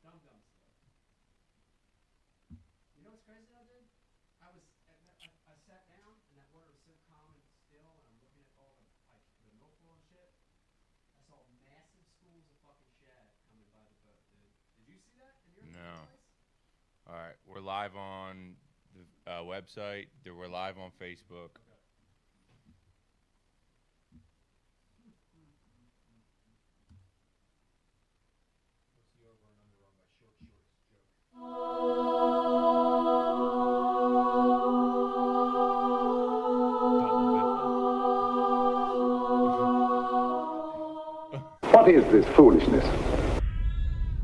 You know what's crazy I did? I sat down and that water was so calm and still, and I'm looking at all the milfoil and shit. I saw massive schools of fucking shad coming by the boat, dude. Did you see that in your place? All right, we're live on the website. We're live on Facebook. Okay. What's the over and under on my short shorts joke? What is this foolishness?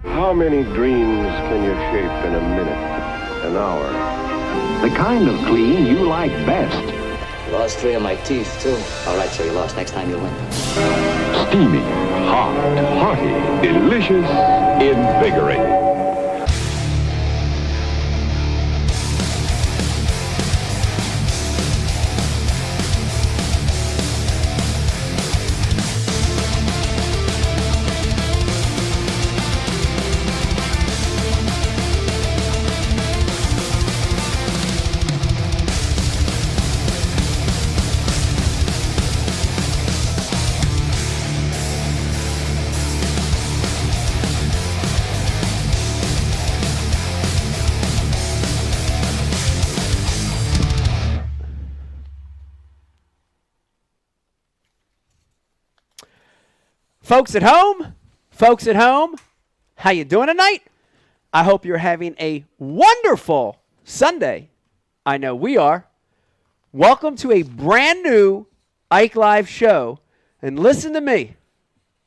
How many dreams can you shape in a minute, an hour? The kind of clean you like best. Lost 3 of my teeth, too. All right, so you lost. Next time you win. Steamy, hot, hearty, delicious, invigorating. Folks at home, how you doing tonight? I hope you're having a wonderful Sunday. I know we are. Welcome to a brand new Ike Live show. And listen to me.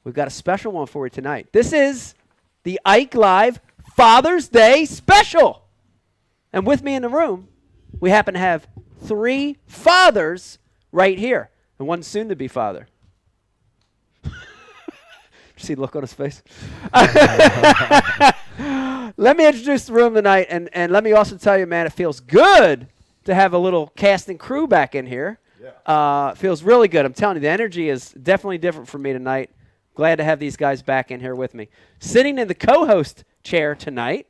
We've got a special one for you tonight. This is the Ike Live Father's Day special. And with me in the room, we happen to have 3 fathers right here. And one soon-to-be father. See the look on his face? Let me introduce the room tonight, and let me also tell you, man, it feels good to have a little cast and crew back in here. Yeah. Feels really good. I'm telling you, the energy is definitely different for me tonight. Glad to have these guys back in here with me. Sitting in the co-host chair tonight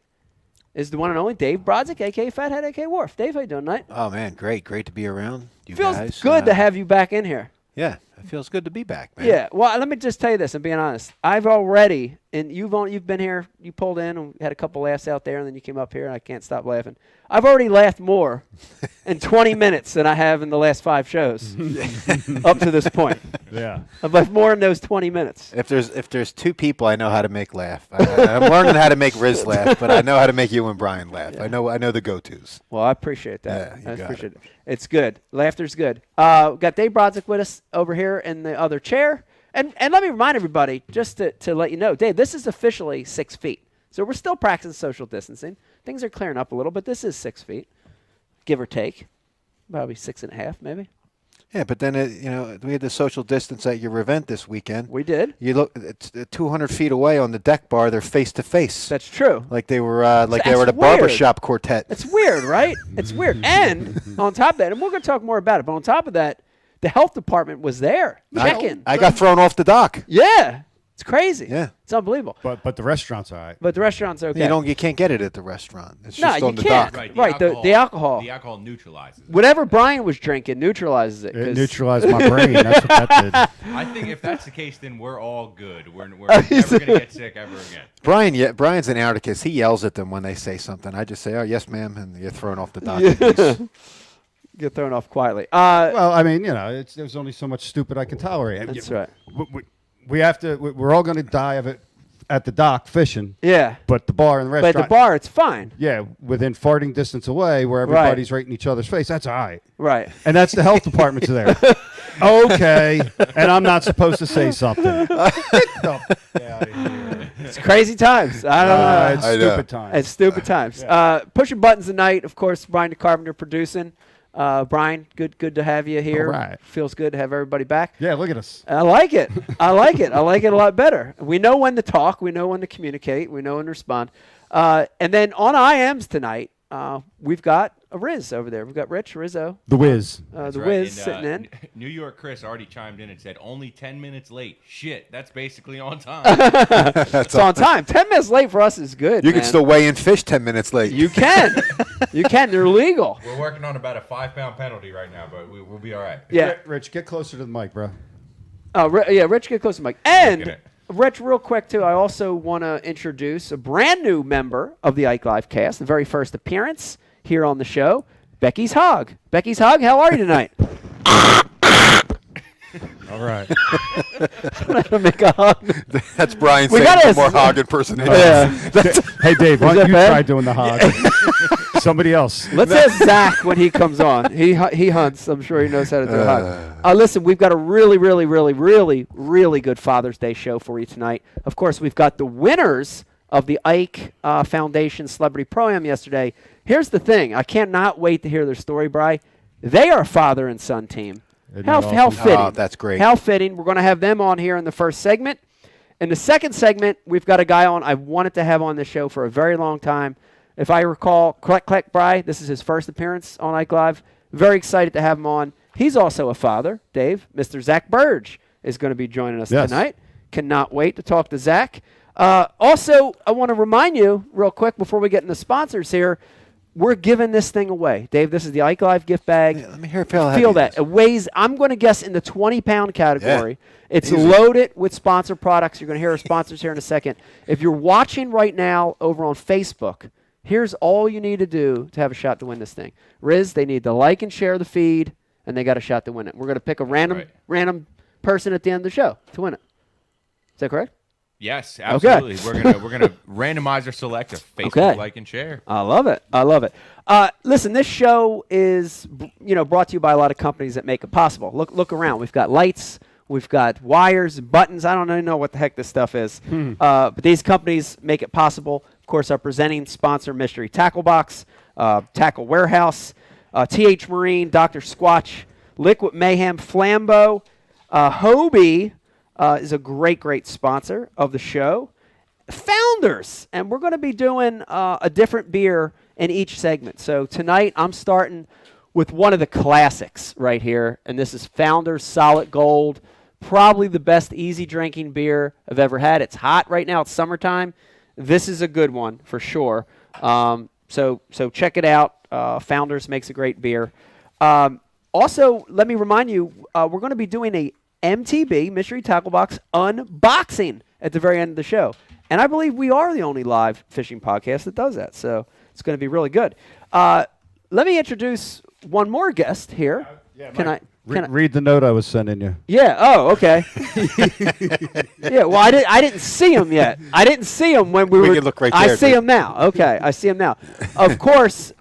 is the one and only Dave Brodzik, a.k.a. Fathead, a.k.a. Worf. Dave, how you doing tonight? Oh, man, great to be around you feels guys. Good to have you back in here. Yeah, it feels good to be back, man. Yeah, well, let me just tell you this. I'm being honest. I've already, and you've been here. You pulled in and had a couple laughs out there, and then you came up here, and I can't stop laughing. I've already laughed more in 20 minutes than I have in the last 5 shows up to this point. Yeah, I've laughed more in those 20 minutes. If there's 2 people I know how to make laugh, I'm learning how to make Riz laugh, but I know how to make you and Brian laugh. Yeah. I know the go-tos. Well, I appreciate that. Yeah, I appreciate it. It's good. Laughter's good. We've got Dave Brodzik with us over here in the other chair. And let me remind everybody, just to let you know, Dave, this is officially 6 feet. So we're still practicing social distancing. Things are clearing up a little, but this is 6 feet, give or take. Probably 6.5, maybe. Yeah, but then, we had the social distance at your event this weekend. We did. You look, it's 200 feet away on the deck bar. They're face to face. That's true. Like they were the barbershop quartet. It's weird, right? It's weird. And on top of that, and we're going to talk more about it, but on top of that, the health department was there checking. I got thrown off the dock. Yeah. It's crazy. Yeah. It's unbelievable. But the restaurant's all right. But the restaurant's okay. You can't get it at the restaurant. It's No, just you on the can't. dock. Right, the alcohol. The alcohol neutralizes it. Whatever Brian was drinking neutralizes it. It neutralized my brain. That's what that did. I think if that's the case, then we're all good. We're never going to get sick ever again. Brian's an anarchist. He yells at them when they say something. I just say, "Oh, yes, ma'am," and you're thrown off the dock. Get thrown off quietly. Well, I mean, there's only so much stupid I can tolerate. That's right. We have to. We're all going to die of it at the dock fishing. Yeah. But the bar and the restaurant. But at the bar, it's fine. Yeah, within farting distance away, where everybody's right in each other's face. That's all right. Right. And that's the health department's there. Okay. And I'm not supposed to say something. Get the f- out of here. It's crazy times. I don't know. It's stupid times. It's stupid times. Yeah. Pushing buttons tonight, of course, Brian the Carpenter producing. Brian, good to have you here. All right. Feels good to have everybody back. Yeah, look at us. I like it. I like it a lot better. We know when to talk. We know when to communicate. We know when to respond. And then on IMs tonight, we've got Riz over there. We've got Rich Rizzo, The Wiz. That's the right. Wiz And, sitting in. New York Chris already chimed in and said only 10 minutes late. Shit, that's basically on time. It's on time. 10 minutes late for us is good. You man. can still weigh in fish 10 minutes late. You can. You can. They're legal. We're working on about a 5-pound penalty right now, but we'll be all right. Yeah. Rich, get closer to the mic, bro. Yeah, Rich, get close to the mic. And Looking at- Rich, real quick, too, I also want to introduce a brand new member of the Ike Live cast, the very first appearance here on the show, Becky's Hog. Becky's Hog, how are you tonight? All right. I'm gonna make a hog. That's Brian We saying gotta- some more hog impersonation. Hey, Dave, why that don't you bad? try doing the hog? Somebody else. Let's ask Zach when he comes on. He hunts. I'm sure he knows how to do a hog. Listen, we've got a really, really, really, really, really good Father's Day show for you tonight. Of course, we've got the winners of the Ike Foundation Celebrity Pro-Am yesterday. Here's the thing. I cannot wait to hear their story, Bri. They are a father and son team. Isn't How that awesome? fitting. Oh, that's great. How fitting. We're going to have them on here in the first segment. In the second segment, we've got a guy on I wanted to have on this show for a very long time. If I recall, Click Bry, this is his first appearance on Ike Live. Very excited to have him on. He's also a father, Dave. Mr. Zack Birge is going to be joining us tonight. Cannot wait to talk to Zach. Also, I want to remind you real quick before we get into sponsors here, we're giving this thing away. Dave, this is the Ike Live gift bag. Yeah, let me hear how heavy Feel it that. is. It weighs, I'm going to guess, in the 20-pound category. It's Easy. loaded with sponsor products. You're going to hear our sponsors here in a second. If you're watching right now over on Facebook, here's all you need to do to have a shot to win this thing. Riz, they need to like and share the feed, and they got a shot to win it. We're going to pick a random person at the end of the show to win it. Is that correct? Yes, absolutely. We're gonna randomize or select a Facebook like and share. I love it. I love it. Listen, this show is brought to you by a lot of companies that make it possible. Look around. We've got lights. We've got wires, buttons. I don't even know what the heck this stuff is. But these companies make it possible. Of course, our presenting sponsor, Mystery Tackle Box, Tackle Warehouse, TH Marine, Dr. Squatch, Liquid Mayhem, Flambeau, Hobie. Is a great sponsor of the show. Founders, and we're going to be doing a different beer in each segment. So tonight I'm starting with one of the classics right here, and this is Founders Solid Gold. Probably the best easy drinking beer I've ever had. It's hot right now. It's summertime. This is a good one for sure. So check it out. Founders makes a great beer. Also, let me remind you, we're going to be doing a MTB, Mystery Tackle Box, unboxing at the very end of the show. And I believe we are the only live fishing podcast that does that. So it's going to be really good. Let me introduce one more guest here. Can I read the note I was sending you. Yeah. Oh, okay. Yeah. Well, I didn't see him yet. I didn't see him when we were. can look right I there, see dude. him now. Okay, I see him now. Of course,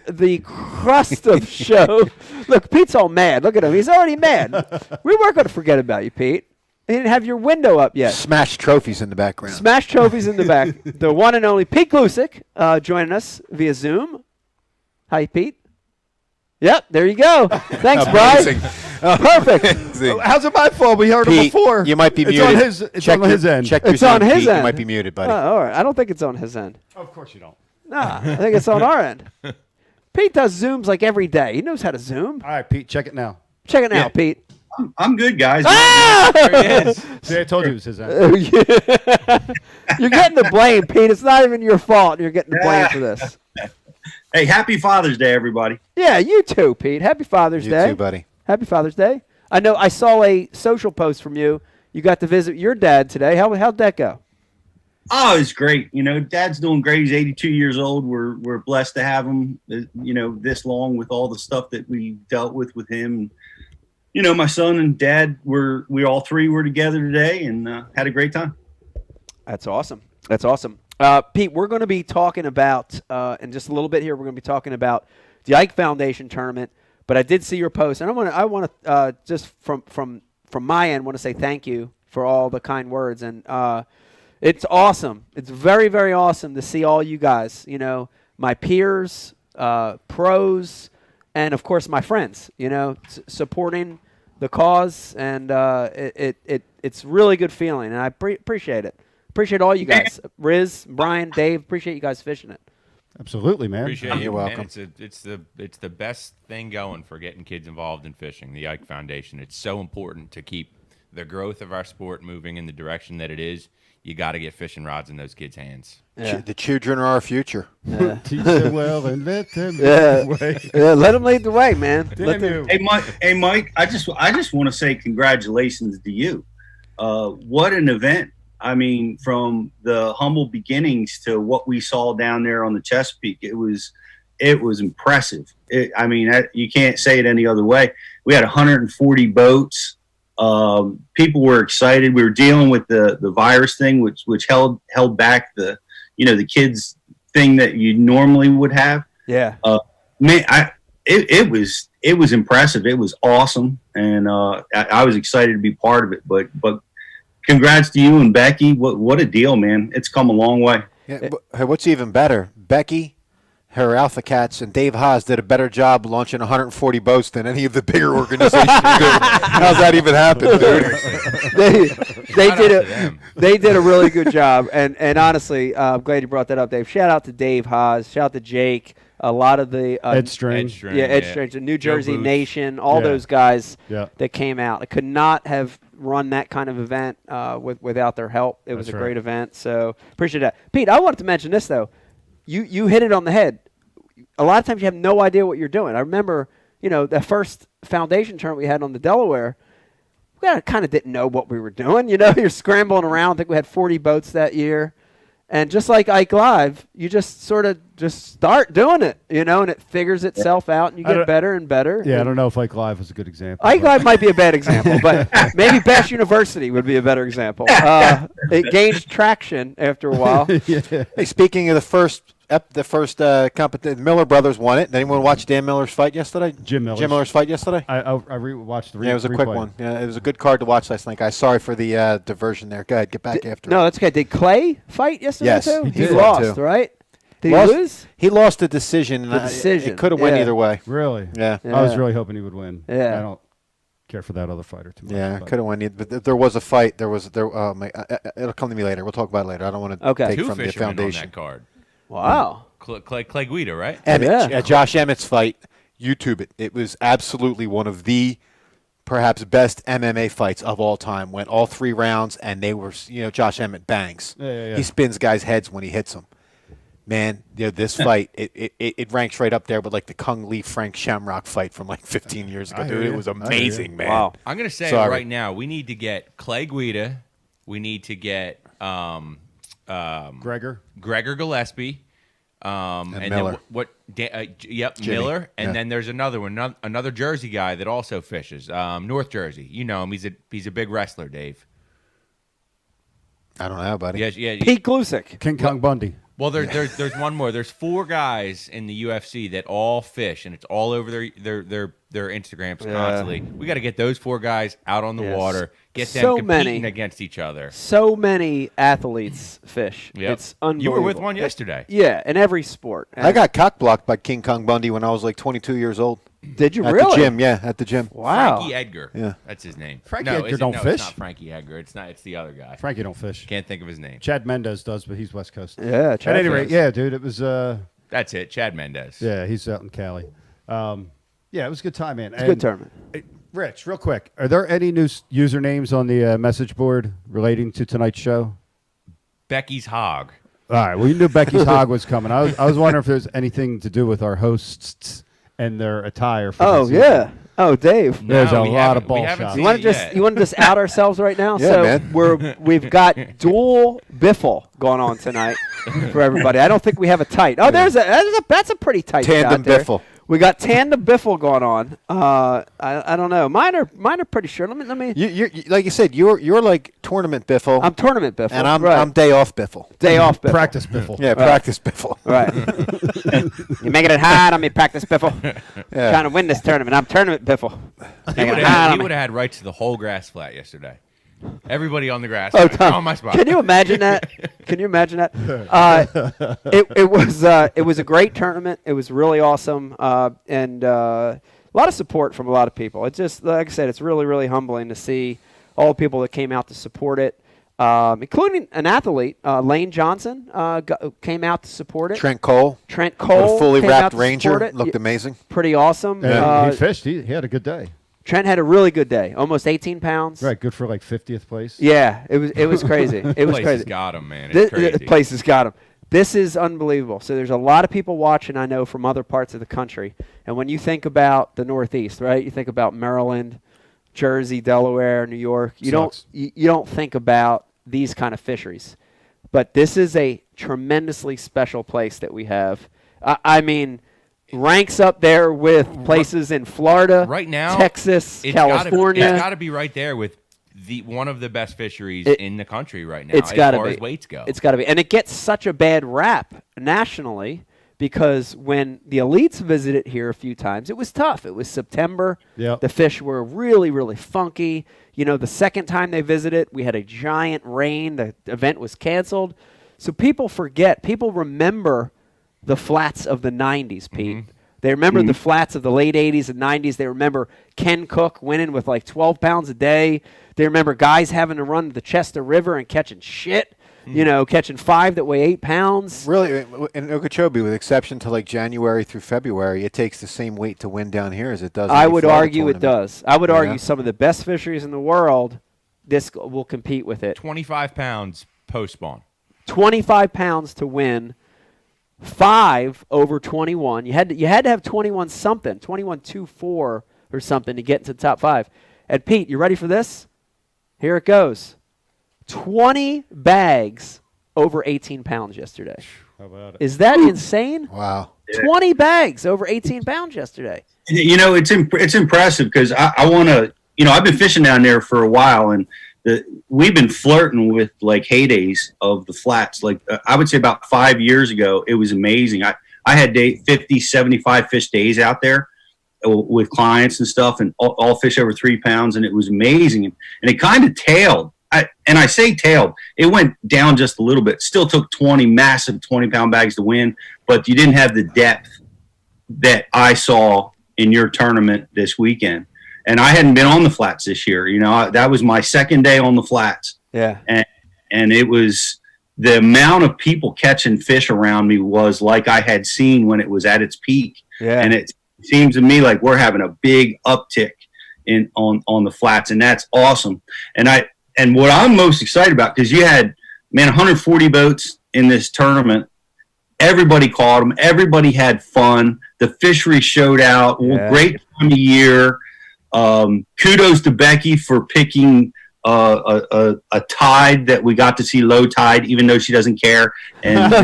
the crust of the show. Look, Pete's all mad. Look at him. He's already mad. We weren't going to forget about you, Pete. You didn't have your window up yet. Smash trophies in the background. Smash trophies in the back. The one and only Pete Klusik joining us via Zoom. Hi, Pete. Yep, there you go. Thanks, Amazing. Brian. Perfect. Amazing. How's it my fault? We heard Pete, it before. you might be it's muted. On his, it's check on his end. Check your It's on Zoom, his Pete. end. You might be muted, buddy. All right. I don't think it's on his end. Of course you don't. Nah, I think it's on our end. Pete does Zooms like every day. He knows how to Zoom. All right, Pete, check it now. Check it out, Pete. I'm good, guys. See, I told you it was his end. You're getting the blame, Pete. It's not even your fault. You're getting the blame for this. Hey, happy Father's Day, everybody. Yeah, you too, Pete. Happy Father's You Day. too, buddy. Happy Father's Day. I know I saw a social post from you. You got to visit your dad today. How'd that go? Oh, it's great. Dad's doing great. He's 82 years old. We're blessed to have him, this long with all the stuff that we dealt with him. My son and dad we all three were together today and had a great time. That's awesome. That's awesome. Pete, we're going to be talking about, in just a little bit here, we're going to be talking about the Ike Foundation tournament. But I did see your post, and I want to just from my end, want to say thank you for all the kind words. And it's awesome. It's very, very awesome to see all you guys, my peers, pros, and, of course, my friends, supporting the cause. And it's really good feeling, and I appreciate it. Appreciate all you guys. Riz, Brian, Dave, appreciate you guys fishing it. Absolutely, man. Appreciate You're you, man. welcome. It's the best thing going for getting kids involved in fishing. The Ike Foundation. It's so important to keep the growth of our sport moving in the direction that it is. You got to get fishing rods in those kids' hands. Yeah. The children are our future. Teach them well and let them Yeah. lead the way. Yeah, let them lead the way, man. Let Damn them- you. Hey, Mike. I just want to say congratulations to you. What an event! I mean, from the humble beginnings to what we saw down there on the Chesapeake, it was impressive. You can't say it any other way. We had 140 boats. People were excited. We were dealing with the virus thing, which held back the kids thing that you normally would have. Yeah. Man, it was impressive. It was awesome, and I was excited to be part of it. But congrats to you and Becky. What a deal, man! It's come a long way. Yeah, hey, what's even better, Becky, her Alpha Cats, and Dave Haas did a better job launching 140 boats than any of the bigger organizations did. How's that even happen, dude? They did a really good job, and honestly, I'm glad you brought that up, Dave. Shout out to Dave Haas. Shout out to Jake. A lot of the Ed String. Ed String, the New Jersey Booth. Nation, all Yeah. those guys Yeah. that came out. I could not have run that kind of event without their help. It was That's a right. great event, so appreciate that. Pete, I wanted to mention this though. You hit it on the head. A lot of times you have no idea what you're doing. I remember, the first foundation tournament we had on the Delaware. We kind of didn't know what we were doing. You're scrambling around. I think we had 40 boats that year. And just like Ike Live, you just sort of just start doing it, and it figures itself out, and you get better and better. Yeah, I don't know if Ike Live was a good example. Ike but- Live might be a bad example, but maybe Bash University would be a better example. It gained traction after a while. Hey, speaking of the first competition, Miller brothers won it. Did anyone watch Dan Miller's fight yesterday? Jim Miller's. Jim Miller's fight yesterday? I watched the replay. Yeah, it was a quick one. Yeah, it was a good card to watch last night, guys. Sorry for the diversion there. Go ahead, get back after. No, that's okay. Did Clay fight yesterday Yes, too? he He did. lost, Too. right? Did Lost- he lose? He lost the decision. And The decision, It could have went yeah. either way. Really? Yeah. I was Yeah. really hoping he would win. Yeah. I don't care for that other fighter too much. Yeah, but- could have went. But there was a fight. It'll come to me later. We'll talk about it later. I don't want to Okay. take Two from the fishermen on foundation. that card. Wow. Clay Guida, right? Emmett, Yeah. Josh Emmett's fight. YouTube it. It was absolutely one of the perhaps best MMA fights of all time. Went all 3 rounds, and they were, Josh Emmett bangs. Yeah. He spins guys' heads when he hits them. Man, this fight, it ranks right up there with like the Kung Lee Frank Shamrock fight from like 15 years ago, I hear dude. It you. was I hear you. amazing, man. Wow. I'm gonna say Sorry. right now, we need to get Clay Guida. We need to get Gregor. Gregor Gillespie. And Miller. then Jimmy. Miller. And Yeah. then there's another one, another Jersey guy that also fishes. North Jersey. You know him. He's a big wrestler, Dave. I don't know, buddy. Yeah. Pete Glusick. King Kong Bundy. Well, there's one more. There's 4 guys in the UFC that all fish, and it's all over their Instagrams constantly. We got to get those 4 guys out on the Yes. water, get them So competing many. against each other. So many athletes fish. Yep. It's unbelievable. You were with one yesterday. Yeah, in every sport. I got cock blocked by King Kong Bundy when I was like 22 years old. Did you At really? the gym, yeah, at the gym. Wow. Frankie Edgar. Yeah. That's his name. Frankie no, Edgar is it- don't no, fish? It's not Frankie Edgar. It's not. It's the other guy. Frankie don't fish. Can't think of his name. Chad Mendez does, but he's West Coast. Yeah. At any rate, yeah, dude, it was. That's it. Chad Mendez. Yeah, he's out in Cali. Yeah, it was a good time, man. It's a good tournament. Rich, real quick, are there any new usernames on the message board relating to tonight's show? Becky's Hog. All right. Well, you knew Becky's Hog was coming. I was wondering if there's anything to do with our hosts and their attire. For Oh this evening. yeah. Oh, Dave. There's a we lot of haven't- ball we haven't shots. seen You want it to yet. just out ourselves right now? Yeah, so man. we've got dual biffle going on tonight for everybody. I don't think we have a tight. Oh, that's a pretty tight Tandem shot there. biffle. We got tandem biffle going on. I don't know. Mine are pretty sure. Let me. You like you said, you're like tournament biffle, I'm tournament biffle. and I'm right. day off biffle. day off biffle. Practice biffle. Yeah, practice biffle. Right. You're making it hard on me, practice biffle. Yeah. Trying to win this tournament. I'm tournament biffle. He would have had rights to the whole grass flat yesterday. Everybody on the grass flat. On my spot. Can you imagine that? Can you imagine that? It was a great tournament. It was really awesome, and a lot of support from a lot of people. It's just like I said, it's really really humbling to see all the people that came out to support it. including an athlete, Lane Johnson, came out to support it. Trent Cole. Trent Cole, With a fully came out wrapped to Ranger, support it. looked amazing. Pretty awesome. And he fished. He had a good day. Trent had a really good day, almost 18 pounds. Right, good for like 50th place. Yeah, it was crazy. It was Place crazy. has got him, man. It's crazy. The place has got him. This is unbelievable. So there's a lot of people watching, I know, from other parts of the country. And when you think about the Northeast, right, you think about Maryland, Jersey, Delaware, New York. You don't think about these kind of fisheries. But this is a tremendously special place that we have. I mean, ranks up there with places in Florida, right now, Texas, California. It's got to be right there with one of the best fisheries in the country right now. It's got to as far be. as weights go. It's got to be, and it gets such a bad rap nationally because when the elites visited here a few times, it was tough. It was September. Yep. The fish were really, really funky. You know, the second time they visited, we had a giant rain. The event was canceled. So people forget. People remember the flats of the 90s, Pete. Mm-hmm. They remember the flats of the late 80s and 90s. They remember Ken Cook winning with like 12 pounds a day. They remember guys having to run to the Chester River and catching shit, you know, catching 5 that weigh 8 pounds. Really, in Okeechobee, with exception to like January through February, it takes the same weight to win down here as it does. I in the would Florida argue it tournament. does. I would Yeah. argue some of the best fisheries in the world, this will compete with it. 25 pounds post spawn. 25 pounds to win. 5 over 21. You had to have 21 something, 21.24 or something to get into the top 5. And Pete, you ready for this? Here it goes. 20 bags over 18 pounds yesterday. How about it? Is that insane? Wow. 20 bags over 18 pounds yesterday. You know, it's impressive because I want to. You know, I've been fishing down there for a while, and we've been flirting with like heydays of the flats. Like I would say about 5 years ago, it was amazing. I had 50, 75 fish days out there with clients and stuff, and all fish over 3 pounds, and it was amazing. And it kind of tailed. I say tailed. It went down just a little bit. Still took 20 massive 20-pound bags to win, but you didn't have the depth that I saw in your tournament this weekend. And I hadn't been on the flats this year. You know, that was my second day on the flats. Yeah. And it was the amount of people catching fish around me was like I had seen when it was at its peak. Yeah. And it seems to me like we're having a big uptick on the flats, and that's awesome. And what I'm most excited about, because you had 140 boats in this tournament. Everybody caught them. Everybody had fun. The fishery showed out. Yeah. Great time of year. Kudos to Becky for picking a tide that we got to see low tide, even though she doesn't care. And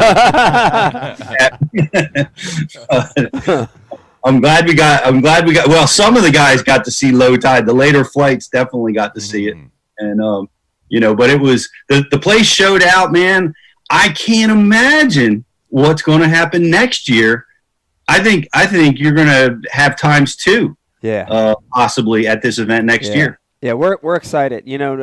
I'm glad we got. Well, some of the guys got to see low tide. The later flights definitely got to see it, and you know. But it was the place showed out, man. I can't imagine what's going to happen next year. I think you're going to have times 2. Yeah. Possibly at this event next year. Yeah, we're excited. You know,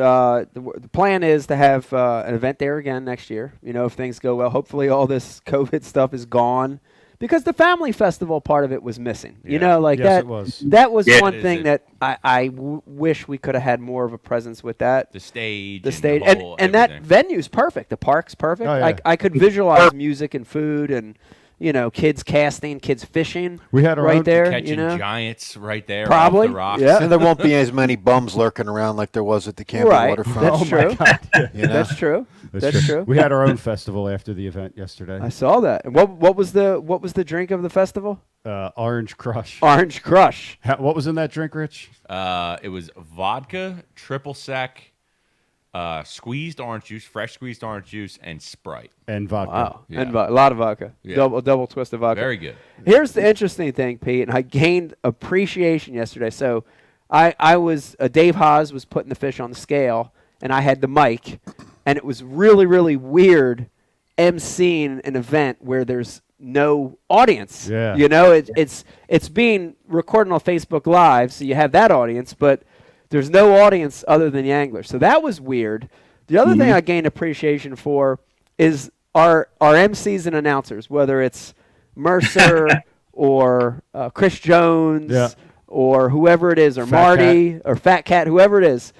the plan is to have an event there again next year. You know, if things go well, hopefully all this COVID stuff is gone, because the family festival part of it was missing. You know, like Yes, it was. that was Yeah. one thing that I wish we could have had more of a presence with that. The stage. The and stage the whole and that everything. venue's perfect. The park's perfect. Oh, yeah. I could visualize music and food and, you know, kids casting, kids fishing. We had our right own- there. Catching You know, giants right there Probably, off the rocks. yeah. And there won't be as many bums lurking around like there was at the camping right. waterfront. That's Oh, true. my God. You know? That's true. That's true. We had our own festival after the event yesterday. I saw that. And what was the drink of the festival? Orange Crush. Orange Crush. What was in that drink, Rich? It was vodka, triple sec, squeezed orange juice, fresh squeezed orange juice, and Sprite. And vodka. Wow. Yeah. And a lot of vodka. Yeah. Double twist of vodka. Very good. Here's the interesting thing, Pete, and I gained appreciation yesterday. So Dave Haas was putting the fish on the scale, and I had the mic, and it was really, really weird emceeing an event where there's no audience. Yeah. You know, it's being recorded on Facebook Live, so you have that audience, but there's no audience other than the anglers. So that was weird. The other thing I gained appreciation for is our MCs and announcers, whether it's Mercer or Chris Jones Yeah. or whoever it is, or Fat Marty or Fat Cat, whoever it is.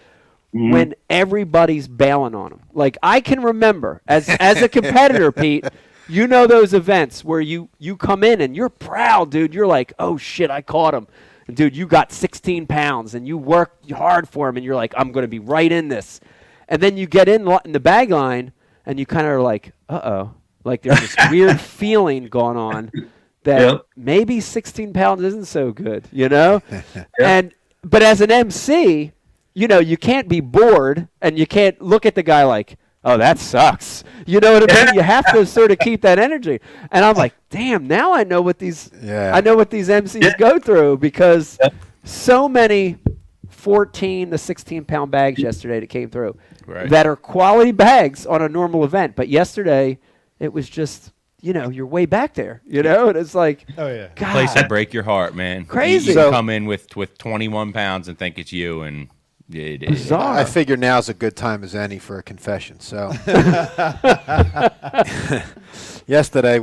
when everybody's bailing on them. Like, I can remember as a competitor, Pete, you know those events where you come in and you're proud, dude. You're like, oh shit, I caught him. And dude, you got 16 pounds and you worked hard for him and you're like, I'm going to be right in this. And then you get in the bag line and you kind of are like, uh-oh. Like, there's this weird feeling going on that maybe 16 pounds isn't so good, you know? But as an MC, you know, you can't be bored and you can't look at the guy like, oh, that sucks. You know what I mean? You have to sort of keep that energy. And I'm like, damn, now I know what these MCs go through, because so many 14 to 16 pound bags yesterday that came through that are quality bags on a normal event. But yesterday it was just, you know, you're way back there, you know, and it's like, God, place that break your heart, man. Crazy. You come in with 21 pounds and think it's you, and it is. Bizarre. I figure now's a good time as any for a confession. So yesterday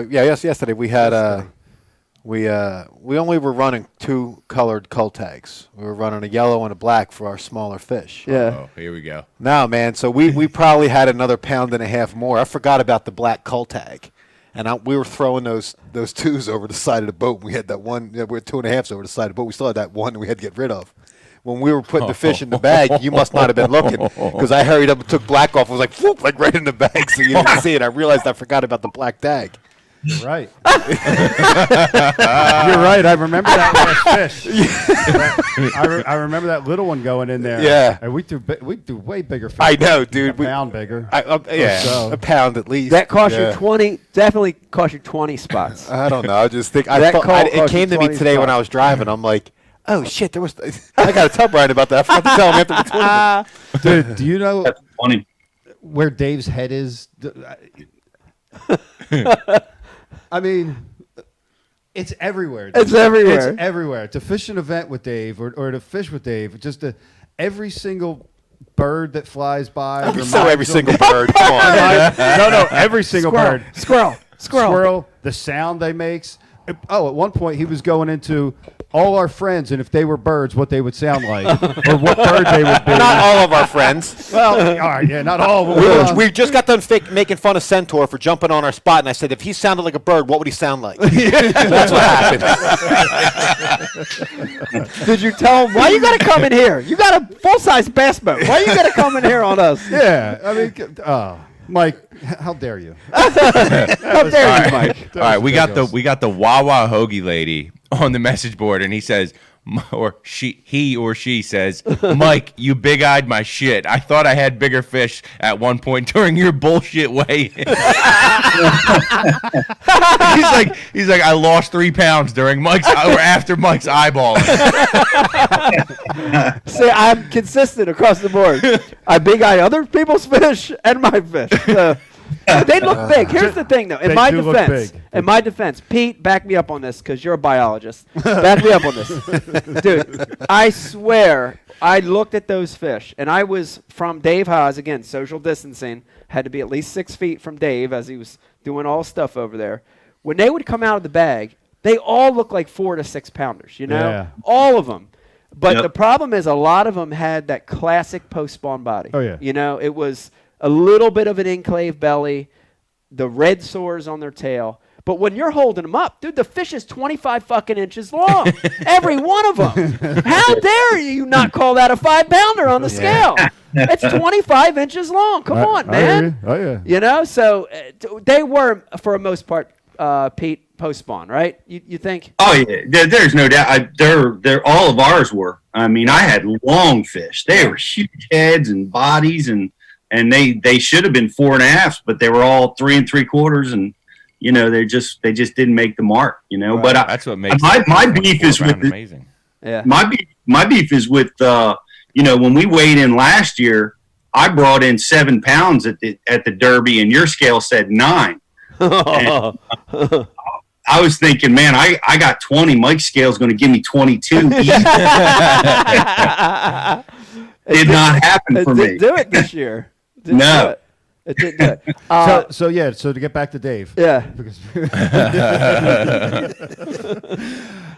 yesterday we had we only were running 2 colored cull tags. We were running a yellow and a black for our smaller fish. Oh, here we go. Now, man, so we probably had another 1.5 pounds more. I forgot about the black cull tag. And we were throwing those 2s over the side of the boat. We had that one, we had 2.5s over the side of the boat. We still had that one that we had to get rid of. When we were putting the fish in the bag, you must not have been looking, because I hurried up and took black off. It was like, whoop, like right in the bag, so you didn't see it. I realized I forgot about the black tag. You're right. You're right. I remember that last fish. I remember that little one going in there. Yeah. And we threw way bigger fish. I know, dude. A pound bigger. A pound at least. That cost you 20, definitely cost you 20 spots. I don't know. I just think it came to me today when I was driving. I'm like, oh shit, there was. I got a tub right about that. I forgot to tell him after the tournament. Dude, do you know That's funny. where Dave's head is? I mean, it's everywhere. It's everywhere. It's everywhere. To fish an event with Dave or to fish with Dave, just every single bird that flies by. So every single bird. Come on. No, every single bird. Squirrel. The sound they makes. Oh, at one point he was going into all our friends, and if they were birds, what they would sound like, or what bird they would be. Not all of our friends. Well, all right, yeah, not all of them. We just got done making fun of Centaur for jumping on our spot, and I said, if he sounded like a bird, what would he sound like? That's what happened. Did you tell him, why you got to come in here? You got a full-size bass boat. Why you got to come in here on us? Yeah, I mean, Mike, how dare you? How dare you, Mike? All right, we got the Wawa Hoagie lady on the message board, and he says, he or she says, Mike, you big-eyed my shit. I thought I had bigger fish at one point during your bullshit weigh. he's like, I lost 3 pounds during after Mike's eyeballing. See, I'm consistent across the board. I big-eye other people's fish and my fish. They look big. Here's the thing, though. In my defense, Pete, back me up on this, because you're a biologist. Back me up on this. Dude, I swear, I looked at those fish, and I was from Dave Haas, again, social distancing, had to be at least 6 feet from Dave as he was doing all stuff over there. When they would come out of the bag, they all look like 4 to 6 pounders, you know? Yeah. All of them. But the problem is a lot of them had that classic post-spawn body. Oh, yeah. You know, it was a little bit of an enclave belly, the red sores on their tail. But when you're holding them up, dude, the fish is 25 fucking inches long. Every one of them. How dare you not call that a 5-pounder on the scale? It's 25 inches long. Come on, man. Oh, yeah. You know, so they were, for the most part, Pete, post-spawn, right? You think? Oh, yeah. There's no doubt. They're all of ours were. I mean, I had long fish. They were huge heads and bodies, and they should have been 4.5s, but they were all 3 3/4, and you know they just didn't make the mark. You know, but that's what makes my beef is with amazing. Yeah, my beef is with you know, when we weighed in last year, I brought in 7 pounds at the Derby, and your scale said 9. And, I was thinking, man, I got 20. Mike's scale is going to give me 22. Did not happen for me. It didn't do it this year. No. It didn't do it. So to get back to Dave. Yeah.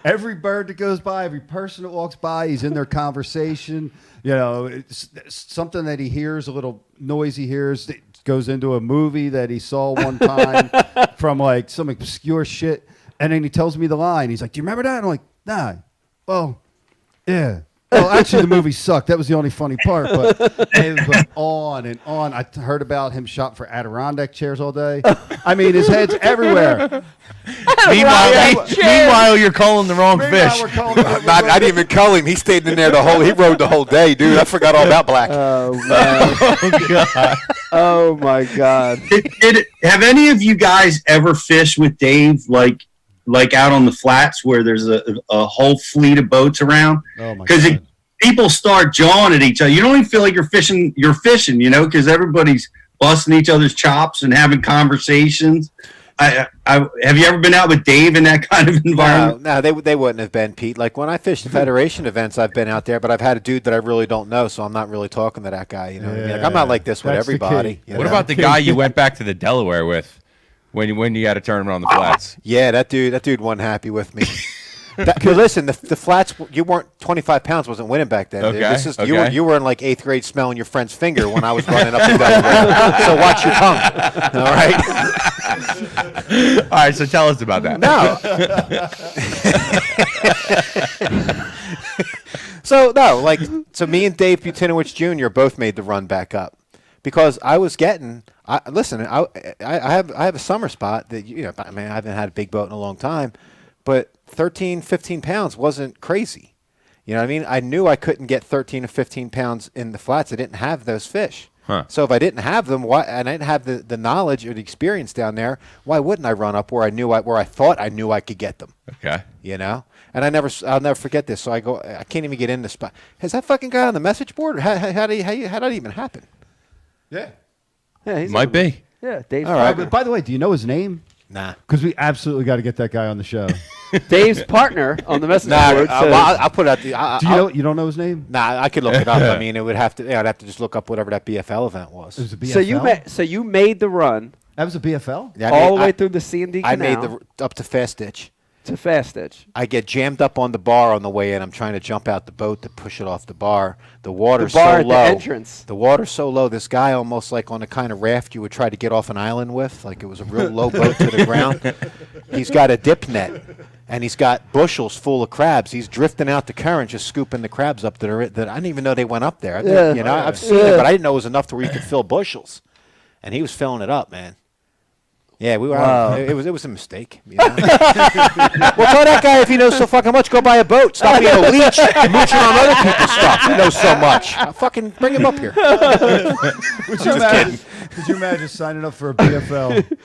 every bird that goes by, every person that walks by, he's in their conversation. You know, it's something that he hears, a little noise he hears, it goes into a movie that he saw one time from like some obscure shit. And then he tells me the line. He's like, "Do you remember that?" And I'm like, "Nah." Well, yeah. Well, actually, the movie sucked. That was the only funny part. But it was on and on. I heard about him shopping for Adirondack chairs all day. I mean, his head's everywhere. Meanwhile, you're calling the wrong fish. I didn't even call him. He stayed in there he rode the whole day, dude. I forgot all about Black. Oh, man. Oh, God. Oh, my God. Have any of you guys ever fished with Dave, like out on the flats where there's a whole fleet of boats around? Oh my Because people start jawing at each other. You don't even feel like you're fishing, you know, because everybody's busting each other's chops and having conversations. Have you ever been out with Dave in that kind of environment? No, they wouldn't have been, Pete. Like when I fished the Federation events, I've been out there, but I've had a dude that I really don't know, so I'm not really talking to that guy. You know what I mean? Like, I'm not like this with That's the everybody. key. You What know? about the guy you went back to the Delaware with when you had a tournament on the flats? Yeah, that dude wasn't happy with me. Listen, the flats, you weren't 25 pounds wasn't winning back then. Okay, Dude. This is okay. you were in like 8th grade smelling your friend's finger when I was running up the Delaware. So watch your tongue. All right. All right, so tell us about that. No. So me and Dave Butinowicz Jr. both made the run back up because I was getting. I have a summer spot that I mean I haven't had a big boat in a long time, but 13, 15 pounds wasn't crazy. You know what I mean? I knew I couldn't get 13 or 15 pounds in the flats. I didn't have those fish. Huh. So if I didn't have them, and I didn't have the knowledge or the experience down there, why wouldn't I run up where I thought I knew I could get them? Okay. You know? And I'll never forget this. So I can't even get in the spot. Has that fucking guy on the message board? How did that even happen? Yeah. Yeah, he's Might be. Yeah, Dave's All right. partner. By the way, do you know his name? Nah. Because we absolutely got to get that guy on the show. Dave's partner on the message Nah, board says, I'll put out the. You don't know his name? Nah, I could look it up. I mean, it would have to. I'd have to just look up whatever that BFL event was. It was a BFL? so you made the run That was a BFL? Yeah, all the way through the C&D I Canal made up to Fast Ditch. to Fast Ditch. I get jammed up on the bar on the way in. I'm trying to jump out the boat to push it off the bar. The water's The bar so at low. the entrance. The water's so low. This guy almost like on the kind of raft you would try to get off an island with, like it was a real low boat to the ground. He's got a dip net, and he's got bushels full of crabs. He's drifting out the current, just scooping the crabs up that I didn't even know they went up there. Yeah. You know, I've seen it, but I didn't know it was enough to where you could fill bushels. And he was filling it up, man. Yeah, we were. Wow. It was a mistake. You know? Well, tell that guy if he knows so fucking much, go buy a boat. Stop being a leech, mooching on other people's stuff. He knows so much. Fucking bring him up here. Could you imagine signing up for a BFL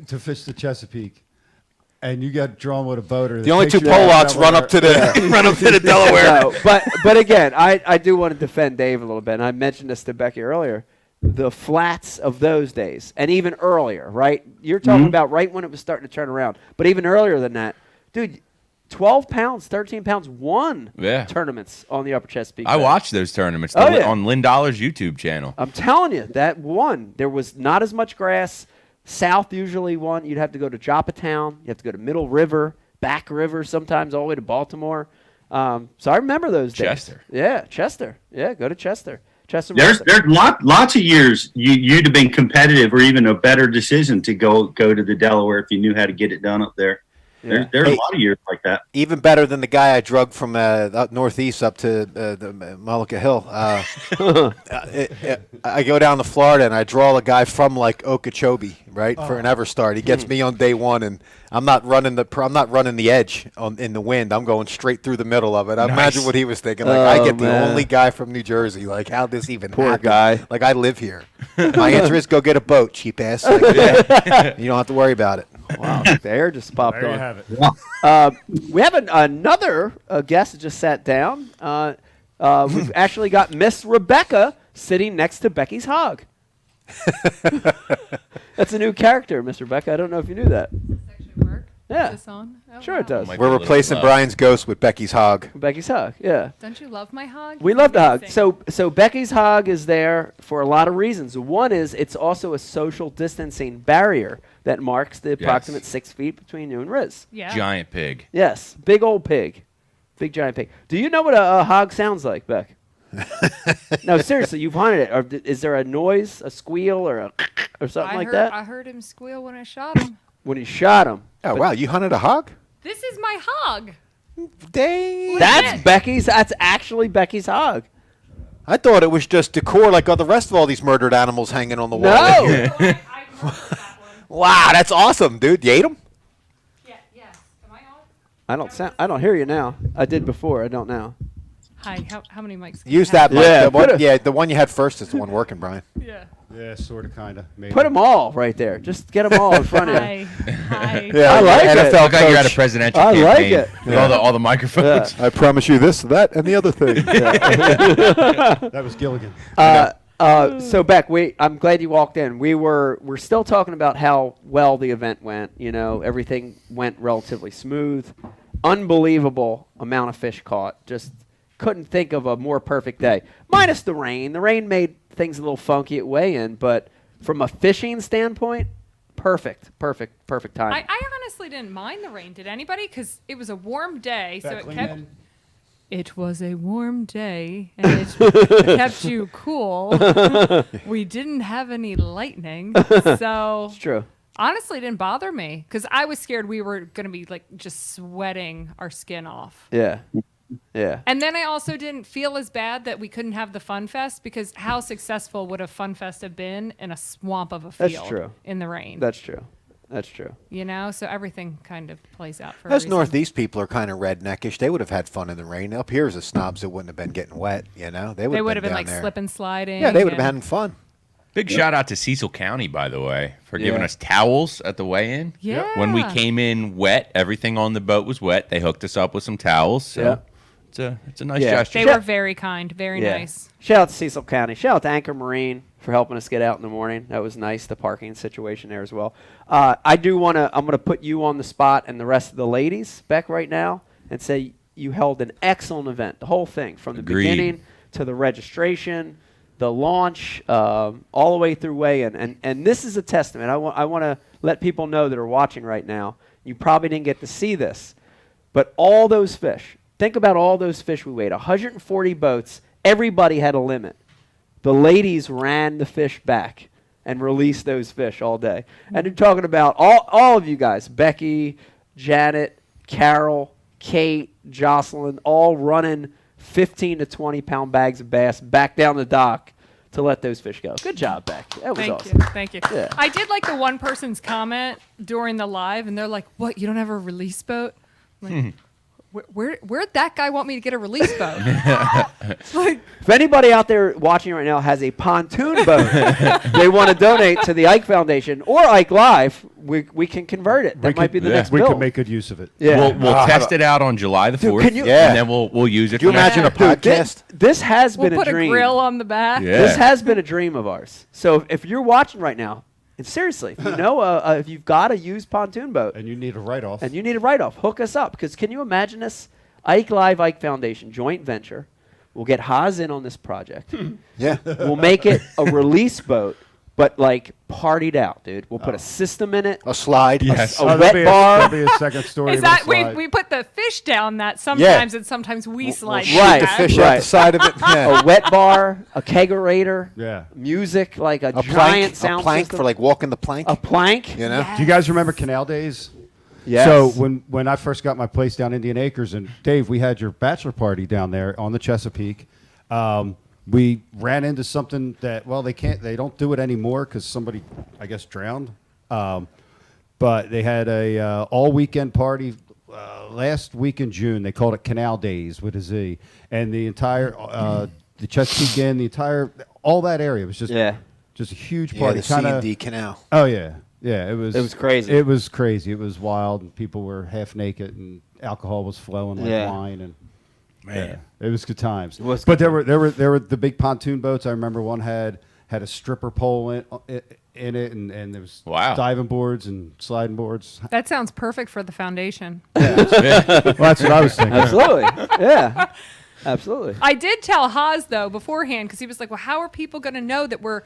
to fish the Chesapeake, and you got drawn with a boater? The only two Polacks run up to the Delaware. No, but again, I do want to defend Dave a little bit. And I mentioned this to Becky earlier. The flats of those days, and even earlier, right? You're talking about right when it was starting to turn around. But even earlier than that, dude, 12 pounds, 13 pounds won tournaments on the Upper Chesapeake. I watched those tournaments on Lynn Dollar's YouTube channel. I'm telling you, that won. There was not as much grass. South usually won. You'd have to go to Joppatown. You have to go to Middle River, Back River, sometimes all the way to Baltimore. So I remember those days. Chester. Yeah, Chester. Yeah, go to Chester. There's lots of years you'd have been competitive or even a better decision to go to the Delaware if you knew how to get it done up there. Yeah. There's a lot of years like that. Even better than the guy I drug from up northeast up to the Mullica Hill. I go down to Florida and I draw a guy from like Okeechobee, right, for an Everstart. He gets me on day one, and I'm not running the edge in the wind. I'm going straight through the middle of it. I imagine what he was thinking. Like I get the only guy from New Jersey. Like how'd this even Poor happen? guy. Like I live here. My answer is go get a boat, cheap ass. Like, you don't have to worry about it. Wow, the air just popped There on. you have it. We have another guest that just sat down. We've actually got Miss Rebecca sitting next to Becky's hog. That's a new character, Miss Rebecca. I don't know if you knew that. Does this actually work? Yeah. Is this on? Oh, Sure it does. Might be We're a little replacing low. Brian's ghost with Becky's hog. Becky's hug. Yeah. Don't you love my hog? We He's love the hug. amazing. So Becky's hug is there for a lot of reasons. One is it's also a social distancing barrier that marks the approximate 6 feet between you and Riz. Yeah. Giant pig. Yes, big old pig, big giant pig. Do you know what a hog sounds like, Beck? No, seriously, you've hunted it. Or is there a noise, a squeal, or something like that? I heard him squeal when I shot him. When you shot him. Oh, wow. You hunted a hog? This is my hog. Dang. That's Becky's. That's actually Becky's hog. I thought it was just decor like all the rest of all these murdered animals hanging on the wall. No. I murdered that one. Wow, that's awesome, dude. You ate them? Yeah, yes. Am I on? I don't hear you now. I did before. I don't now. Hi, how many mics? Use that mic. Yeah, The one you had first is the one working, Brian. Yeah. Yeah, sort of, kind of. Put them all right there. Just get them all in front of you. Hi. Hi. I like it. NFL Look like you're at a coach. presidential I campaign. like it. With all the microphones. I promise you this, that, and the other thing. That was Gilligan. So Beck, I'm glad you walked in. We're still talking about how well the event went. You know, everything went relatively smooth. Unbelievable amount of fish caught. Just couldn't think of a more perfect day. Minus the rain. The rain made things a little funky at weigh-in, but from a fishing standpoint, perfect time. I honestly didn't mind the rain. Did anybody? Because it was a warm day, so it kept. It was a warm day, and it kept you cool. We didn't have any lightning, so It's true. honestly, it didn't bother me because I was scared we were going to be like just sweating our skin off. Yeah. Yeah. And then I also didn't feel as bad that we couldn't have the Fun Fest because how successful would a Fun Fest have been in a swamp of a That's field true. in the rain? That's true. That's true. You know, so everything kind of plays out for a Those reason. Northeast people are kind of redneckish. They would have had fun in the rain. Up here as the snobs that wouldn't have been getting wet, you know? They would have been down like there. slip and sliding. Yeah, they would have been and- having fun. Big shout out to Cecil County, by the way, for giving Yeah. us towels at the weigh-in. Yeah. When we came in wet, everything on the boat was wet. They hooked us up with some towels. So it's a nice Yeah. gesture. They were very kind, very nice. Shout out to Cecil County. Shout out to Anchor Marine for helping us get out in the morning. That was nice. The parking situation there as well. I'm going to put you on the spot and the rest of the ladies, Beck, right now, and say you held an excellent event. The whole thing from the Agreed. beginning to the registration, the launch, all the way through weigh-in. And this is a testament. I want to let people know that are watching right now. You probably didn't get to see this, but all those fish. Think about all those fish we weighed. 140 boats. Everybody had a limit. The ladies ran the fish back and released those fish all day. And you're talking about all of you guys, Becky, Janet, Carol, Kate, Jocelyn, all running 15 to 20 pound bags of bass back down the dock to let those fish go. Good job, Beck. That was awesome. Thank you. Yeah. I did like the one person's comment during the live, and they're like, "What? You don't have a release boat?" I'm like, Where'd that guy want me to get a release boat? Like, If anybody out there watching right now has a pontoon boat they want to donate to the Ike Foundation or Ike Live, we can convert it. That might be the next We bill. could make good use of it. Yeah. We'll test it out on July the 4th, can you- Yeah. and then we'll use it. Could you for next imagine a year. podcast? This has we'll been put a a dream. grill on the back. Yeah. This has been a dream of ours. So if you're watching right now, and seriously, if you know if you've got a used pontoon boat And you need a write-off. and you need a write-off, hook us up. Because can you imagine this? Ike Live, Ike Foundation, joint venture. We'll get Haas in on this project. Yeah. We'll make it a release boat, but like partied out, dude. We'll put a system in it, A slide. Yes. a Oh, wet bar. That'll be a second story. Is of a that slide. we put the fish down that sometimes and sometimes we slide Shoot Right. the back. fish Right. out the side of it. Yeah. a wet bar, a kegerator, Yeah. music, like a, A giant plank, sound a plank system. for like walking the plank. a plank. You know. Do you guys remember Canal Days? Yes. So when I first got my place down Indian Acres, and Dave, we had your bachelor party down there on the Chesapeake. We ran into something that they don't do it anymore because somebody, I guess, drowned. But they had a all weekend party last week in June. They called it Canal Days with a Z, and the entire the Chesapeake Inn, all that area was just a huge Yeah, party. the C&D Canal. Oh yeah. Yeah, it was crazy. It was crazy. It was wild, and people were half naked, and alcohol was flowing like Yeah. wine, and Man. it was good times. was But good there were the big pontoon boats. I remember one had had a stripper pole in it, and there was Wow. diving boards and sliding boards. That sounds perfect for the foundation. Well, that's what I was thinking. Absolutely. Yeah. Absolutely. I did tell Haas though beforehand because he was like, "Well, how are people going to know that we're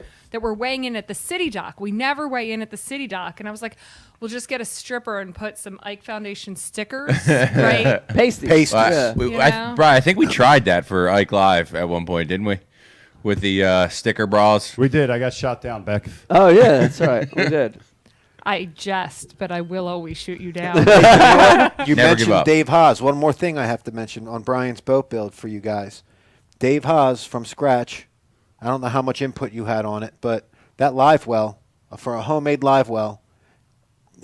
weighing in at the city dock? We never weigh in at the city dock." And I was like, "We'll just get a stripper and put some Ike Foundation stickers, right?" Pasties. Yeah. Brian, I think we tried that for Ike Live at one point, didn't we? With the sticker bras. We did. I got shot down, Beck. Oh, yeah, that's right. We did. I jest, but I will always shoot you down. You Never give mentioned up. Dave Haas. One more thing I have to mention on Brian's boat build for you guys. Dave Haas from scratch. I don't know how much input you had on it, but that live well, for a homemade live well,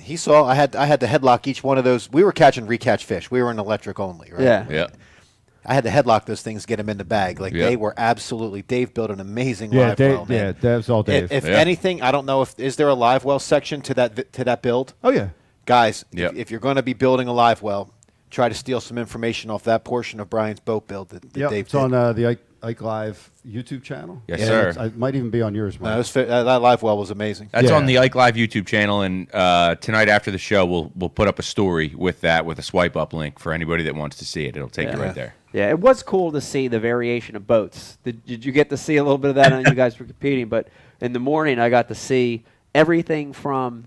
he saw I had to headlock each one of those. We were catching recatch fish. We were in electric only, right? Yeah. Yeah. I had to headlock those things, get them in the bag. Like Yeah. they were absolutely. Dave built an amazing Yeah, live Dave. well. Man. Yeah, that was all Dave. If Yeah. anything, I don't know if is there a live well section to that build. oh yeah. Guys, Yep. if you're going to be building a live well, try to steal some information off that portion of Brian's boat build that Yep, Dave it's did. on the Ike Live YouTube channel. Yes, Yeah, sir. I might even be on yours, No, Mike. that live well was amazing. That's Yeah. on the Ike Live YouTube channel, and tonight after the show, we'll put up a story with that with a swipe up link for anybody that wants to see it. It'll take you right there. Yeah, it was cool to see the variation of boats. Did you get to see a little bit of that? I know you guys were competing, but in the morning I got to see everything from,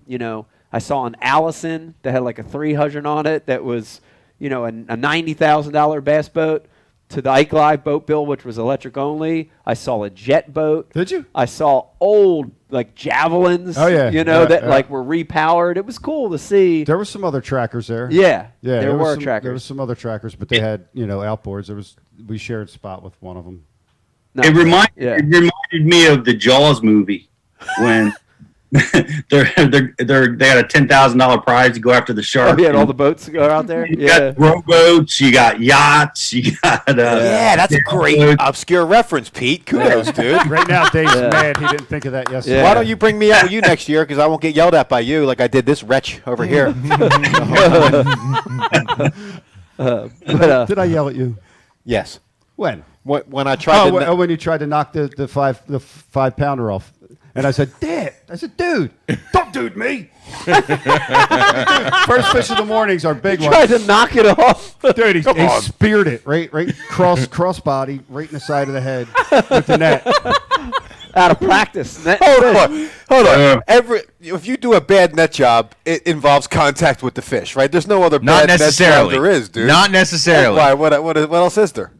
I saw an Allison that had like a 300 on it that was, a $90,000 bass boat, to the Ike Live boat build, which was electric only. I saw a jet boat. Did you? I saw old like javelins, Oh, yeah. that Yeah. like were repowered. It was cool to see. There were some other trackers there. Yeah, Yeah, there were some, trackers. There was some other trackers, but they had outboards. We shared spot with one of them. No, It reminded me of the Jaws movie when they had a $10,000 prize to go after the shark. Oh, yeah, and all the boats go out there. You Yeah. got rowboats, you got yachts, you got Yeah, that's a great obscure reference, Pete. Kudos, dude. Right now, Dave's mad. He didn't think of that yesterday. Yeah. Why don't you bring me out with you next year? Because I won't get yelled at by you like I did this wretch over here. Did I yell at you? Yes. When? When I tried to. When you tried to knock the 5 pounder off. And I said, Dad. I said, dude, don't dude me. First fish of the morning's our big one. Tried to knock it off. Dude, he speared it right cross body, right in the side of the head with the net. Out of practice. Hold on. If you do a bad net job, it involves contact with the fish, right? There's no other Not bad net job necessarily. there is, dude. Not necessarily. Why? What else is there?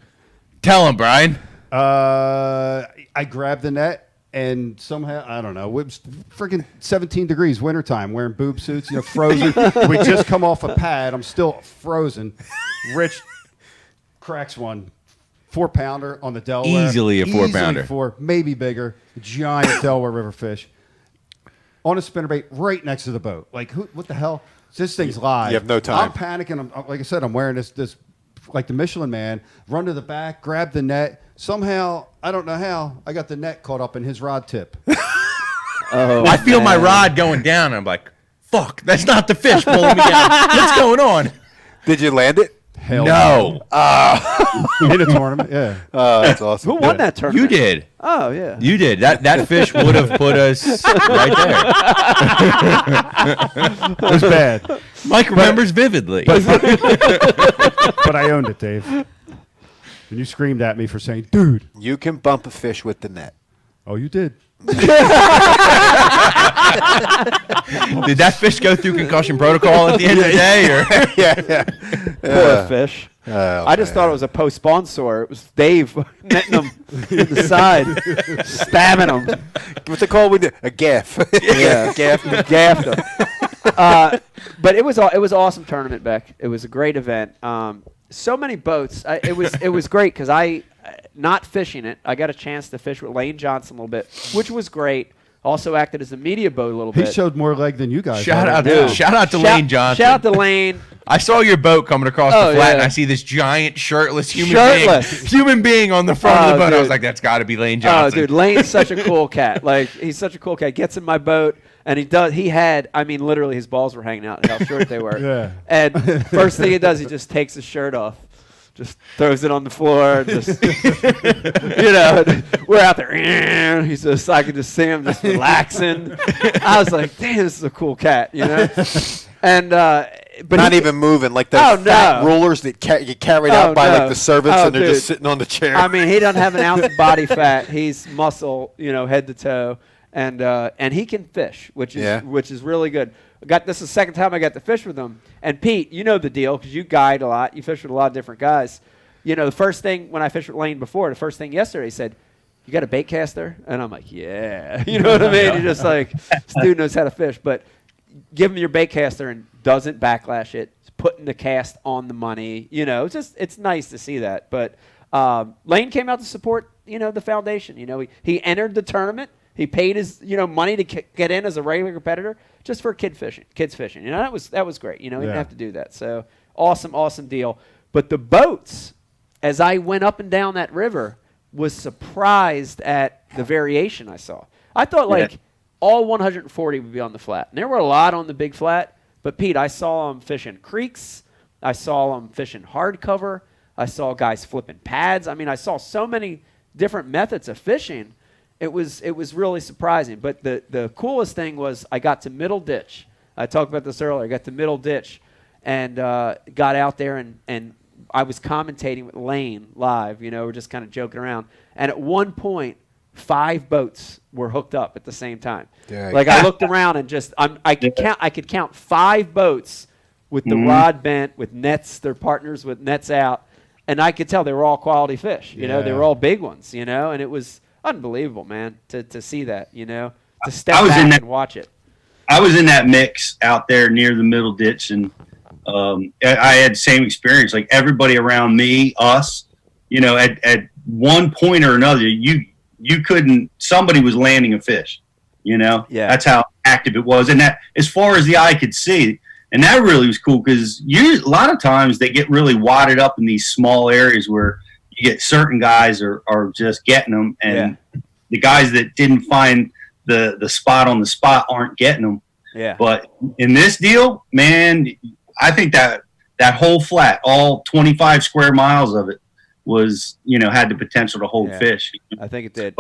Tell him, Brian. I grabbed the net. And somehow, I don't know, it was freaking 17 degrees wintertime, wearing boob suits, frozen. We just come off a pad. I'm still frozen. Rich cracks one 4-pounder on the Delaware. Easily a 4-pounder. Easily 4, maybe bigger. Giant Delaware River fish. On a spinnerbait right next to the boat. Like, what the hell? This thing's live. You have no time. I'm panicking. Like I said, I'm wearing this like the Michelin Man. Run to the back, grab the net. Somehow, I don't know how, I got the net caught up in his rod tip. I feel my rod going down. And I'm like, fuck, that's not the fish pulling me down. What's going on? Did you land it? Hell No. in a tournament, yeah. That's awesome. Who won that You tournament? did. Oh, yeah. You did. That fish would have put us right there. It was bad. Mike remembers vividly. But I owned it, Dave. And you screamed at me for saying, dude. You can bump a fish with the net. Oh, you did. Did that fish go through concussion protocol at the end of the day? Or? Poor fish. I just thought it was a post-spawn sore. It was Dave netting him in the side, stabbing him. What's it called? A gaff. Yeah, gaffed him. But it was awesome tournament, Beck. It was a great event. So many boats. It was great because not fishing it, I got a chance to fish with Lane Johnson a little bit, which was great. Also acted as a media boat a little bit. He showed more leg than you guys. Shout out to Lane Johnson. Shout out to Lane. I saw your boat coming across the flat, and yeah. I see this giant shirtless human being on the front of the boat. Dude. I was like, that's got to be Lane Johnson. Oh, dude, Lane's such a cool cat. Like, he's such a cool cat. Gets in my boat, and literally his balls were hanging out, how short they were. Yeah. And first thing he does, he just takes his shirt off. just throws it on the floor. Just, we're out there. He's just, I could just see him just relaxing. I was like, damn, this is a cool cat, And but not even moving, like those fat no. rollers that get carried out by like the servants, and they're just sitting on the chair. I mean, he doesn't have an ounce of body fat. He's muscle, head to toe, and he can fish, which is really good. This is the second time I got to fish with him. And Pete, you know the deal because you guide a lot. You fish with a lot of different guys. The first thing when I fished with Lane before, the first thing yesterday, he said, "You got a bait caster?" And I'm like, "Yeah." You know what I mean? You're just like, this dude knows how to fish, but give him your bait caster and doesn't backlash it. It's putting the cast on the money. It's nice to see that. But Lane came out to support, the foundation. He entered the tournament. He paid his, money to get in as a regular competitor just for kids fishing. That was great. He didn't have to do that. So awesome deal. But the boats, as I went up and down that river, was surprised at the variation I saw. I thought all 140 would be on the flat. And there were a lot on the big flat. But, Pete, I saw them fishing creeks. I saw them fishing hardcover. I saw guys flipping pads. I mean, I saw so many different methods of fishing. It was really surprising. But the coolest thing was I got to Middle Ditch. I talked about this earlier. I got to Middle Ditch and got out there, and I was commentating with Lane live. We're just kind of joking around. And at one point, 5 boats were hooked up at the same time. Dang. Like I looked around and just I could count 5 boats with the rod bent, with nets, their partners with nets out, and I could tell they were all quality fish. They were all big ones. And it was unbelievable, man, to see that. To step back and watch it. I was in that mix out there near the Middle Ditch, and I had the same experience. Like everybody around me, us, at one point or another, you couldn't. Somebody was landing a fish. Yeah. That's how active it was, and that as far as the eye could see, and that really was cool because a lot of times they get really wadded up in these small areas where you get certain guys are just getting them, and the guys that didn't find the spot on the spot aren't getting them. Yeah. But in this deal, man, I think that whole flat, all 25 square miles of it, was had the potential to hold fish. I think it did.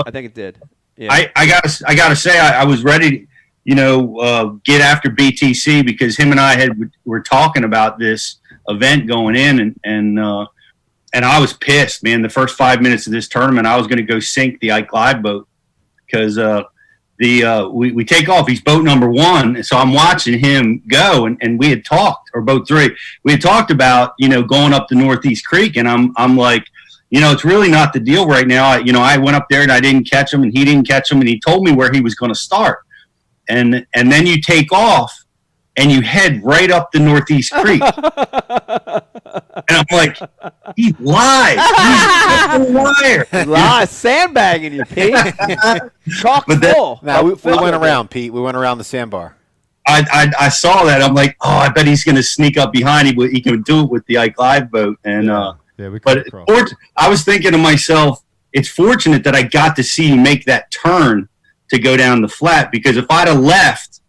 Yeah. I gotta say I was ready to get after BTC because him and I were talking about this event going in, and I was pissed, man. The first 5 minutes of this tournament, I was going to go sink the Ike Live boat because we take off. He's boat number 1, so I'm watching him go, and we had talked, or boat 3. We had talked about going up the Northeast Creek, and I'm like, it's really not the deal right now. I went up there and I didn't catch him, and he didn't catch him, and he told me where he was going to start, and then you take off and you head right up the Northeast Creek. And I'm like, he lies. He's a liar. Lies, sandbagging you, Pete. Chock full. Now, we went around, Pete. We went around the sandbar. I saw that. I'm like, I bet he's going to sneak up behind him. He can do it with the Ike Live boat. And I was thinking to myself, it's fortunate that I got to see you make that turn to go down the flat, because if I'd have left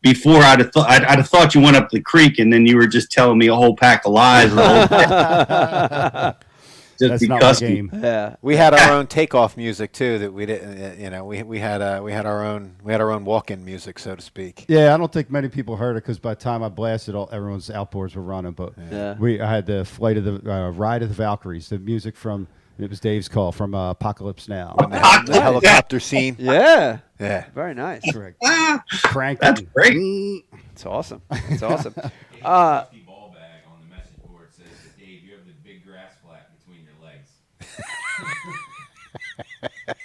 before, I'd have thought you went up the creek, and then you were just telling me a whole pack of lies. That's not my game. Yeah, we had our own takeoff music too. That we didn't. We had our own walk-in music, so to speak. Yeah, I don't think many people heard it because by the time I blasted, everyone's outboards were running. But I had the Ride of the Valkyries, the music from. It was Dave's call from Apocalypse Now. The helicopter scene. Yeah. Very nice. Crank. That's great. It's awesome. It's awesome. Rusty ball bag on the message board says, Dave, you have the big grass flat between your legs.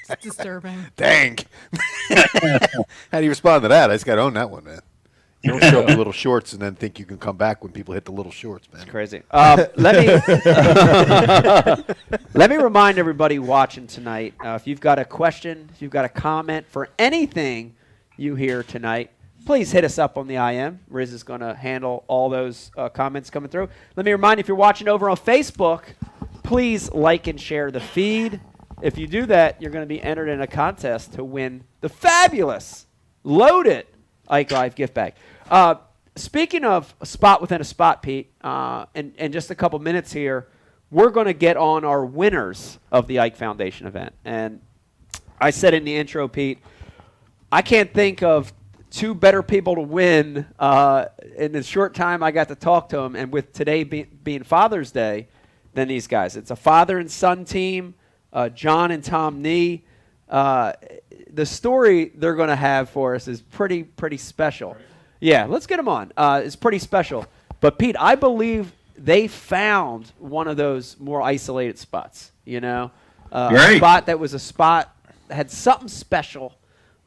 It's disturbing. Dang. How do you respond to that? I just got to own that one, man. You don't show up in little shorts and then think you can come back when people hit the little shorts, man. It's crazy. Let me remind everybody watching tonight, if you've got a question, if you've got a comment for anything you hear tonight, please hit us up on the IM. Riz is going to handle all those comments coming through. Let me remind you, if you're watching over on Facebook, please like and share the feed. If you do that, you're going to be entered in a contest to win the fabulous, loaded Ike Live gift bag. Speaking of a spot within a spot, Pete, in just a couple minutes here, we're going to get on our winners of the Ike Foundation event. And I said in the intro, Pete, I can't think of two better people to win in the short time I got to talk to them, and with today being Father's Day, than these guys. It's a father and son team, John and Tom Nee. The story they're going to have for us is pretty special. Yeah, let's get them on. It's pretty special. But, Pete, I believe they found one of those more isolated spots, you know? A spot that was a spot that had something special,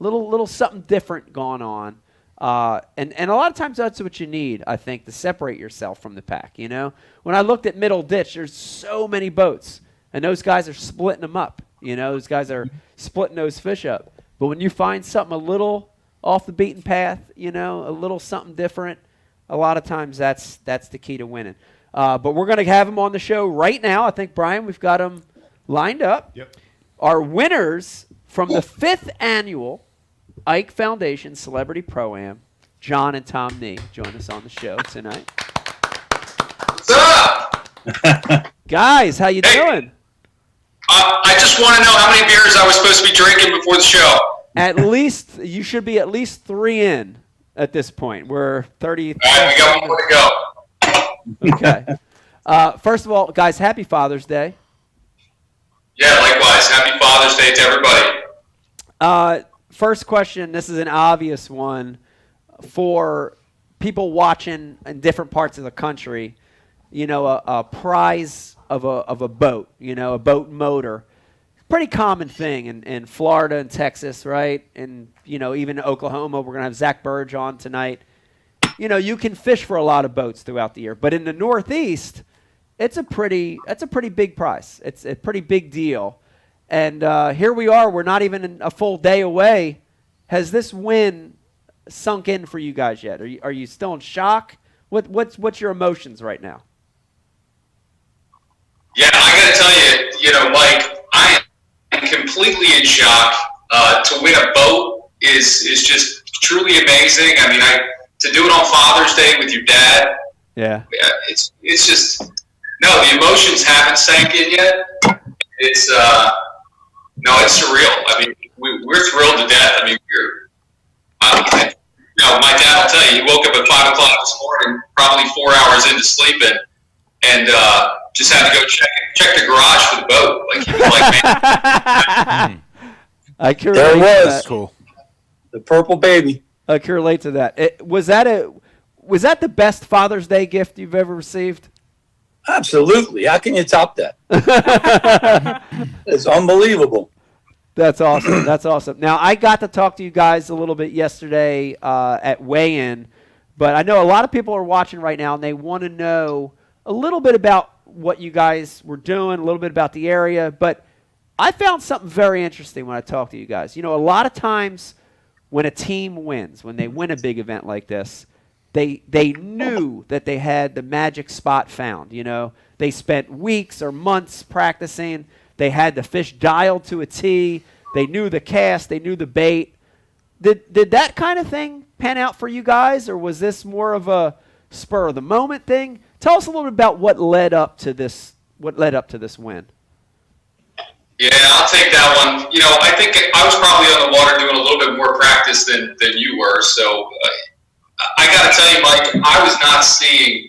little something different going on. And a lot of times that's what you need, I think, to separate yourself from the pack, you know? When I looked at Middle Ditch, there's so many boats, and those guys are splitting them up. You know, those guys are splitting those fish up. But when you find something a little off the beaten path, you know, a little something different, a lot of times that's the key to winning. But we're going to have them on the show right now. I think, Brian, we've got them lined up. Yep. Our winners from the 5th annual Ike Foundation Celebrity Pro-Am, John and Tom Nee, join us on the show tonight. What's up? Guys, how you doing? I just want to know how many beers I was supposed to be drinking before the show. At least, you should be at least 3 in at this point. We're 30. All right, we got one more to go. Okay. First of all, guys, happy Father's Day. Yeah, likewise. Happy Father's Day to everybody. First question, this is an obvious one for people watching in different parts of the country. You know, a prize of a boat, you know, a boat motor. Pretty common thing in Florida and Texas, right? And, you know, even Oklahoma, we're going to have Zack Birge on tonight. You know, you can fish for a lot of boats throughout the year. But in the Northeast, that's a pretty big prize. It's a pretty big deal. And here we are. We're not even a full day away. Has this win sunk in for you guys yet? Are you still in shock? What's your emotions right now? Yeah, I got to tell you, you know, Mike, I am completely in shock. To win a boat is just truly amazing. I mean, to do it on Father's Day with your dad. Yeah. It's just the emotions haven't sank in yet. It's it's surreal. I mean, we're thrilled to death. I mean, my dad will tell you, he woke up at 5 o'clock this morning, probably 4 hours into sleeping, and just had to go check the garage for the boat. Like, he was like, man. I can There relate it to was. that. Cool. The purple baby. I can relate to that. Was that the best Father's Day gift you've ever received? Absolutely. How can you top that? It's unbelievable. That's awesome. That's awesome. Now, I got to talk to you guys a little bit yesterday at weigh-in, but I know a lot of people are watching right now, and they want to know a little bit about what you guys were doing, a little bit about the area. But I found something very interesting when I talked to you guys. You know, a lot of times when a team wins, when they win a big event like this, they knew that they had the magic spot found. You know, they spent weeks or months practicing. They had the fish dialed to a T. They knew the cast. They knew the bait. Did that kind of thing pan out for you guys, or was this more of a spur of the moment thing? Tell us a little bit about what led up to this. What led up to this win? Yeah, I'll take that one. You know, I think I was probably on the water doing a little bit more practice than you were. So I got to tell you, Mike, I was not seeing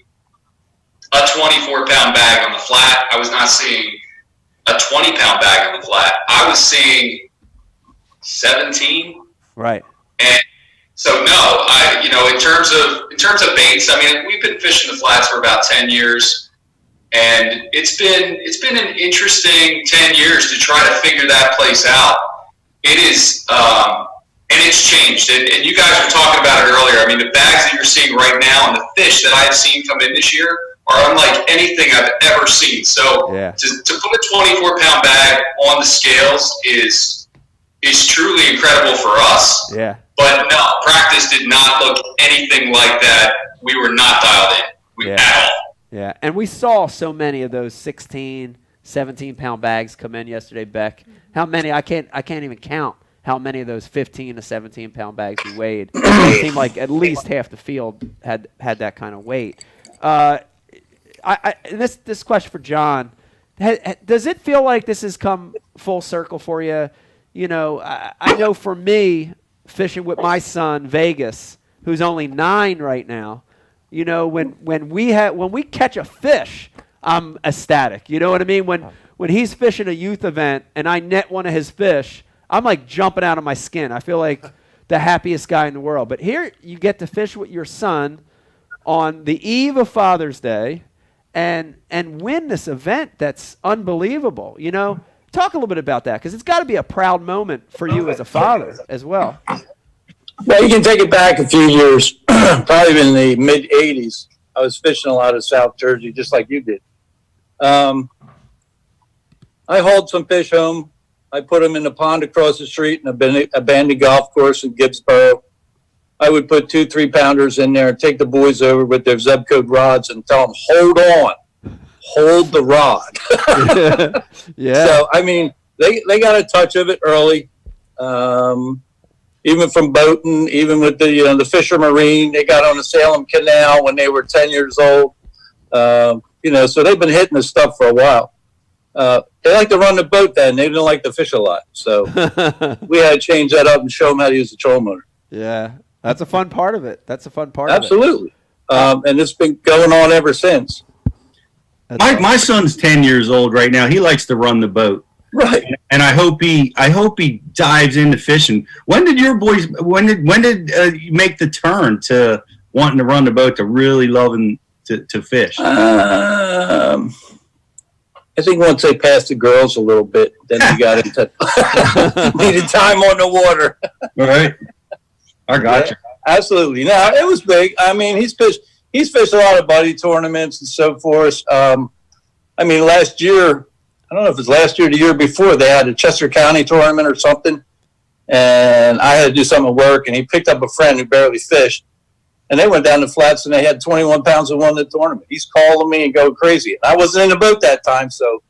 a 24-pound bag on the flat. I was not seeing a 20-pound bag on the flat. I was seeing 17. Right. And so in terms of baits, I mean, we've been fishing the flats for about 10 years, and it's been an interesting 10 years to try to figure that place out. It is, and it's changed. And you guys were talking about it earlier. I mean, the bags that you're seeing right now and the fish that I've seen come in this year are unlike anything I've ever seen. So to put a 24-pound bag on the scales is truly incredible for us. Yeah. But no, practice did not look anything like that. We were not dialed in at all. Yeah, and we saw so many of those 16, 17-pound bags come in yesterday, Beck. How many? I can't even count how many of those 15 to 17-pound bags we weighed. It seemed like at least half the field had that kind of weight. This question for John. Does it feel like this has come full circle for you? You know, I know for me, fishing with my son Vegas, who's only 9 right now. You know, when we catch a fish, I'm ecstatic. You know what I mean? When he's fishing a youth event and I net one of his fish, I'm like jumping out of my skin. I feel like the happiest guy in the world. But here you get to fish with your son on the eve of Father's Day and win this event that's unbelievable. You know, talk a little bit about that, because it's got to be a proud moment for you as a father as well. Well, you can take it back a few years, probably in the mid-'80s. I was fishing a lot of South Jersey, just like you did. I hauled some fish home. I put them in the pond across the street in a abandoned golf course in Gibbsboro. I would put 2 3-pounders in there and take the boys over with their Zebcode rods and tell them, hold on, hold the rod. Yeah. So, I mean, they got a touch of it early. Even from boating, even with the Fisher Marine, they got on the Salem Canal when they were 10 years old. You know, so they've been hitting this stuff for a while. They like to run the boat then. They didn't like to fish a lot. So we had to change that up and show them how to use the trolling motor. Yeah, that's a fun part of it. Absolutely. And it's been going on ever since. My son's 10 years old right now. He likes to run the boat. Right. And I hope he dives into fishing. When did you make the turn to wanting to run the boat, to really loving to fish? I think once they passed the girls a little bit, then we got into needed time on the water. Right. I got you. Absolutely. No, it was big. I mean, he's fished a lot of buddy tournaments and so forth. I mean, last year, I don't know if it was last year or the year before, they had a Chester County tournament or something, and I had to do some of work, and he picked up a friend who barely fished, and they went down the flats, and they had 21 pounds and won the tournament. He's calling me and going crazy. I wasn't in the boat that time, so,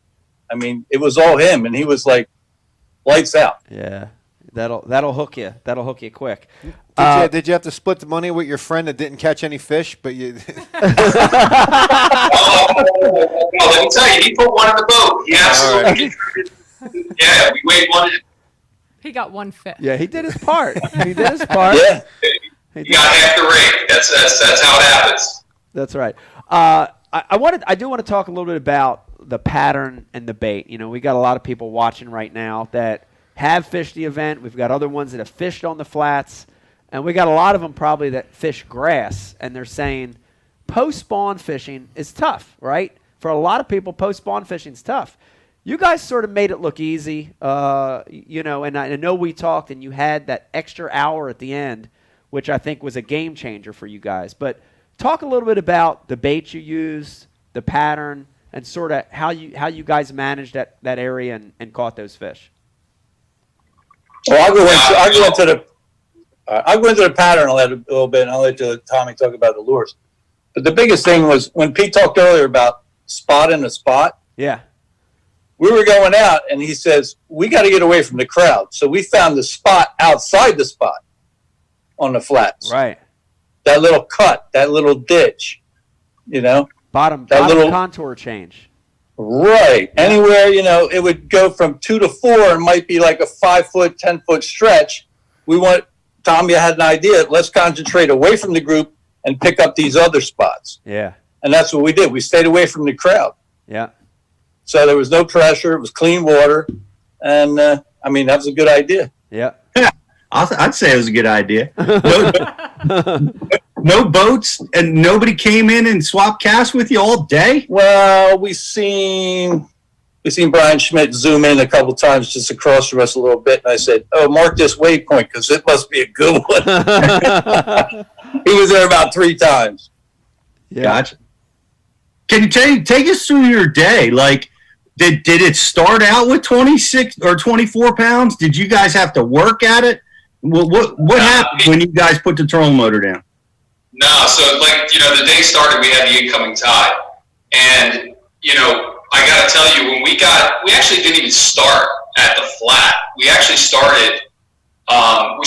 I mean, it was all him, and he was like, lights out. Yeah, that'll hook you. That'll hook you quick. Did you have to split the money with your friend that didn't catch any fish? But you. Well, let me tell you, he put one in the boat. He absolutely did. Yeah, we weighed one in. He got one fish. Yeah, he did his part. He did his part. Yeah. He got half the rate. That's how it happens. That's right. I do want to talk a little bit about the pattern and the bait. You know, we got a lot of people watching right now that have fished the event. We've got other ones that have fished on the flats, and we got a lot of them probably that fish grass, and they're saying post-spawn fishing is tough, right? For a lot of people, post-spawn fishing is tough. You guys sort of made it look easy, you know, and I know we talked, and you had that extra hour at the end, which I think was a game changer for you guys. But talk a little bit about the bait you used, the pattern, and sort of how you guys managed that area and caught those fish. Well, I'll go into the pattern a little bit, and I'll let Tommy talk about the lures. But the biggest thing was when Pete talked earlier about spotting a spot. Yeah. We were going out, and he says, we got to get away from the crowd. So we found the spot outside the spot on the flats. Right. That little cut, that little ditch, you know. Bottom little contour change. Right. Yeah. Anywhere, you know, it would go from 2 to 4 and might be like a 5-foot, 10-foot stretch. Tommy had an idea. Let's concentrate away from the group and pick up these other spots. Yeah. And that's what we did. We stayed away from the crowd. Yeah. So there was no pressure. It was clean water. And, I mean, that was a good idea. Yeah. I'd say it was a good idea. No boats, and nobody came in and swapped casts with you all day? Well, we seen Brian Schmidt zoom in a couple times just across from us a little bit, and I said, "Oh, mark this waypoint because it must be a good one." He was there about 3 times. Yeah. Gotcha. Can you take us through your day? Like, did it start out with 26 or 24 pounds? Did you guys have to work at it? What happened when you guys put the trolling motor down? No, so like, you know, the day started, we had the incoming tide. And, you know, I got to tell you, we actually didn't even start at the flat. We actually started out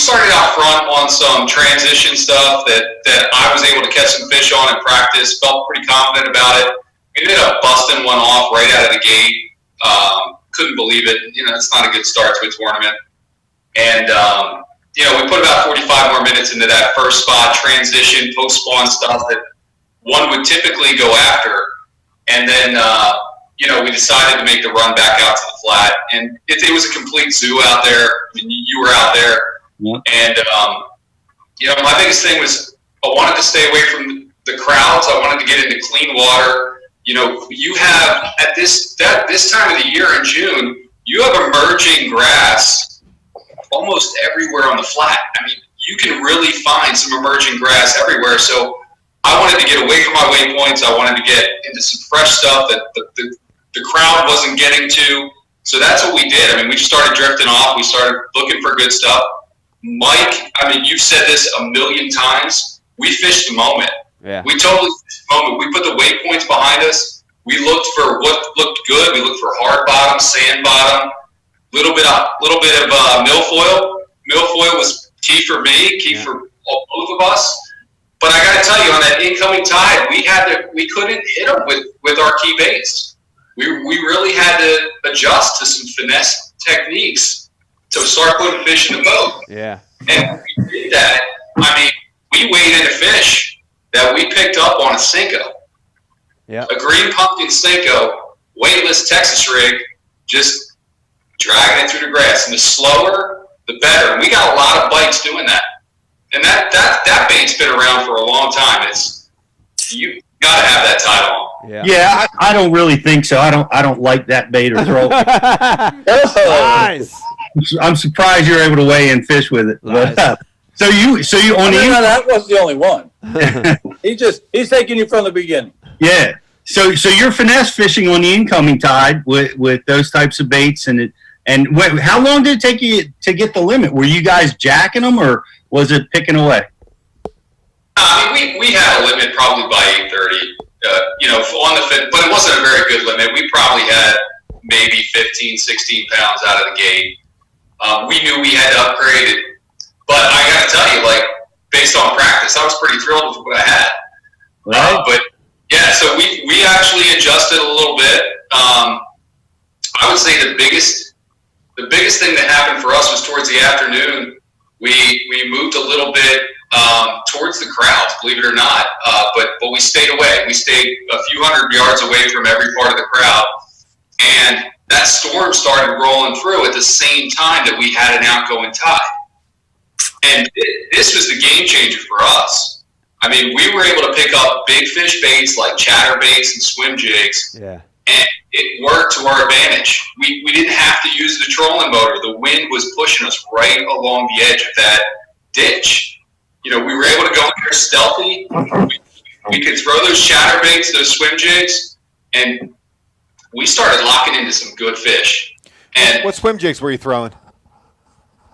front on some transition stuff that I was able to catch some fish on in practice, felt pretty confident about it. We ended up busting one off right out of the gate. Couldn't believe it. It's not a good start to a tournament. And, we put about 45 more minutes into that first spot, transition, post-spawn stuff that one would typically go after. And then, we decided to make the run back out to the flat. And it was a complete zoo out there. I mean, you were out there. Yep. And, my biggest thing was I wanted to stay away from the crowds. I wanted to get into clean water. You have at this time of the year in June, you have emerging grass almost everywhere on the flat. I mean, you can really find some emerging grass everywhere. So I wanted to get away from my waypoints. I wanted to get into some fresh stuff that the crowd wasn't getting to. So that's what we did. I mean, we just started drifting off. We started looking for good stuff. Mike, I mean, you've said this a million times. We fished the moment. Yeah. We totally fished the moment. We put the waypoints behind us. We looked for what looked good. We looked for hard bottom, sand bottom, little bit of milfoil. Milfoil was key for me, key for both of us. But I got to tell you, on that incoming tide, we couldn't hit them with our key baits. We really had to adjust to some finesse techniques to start putting fish in the boat. Yeah. And we did that. I mean, we weighed in a fish that we picked up on a Cinco. Yeah. A green pumpkin Cinco, weightless Texas rig, just dragging it through the grass. And the slower, the better. And we got a lot of bites doing that. And that bait's been around for a long time. You got to have that tide on. Yeah, I don't really think so. I don't like that bait or throw. Nice. I'm surprised you're able to weigh in fish with it. Nice. So you on that wasn't the only one. He's taking you from the beginning. Yeah. So you're finesse fishing on the incoming tide with those types of baits and how long did it take you to get the limit? Were you guys jacking them or was it picking away? I mean, we had a limit probably by 8:30. On the fit, but it wasn't a very good limit. We probably had maybe 15, 16 pounds out of the gate. We knew we had to upgrade it, but I got to tell you, based on practice, I was pretty thrilled with what I had. Right. But yeah, so we actually adjusted a little bit. I would say the biggest thing that happened for us was towards the afternoon. We moved a little bit towards the crowds, believe it or not, but we stayed away. We stayed a few hundred yards away from every part of the crowd, and that storm started rolling through at the same time that we had an outgoing tide. And this was the game changer for us. I mean, we were able to pick up big fish baits like chatterbaits and swim jigs, and it worked to our advantage. We didn't have to use the trolling motor. The wind was pushing us right along the edge of that ditch. We were able to go in there stealthy. We could throw those chatterbaits, those swim jigs, and we started locking into some good fish. And what swim jigs were you throwing?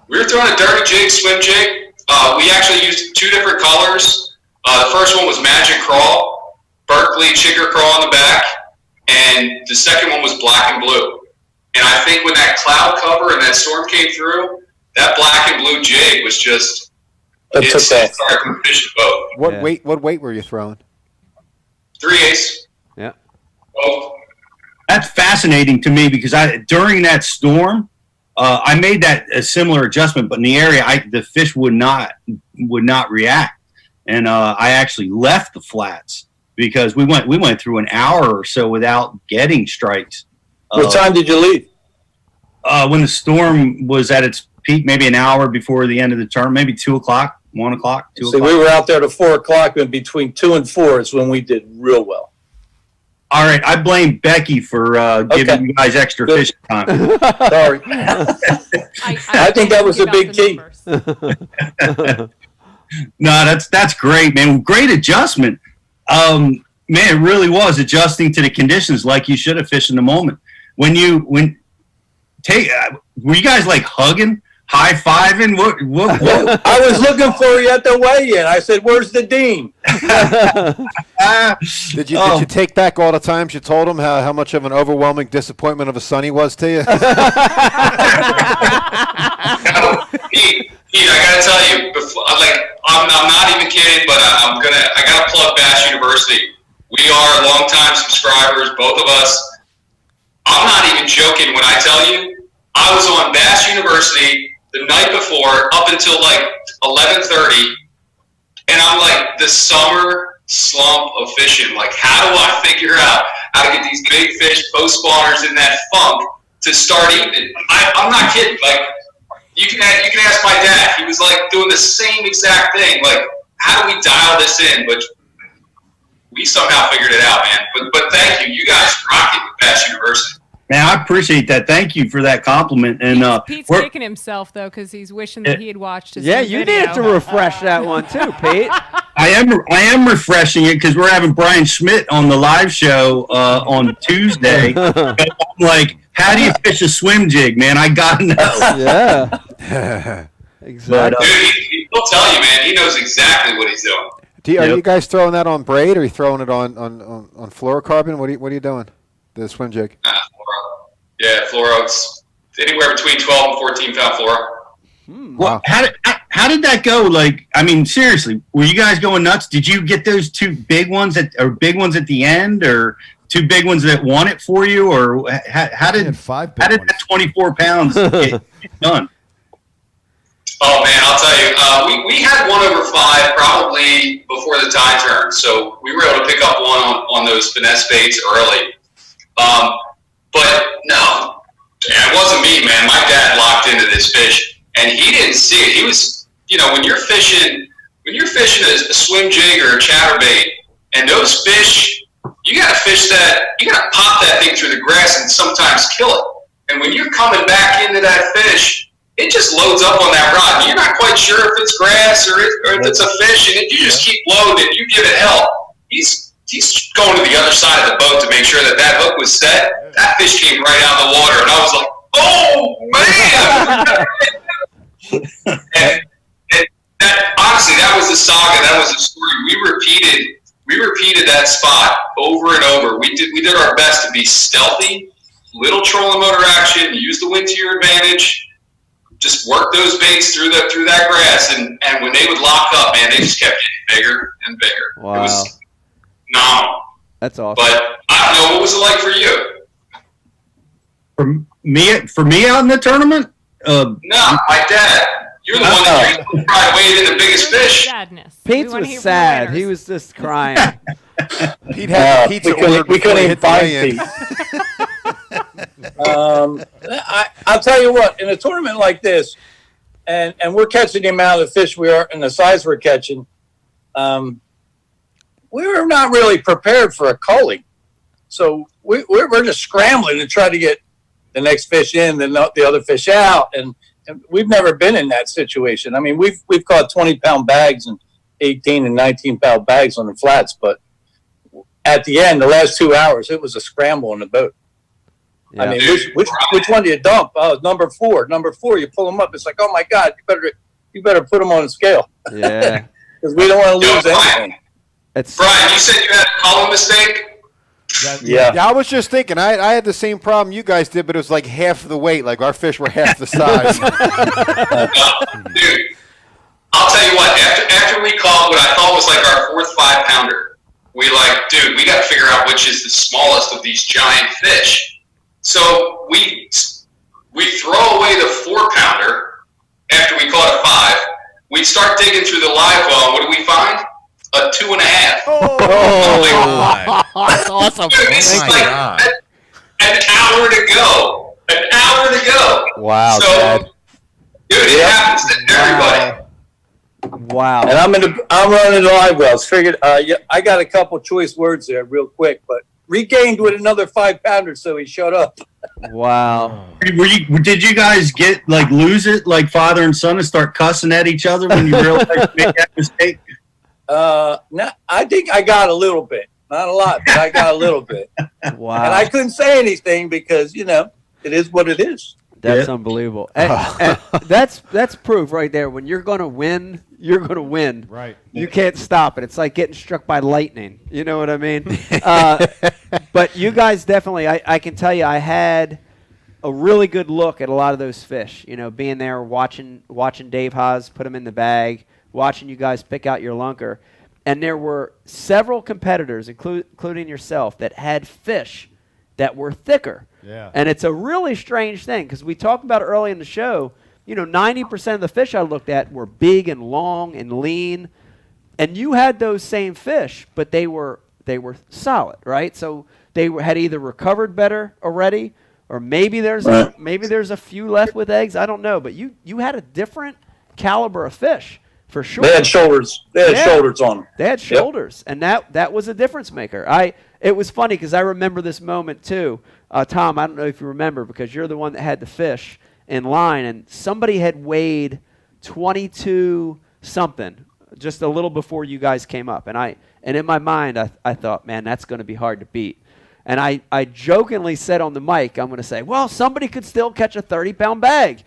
We were throwing a dirty jig, swim jig. We actually used two different colors. The first one was Magic Crawl, Berkeley Chigger Crawl on the back, and the second one was black and blue. And I think when that cloud cover and that storm came through, that black and blue jig was just What weight were you throwing? 3/8. Yeah. Oh. That's fascinating to me because during that storm, I made a similar adjustment, but in the area, the fish would not react, and I actually left the flats because we went through an hour or so without getting strikes. What time did you leave? When the storm was at its peak, maybe an hour before the end of the term, maybe 2 o'clock. 1 o'clock, 2 o'clock. We were out there to 4 o'clock, and between 2 and 4 is when we did real well. All right, I blame Becky for giving you guys extra fishing time. Sorry. I think that was a big key. No, that's great, man. Great adjustment. Man, it really was adjusting to the conditions like you should have fished in the moment. Were you guys hugging? High-fiving? What? I was looking for you at the weigh-in. I said, "Where's the dean?" Did you take back all the times you told him how much of an overwhelming disappointment of a son he was to you? Pete, I gotta tell you, I'm not even kidding, but I gotta plug Bass University. We are longtime subscribers, both of us. I'm not even joking when I tell you, I was on Bass University the night before up until like 11:30, and I'm like, the summer slump of fishing. Like, how do I figure out how to get these big fish post spawners in that funk to start eating? I'm not kidding. Like, you can ask my dad. He was like doing the same exact thing. Like, how do we dial this in? But we somehow figured it out, man. But thank you. You guys rock it with Bass University. Man, I appreciate that. Thank you for that compliment. And Pete's kicking himself though because he's wishing that he had watched his. Yeah, you video. needed to refresh that one too, Pete. I am refreshing it because we're having Brian Schmidt on the live show on Tuesday. And I'm like, how do you fish a swim jig, man? I gotta know. Yeah, exactly. Dude, he'll tell you, man. He knows exactly what he's doing. Are you guys throwing that on braid, or are you throwing it on fluorocarbon? What are you doing? The swim jig? Yeah, fluoro. It's anywhere between 12 and 14 pound fluoro. Well, how did that go? Like, I mean, seriously, were you guys going nuts? Did you get those two big ones at the end, or two big ones that won it for you, or how did that 24 pounds get done? Oh man, I'll tell you, we had 1/5 probably before the tide turned, so we were able to pick up one on those finesse baits early. But no, it wasn't me, man. My dad locked into this fish, and he didn't see it. He was, when you're fishing a swim jig or a chatterbait, and those fish, you gotta pop that thing through the grass and sometimes kill it. And when you're coming back into that fish, it just loads up on that rod. And you're not quite sure if it's grass or if it's a fish, and you just keep loading. You give it hell. He's going to the other side of the boat to make sure that hook was set. That fish came right out of the water, and I was like, "Oh man!" and that, honestly, that was the saga. That was the story. We repeated that spot over and over. We did our best to be stealthy, little trolling motor action, use the wind to your advantage, just work those baits through that grass, and when they would lock up, man, they just kept getting bigger and bigger. Wow. It was phenomenal. That's awesome. But I don't know, what was it like for you? For me out in the tournament? No, my dad. You're the one that probably weighed in the biggest fish. Sadness. Pete was sad. He was just crying. Pete had pizza ordered. We couldn't even find Pete. I'll tell you what, in a tournament like this, and we're catching the amount of fish we are and the size we're catching, we were not really prepared for a culling. So we're just scrambling to try to get the next fish in, then the other fish out, and we've never been in that situation. I mean, we've caught 20-pound bags and 18 and 19-pound bags on the flats, but at the end, the last 2 hours, it was a scramble on the boat. Yeah. I mean, which one do you dump? Oh, number four. You pull them up. It's like, oh my God, you better put them on a scale. Yeah, because we don't want to lose anything. Brian, you said you had a culling mistake. Yeah, I was just thinking. I had the same problem you guys did, but it was like half the weight. Like our fish were half the size. Dude, I'll tell you what. After we caught what I thought was like our fourth 5-pounder, we got to figure out which is the smallest of these giant fish. So we throw away the 4-pounder after we caught a 5. We start digging through the live well. What do we find? A 2.5. Oh, that's awesome. Dude, it's like an hour to go. Wow, so, Dad. Dude, it happens to everybody. Wow. And I'm running the live wells. Figured, I got a couple choice words there real quick, but regained with another 5-pounder, so he showed up. Wow. Did you guys lose it like father and son and start cussing at each other when you realized you made that mistake? No, I think I got a little bit, not a lot, but I got a little bit. Wow. And I couldn't say anything because, it is what it is. That's unbelievable. And that's proof right there. When you're going to win, you're going to win. Right. You can't stop it. It's like getting struck by lightning. You know what I mean? But you guys definitely, I can tell you, I had a really good look at a lot of those fish. Being there, watching Dave Haas put them in the bag, watching you guys pick out your lunker. And there were several competitors, including yourself, that had fish that were thicker. Yeah. And it's a really strange thing because we talked about it early in the show. 90% of the fish I looked at were big and long and lean. And you had those same fish, but they were solid, right? So they had either recovered better already, or maybe there's a few left with eggs. I don't know, but you had a different caliber of fish for sure. They had shoulders. They had shoulders on them. They had shoulders, and that was a difference maker. It was funny because I remember this moment too. Tom, I don't know if you remember because you're the one that had the fish in line, and somebody had weighed 22 something just a little before you guys came up, and in my mind I thought, man, that's going to be hard to beat. And I jokingly said on the mic, I'm going to say, well, somebody could still catch a 30-pound bag.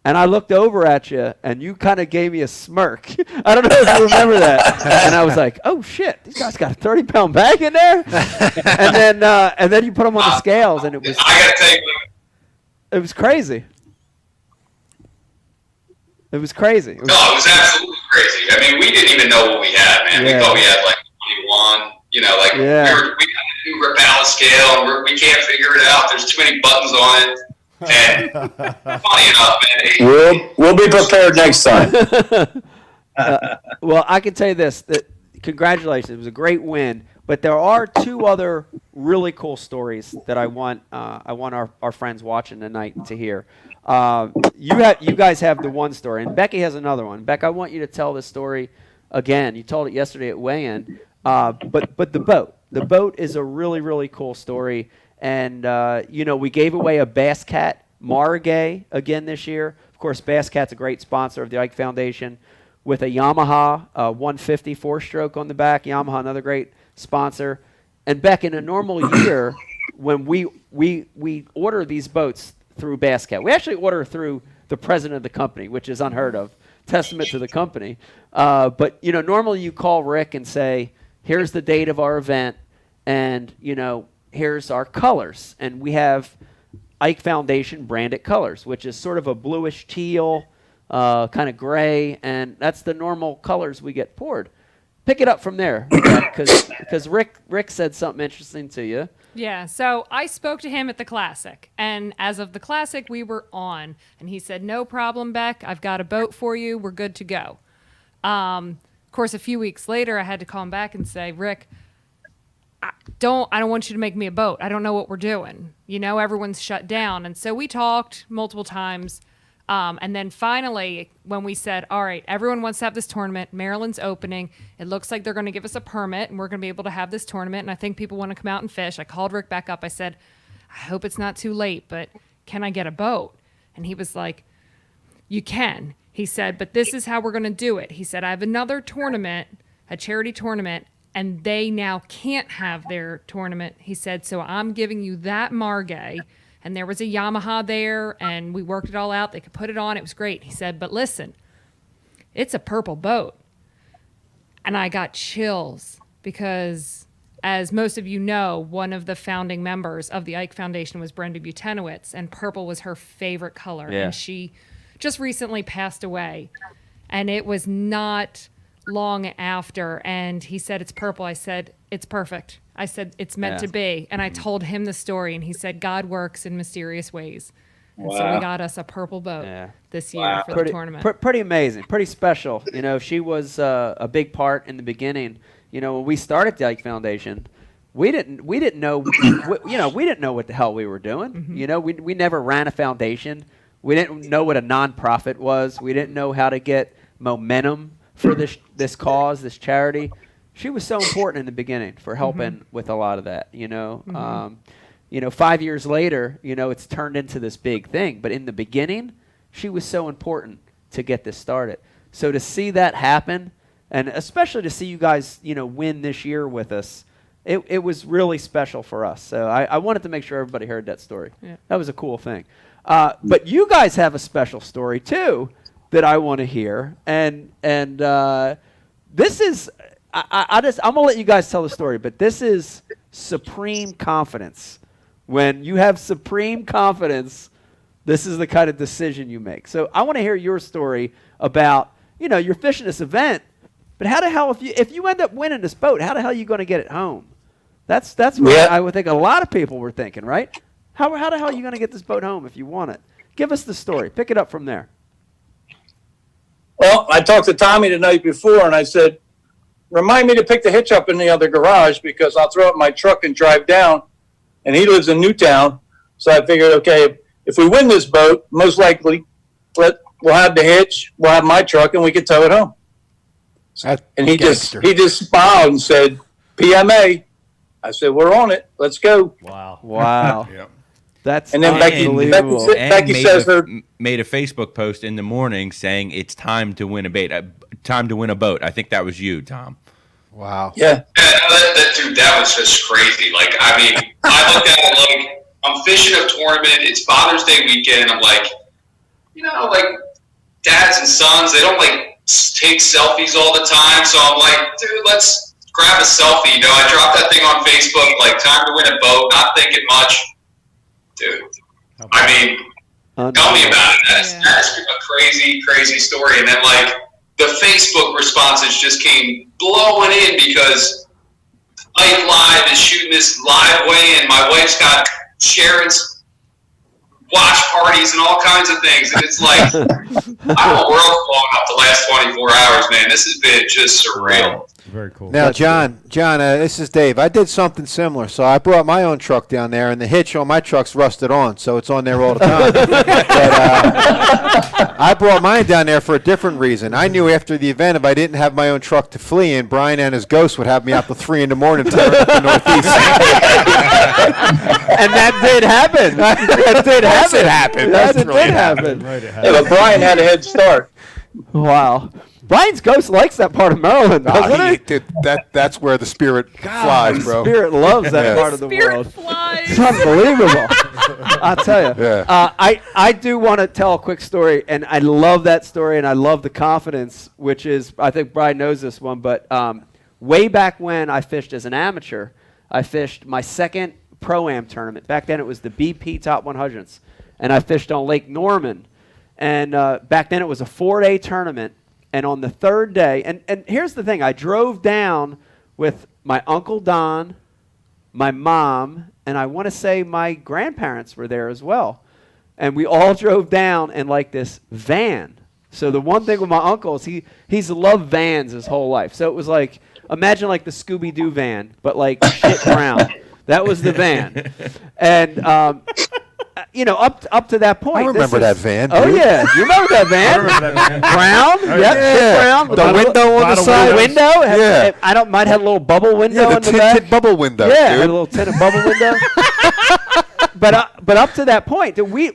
And I looked over at you, and you kind of gave me a smirk. I don't know if you remember that. And I was like, oh, shit, these guys got a 30-pound bag in there? and then you put them on the scales, and it was crazy. It was crazy. No, it was absolutely crazy. I mean, we didn't even know what we had, man. Yeah. We thought we had like 21. We got a 2-pound scale, and we can't figure it out. There's too many buttons on it. And funny enough, man, We'll be prepared next time. Well, I can tell you this: that congratulations, it was a great win. But there are 2 other really cool stories that I want our friends watching tonight to hear. You guys have the one story, and Becky has another one. Beck, I want you to tell this story again. You told it yesterday at weigh-in, but the boat is a really, really cool story. And, we gave away a Bass Cat Margay again this year. Of course, Bass Cat's a great sponsor of the Ike Foundation with a Yamaha 150 4-stroke on the back. Yamaha, another great sponsor. And, Beck, in a normal year, when we order these boats through Bass Cat, we actually order through the president of the company, which is unheard of. Testament to the company. But, normally you call Rick and say, here's the date of our event, and, here's our colors. And we have Ike Foundation branded colors, which is sort of a bluish teal, kind of gray, and that's the normal colors we get poured. Pick it up from there, because Rick said something interesting to you. Yeah, so I spoke to him at the Classic, and as of the Classic, we were on, and he said, no problem, Beck, I've got a boat for you, we're good to go. Of course, a few weeks later, I had to call him back and say, Rick, I don't want you to make me a boat. I don't know what we're doing. Everyone's shut down. And so we talked multiple times. And then finally, when we said, all right, everyone wants to have this tournament. Maryland's opening. It looks like they're going to give us a permit, and we're going to be able to have this tournament. And I think people want to come out and fish. I called Rick back up. I said, I hope it's not too late, but can I get a boat? And he was like, you can. He said, but this is how we're going to do it. He said, I have another tournament, a charity tournament, and they now can't have their tournament. He said, so I'm giving you that Margay. And there was a Yamaha there, and we worked it all out. They could put it on. It was great. He said, but listen, it's a purple boat. And I got chills because, as most of you know, one of the founding members of the Ike Foundation was Brenda Butenowitz, and purple was her favorite color. Yeah. And she just recently passed away. And it was not long after, and he said, it's purple. I said, it's perfect. I said, it's meant to be. And I told him the story, and he said, God works in mysterious ways. And so we got us a purple boat this year for the tournament. Pretty amazing, pretty special. She was a big part in the beginning. When we started the Ike Foundation, we didn't know, we didn't know what the hell we were doing. Mm-hmm. We never ran a foundation. We didn't know what a nonprofit was. We didn't know how to get momentum for this cause, this charity. She was so important in the beginning for helping with a lot of that, 5 years later, it's turned into this big thing. But in the beginning, she was so important to get this started. So to see that happen, and especially to see you guys, win this year with us, it was really special for us. So I wanted to make sure everybody heard that story. Yeah. That was a cool thing. But you guys have a special story, too, that I want to hear. And this is... I'm going to let you guys tell the story, but this is supreme confidence. When you have supreme confidence, this is the kind of decision you make. So I want to hear your story about, you're fishing this event, but how the hell, if you end up winning this boat, how the hell are you going to get it home? That's what I would think a lot of people were thinking, right? How the hell are you going to get this boat home if you want it? Give us the story. Pick it up from there. Well, I talked to Tommy the night before, and I said, remind me to pick the hitch up in the other garage because I'll throw it in my truck and drive down. And he lives in Newtown. So I figured, okay, if we win this boat, most likely we'll have the hitch, we'll have my truck, and we can tow it home. And he just smiled and said, PMA. I said, we're on it. Let's go. Wow. Yep. That's and then unbelievable. Becky says made a Facebook post in the morning saying it's time to win a boat. I think that was you, Tom. Wow. Yeah. That was just crazy. Like, I mean, I looked at it like I'm fishing a tournament. It's Father's Day weekend. I'm like, like dads and sons, they don't like take selfies all the time. So I'm like, dude, let's grab a selfie. I dropped that thing on Facebook, like time to win a boat, not thinking much. Dude, I mean, tell me about it. That's a crazy, crazy story. And then, like, the Facebook responses just came blowing in because Ike Live is shooting this live weigh-in. My wife's got Sharon's watch parties and all kinds of things. And it's like, I don't know where else blowing up the last 24 hours, man. This has been just surreal. Very cool. Now, John, this is Dave. I did something similar. So I brought my own truck down there, and the hitch on my truck's rusted on, so it's on there all the time. But I brought mine down there for a different reason. I knew after the event, if I didn't have my own truck to flee in, Brian and his ghost would have me out till 3 in the morning tearing up the Northeast. And that did happen. That did happen. That did happen. Yeah, but Brian had a head start. Wow. Brian's ghost likes that part of Maryland, doesn't he? That's where the spirit flies, bro. The spirit loves that part of the world. Flies. It's unbelievable. I'll tell you. Yeah. I do want to tell a quick story, and I love that story, and I love the confidence, which is, I think Brian knows this one, but way back when I fished as an amateur, I fished my second Pro-Am tournament. Back then it was the BP Top 100s, and I fished on Lake Norman. And back then it was a 4-day tournament. And on the third day, and here's the thing, I drove down with my Uncle Don, my mom, and I want to say my grandparents were there as well. And we all drove down in like this van. So the one thing with my uncle is he's loved vans his whole life. So it was like, imagine like the Scooby-Doo van, but like shit brown. That was the van. And up to that point. I remember that van. Oh, dude. yeah. You remember that van? Brown? Yep, brown. The window on the side. Window? Yeah. Might have a little bubble window the in the back. tinted bubble window, Yeah, dude. had a little tinted bubble window. But up to that point, we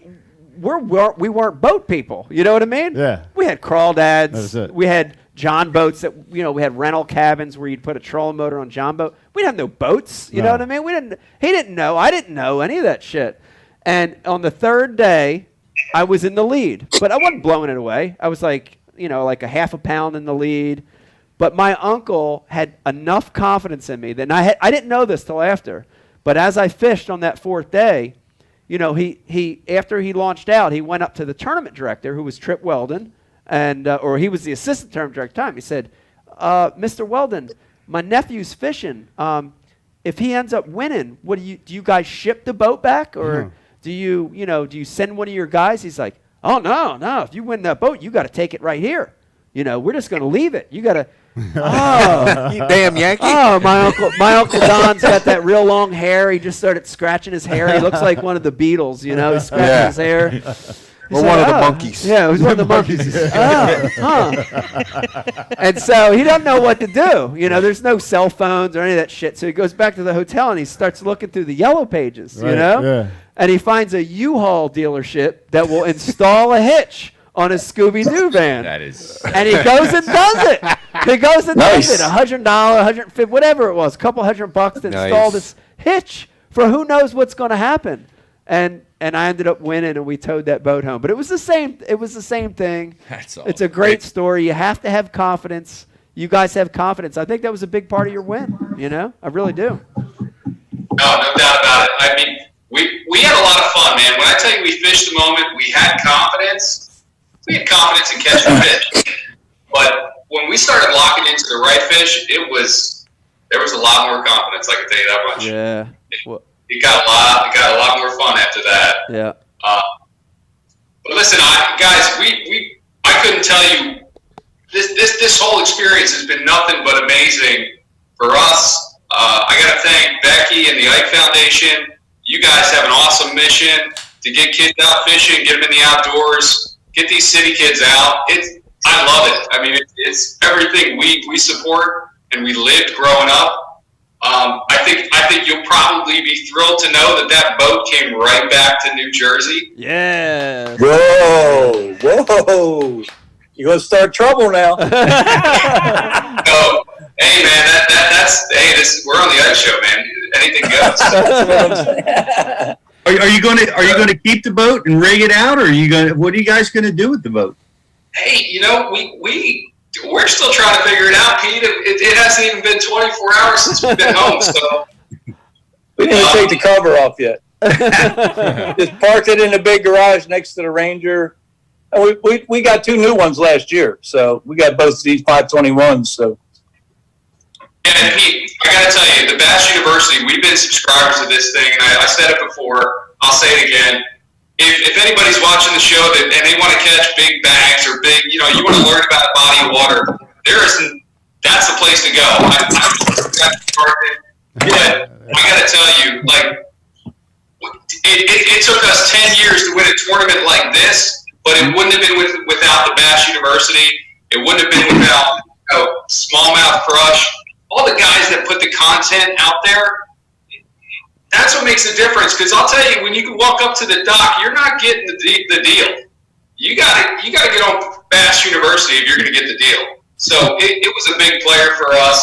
weren't boat people. You know what I mean? Yeah. We had crawdads. That was it. We had John boats that, we had rental cabins where you'd put a trolling motor on John boat. We didn't have no boats. You know what I mean? He didn't know. I didn't know any of that shit. And on the third day, I was in the lead, but I wasn't blowing it away. I was like, like a half a pound in the lead. But my uncle had enough confidence in me that I didn't know this till after. But as I fished on that fourth day, he after he launched out, he went up to the tournament director, who was Trip Weldon, and or he was the assistant tournament director at the time. He said, "Mr. Weldon, my nephew's fishing. If he ends up winning, do you guys ship the boat back, or do you send one of your guys?" He's like, "Oh no! If you win that boat, you got to take it right here. We're just going to leave it. You got to." Oh, You damn Yankee. Oh, my uncle Don's got that real long hair. He just started scratching his hair. He looks like one of the Beatles. He's scratching his hair. Or one of the monkeys. Yeah, it was one of the monkeys. And so he doesn't know what to do. There's no cell phones or any of that shit. So he goes back to the hotel and he starts looking through the yellow pages, Yeah. And he finds a U-Haul dealership that will install a hitch on a Scooby-Doo van. That is. And he goes and does it. He goes and does it. $100, $150, whatever it was, a couple $100 to install this hitch for who knows what's going to happen. And I ended up winning, and we towed that boat home. But it was the same. It was the same thing. That's all. It's a great story. You have to have confidence. You guys have confidence. I think that was a big part of your win. I really do. No doubt about it. I mean, we had a lot of fun, man. When I tell you we fished the moment, we had confidence. We had confidence in catching fish. But when we started locking into the right fish, it was there was a lot more confidence. I can tell you that much. Yeah. Well, It got a lot more fun after that. yeah. But listen, I couldn't tell you this whole experience has been nothing but amazing for us. I got to thank Becky and the Ike Foundation. You guys have an awesome mission to get kids out fishing, get them in the outdoors, get these city kids out. I love it. I mean, it's everything we support and we lived growing up. I think you'll probably be thrilled to know that boat came right back to New Jersey. Yeah. Whoa. You're going to start trouble now. So, hey man, we're on the Ike Show, man. Anything goes. Are you going to keep the boat and rig it out, or what are you guys going to do with the boat? Hey, we're still trying to figure it out, Pete. It hasn't even been 24 hours since we've been home, so We didn't take the cover off yet. Just parked it in the big garage next to the Ranger. And we got 2 new ones last year, so we got both of these 521s. So. And Pete, I got to tell you, the Bass University, we've been subscribers to this thing, and I said it before, I'll say it again. If anybody's watching the show and they want to catch big bags or big, you want to learn about a body of water, that's the place to go. But I got to tell you, it took us 10 years to win a tournament like this, but it wouldn't have been without the Bass University. It wouldn't have been without Smallmouth Crush. All the guys that put the content out there, that's what makes the difference. Because I'll tell you, when you walk up to the dock, you're not getting the deal. You got to get on Bass University if you're going to get the deal. So it was a big player for us.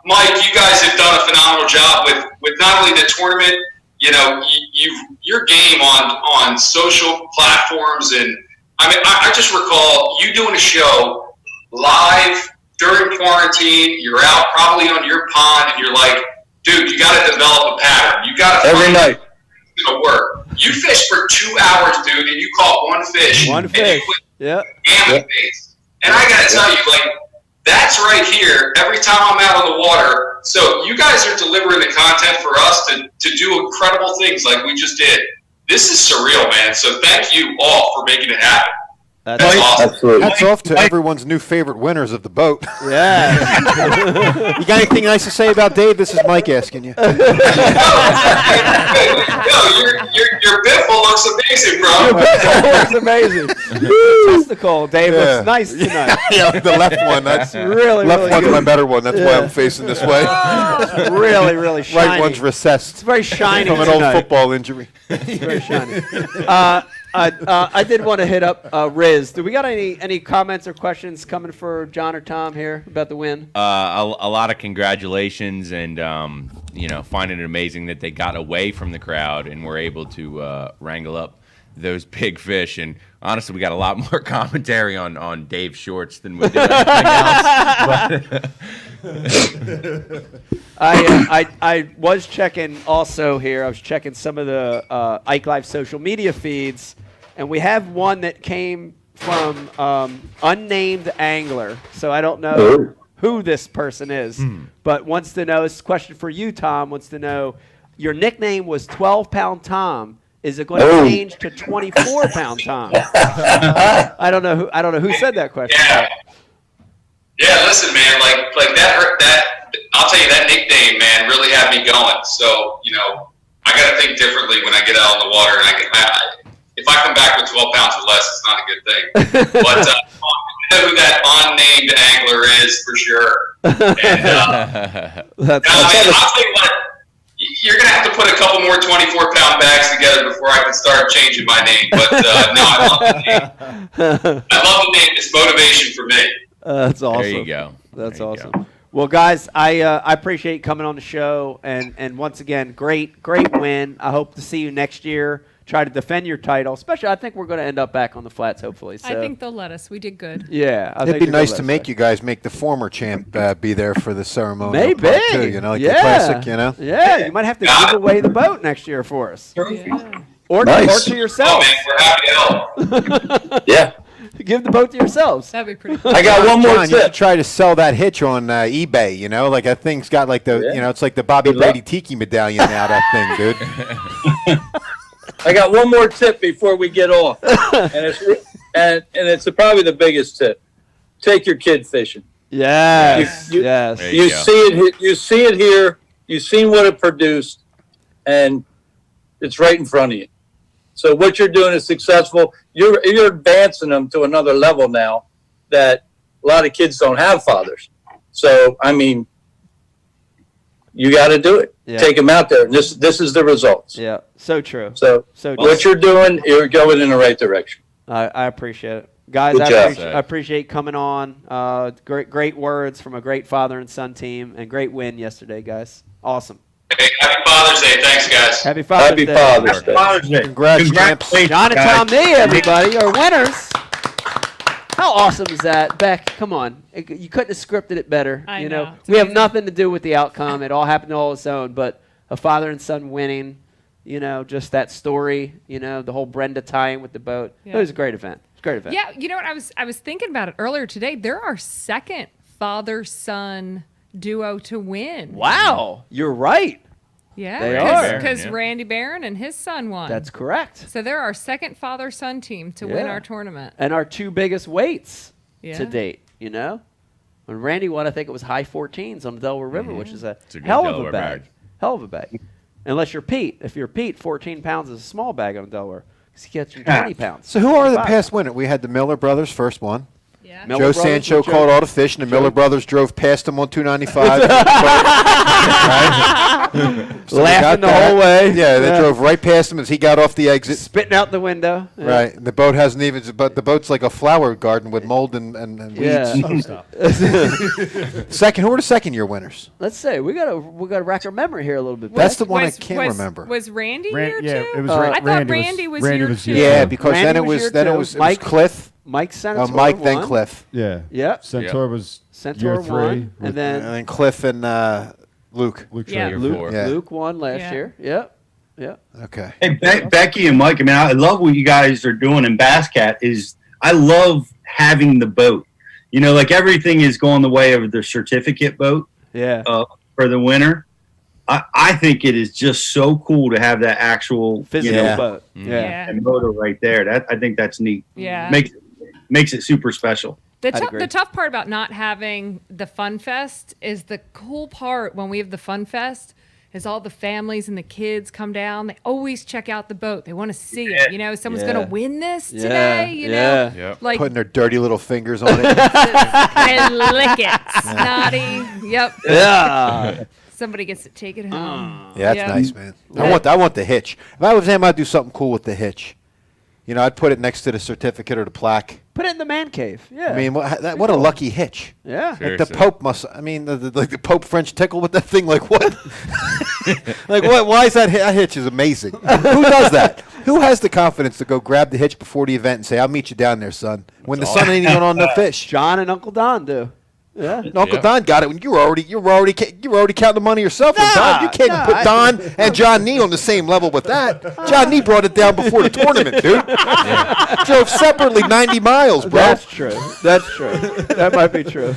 Mike, you guys have done a phenomenal job with not only the tournament, your game on social platforms, and I just recall you doing a show live during quarantine. You're out probably on your pond, and you're like, dude, you got to develop a pattern. You got to every night. It's gonna work. You fished for 2 hours, dude, and you caught one fish. One fish. Yeah. Baits. And I got to tell you, that's right here. Every time I'm out on the water. So you guys are delivering the content for us to do incredible things like we just did. This is surreal, man. So thank you all for making it happen. That's awesome. Absolutely. Hats off to everyone's new favorite winners of the boat. Yeah. You got anything nice to say about Dave? This is Mike asking you. Yo, your biffle looks amazing, bro. Your biffle looks amazing. Testicle, Dave, looks nice tonight. Yeah, the left one. That's really, left really one's good. my better one. That's why I'm facing this way. It's really, really shiny. Right one's recessed. It's very shiny from an tonight. old football injury. It's very shiny. I did want to hit up Riz. Do we got any comments or questions coming for John or Tom here about the win? A lot of congratulations, and finding it amazing that they got away from the crowd and were able to wrangle up those big fish. And honestly, we got a lot more commentary on Dave's shorts than we did anything else. I was checking also here. I was checking some of the Ike Live social media feeds, and we have one that came from unnamed angler. So I don't know who this person is, but wants to know. This is a question for you, Tom. Wants to know, your nickname was 12-pound Tom. Is it going to change to 24-pound Tom? I don't know who said that question. Yeah, listen, man, like that. I'll tell you, that nickname, man, really had me going. So, I got to think differently when I get out on the water. And if I come back with 12 pounds or less, it's not a good thing. But I know who that unnamed angler is for sure. And I'll tell you what, you're going to have to put a couple more 24-pound bags together before I can start changing my name. But no, I love the name. I love the name. It's motivation for me. That's awesome. There you go. That's awesome. Go. Well, guys, I appreciate you coming on the show, and once again, great win. I hope to see you next year. Try to defend your title. Especially, I think we're going to end up back on the flats, hopefully. So. I think they'll let us. We did good. Yeah, it'd be nice to make you guys make the former champ be there for the ceremony. Maybe, too, the classic. Yeah, you might have to give away the boat next year for us. Yeah. Or to yourself. Oh, man, we're happy to help. Yeah. Give the boat to yourselves. That'd be pretty cool. I got one more John, you tip. should try to sell that hitch on eBay. You know, like that thing's got like the, Yeah. it's like the Bobby Good luck. Brady Tiki medallion now. That thing, dude. I got one more tip before we get off, and it's probably the biggest tip. Take your kid fishing. Yes. You- yes. There you You go. see it. You see it here. You've seen what it produced, and it's right in front of you. So what you're doing is successful. You're advancing them to another level now that a lot of kids don't have fathers. So I mean, you got to do it. Yeah. Take them out there. This is the results. Yeah. So true. So So what you're doing, you're going in the right direction. I appreciate it. Guys, Good I job. appreciate coming on. Great words from a great father and son team, and great win yesterday, guys. Awesome. Hey, happy Father's Day. Thanks, guys. Happy Father's Happy Day. Father's Day. Father's Day. Congrats, champs. Congratulations, John and guys. Tom Nee, everybody, are winners. How awesome is that? Beck, come on. You couldn't have scripted it better. I you know. know, It's we have amazing. nothing to do with the outcome. It all happened all its own, but a father and son winning, just that story, the whole Brenda tie-in with the boat. Yeah. It was a great event. It's a great event. Yeah, you know what? I was thinking about it earlier today. They're our second father-son duo to win. Wow, you're right. Yeah, They are. because Yeah. Randy Barron and his son won. That's correct. So they're our second father-son team to win Yeah. our tournament. And our two biggest weights Yeah. to date, When Randy won, I think it was high 14s on the Delaware River, which is a It's a good hell of a Delaware bag. bag. Hell of a bag. Unless you're Pete. If you're Pete, 14 pounds is a small bag on Delaware. Because he gets you 20 pounds. So who are the 25. past winners? We had the Miller brothers, first one. Yeah. Miller Joe brothers Sancho with Joe- caught all the fish, and the Miller brothers drove past him on 295. So we got Laughing the that. whole way. Yeah, they drove right past him as he got off the exit. Spitting out the window. Yeah. Right, and the boat hasn't even. But the boat's like a flower garden with mold and weeds. Yeah. Oh, stop. Second, who are the second-year winners? Let's say we gotta rack our memory here a little bit. That's Beck. the one I can't remember. Was Randy Ran- here yeah, too? it was I thought Randy Randy was Randy here was too. here. Yeah, because Randy then it was was here then too. it was Mike- Cliff, Mike Senator. Mike, then won. Cliff, Yeah. Yep. Centaur was Centaur year 3. won, and and then then Cliff and Luke. Luke Yeah. Traeger. Luke- Yeah. Luke won last Yeah. year. Yep. Yep. Okay. Hey, Becky and Mike, I love what you guys are doing in Bass Cat. I love having the boat. Like everything is going the way of the certificate boat Yeah. for the winter. I think it is just so cool to have that actual Physical Yeah. boat. Mhm. Yeah. Yeah. and motor right there. I think that's neat. Yeah. Makes it super special. I'd agree. The tough part about not having the Fun Fest is the cool part when we have the Fun Fest is all the families and the kids come down. They always check out the boat. They want to see it. Someone's Yeah. going to win this Yeah. today, Yeah. Yep. Like, Putting their dirty little fingers on it. and lick it. Snotty. Yep. Yeah. Somebody gets to take it home. Yeah, that's Yeah. nice, man. Yeah. I want the hitch. If I was him, I'd do something cool with the hitch. I'd put it next to the certificate or the plaque. Put it in the man cave. Yeah. I mean, what a lucky hitch. yeah. Sure. Like the Seriously. Pope must. I mean, the Pope French tickle with that thing. Like what? Like what? Why is that? That hitch is amazing. Who does that? Who has the confidence to go grab the hitch before the event and say, "I'll meet you down there, son," when the sun ain't even on no fish? John and Uncle Don do. Yeah. And Uncle Yeah. Don got it when you were already counting the money yourself. And Nah, Don, you can't nah, put Don and John Nee on the same level with that. John Nee brought it down before the tournament, dude. Drove separately 90 miles, bro. That's true. That's true. That might be true.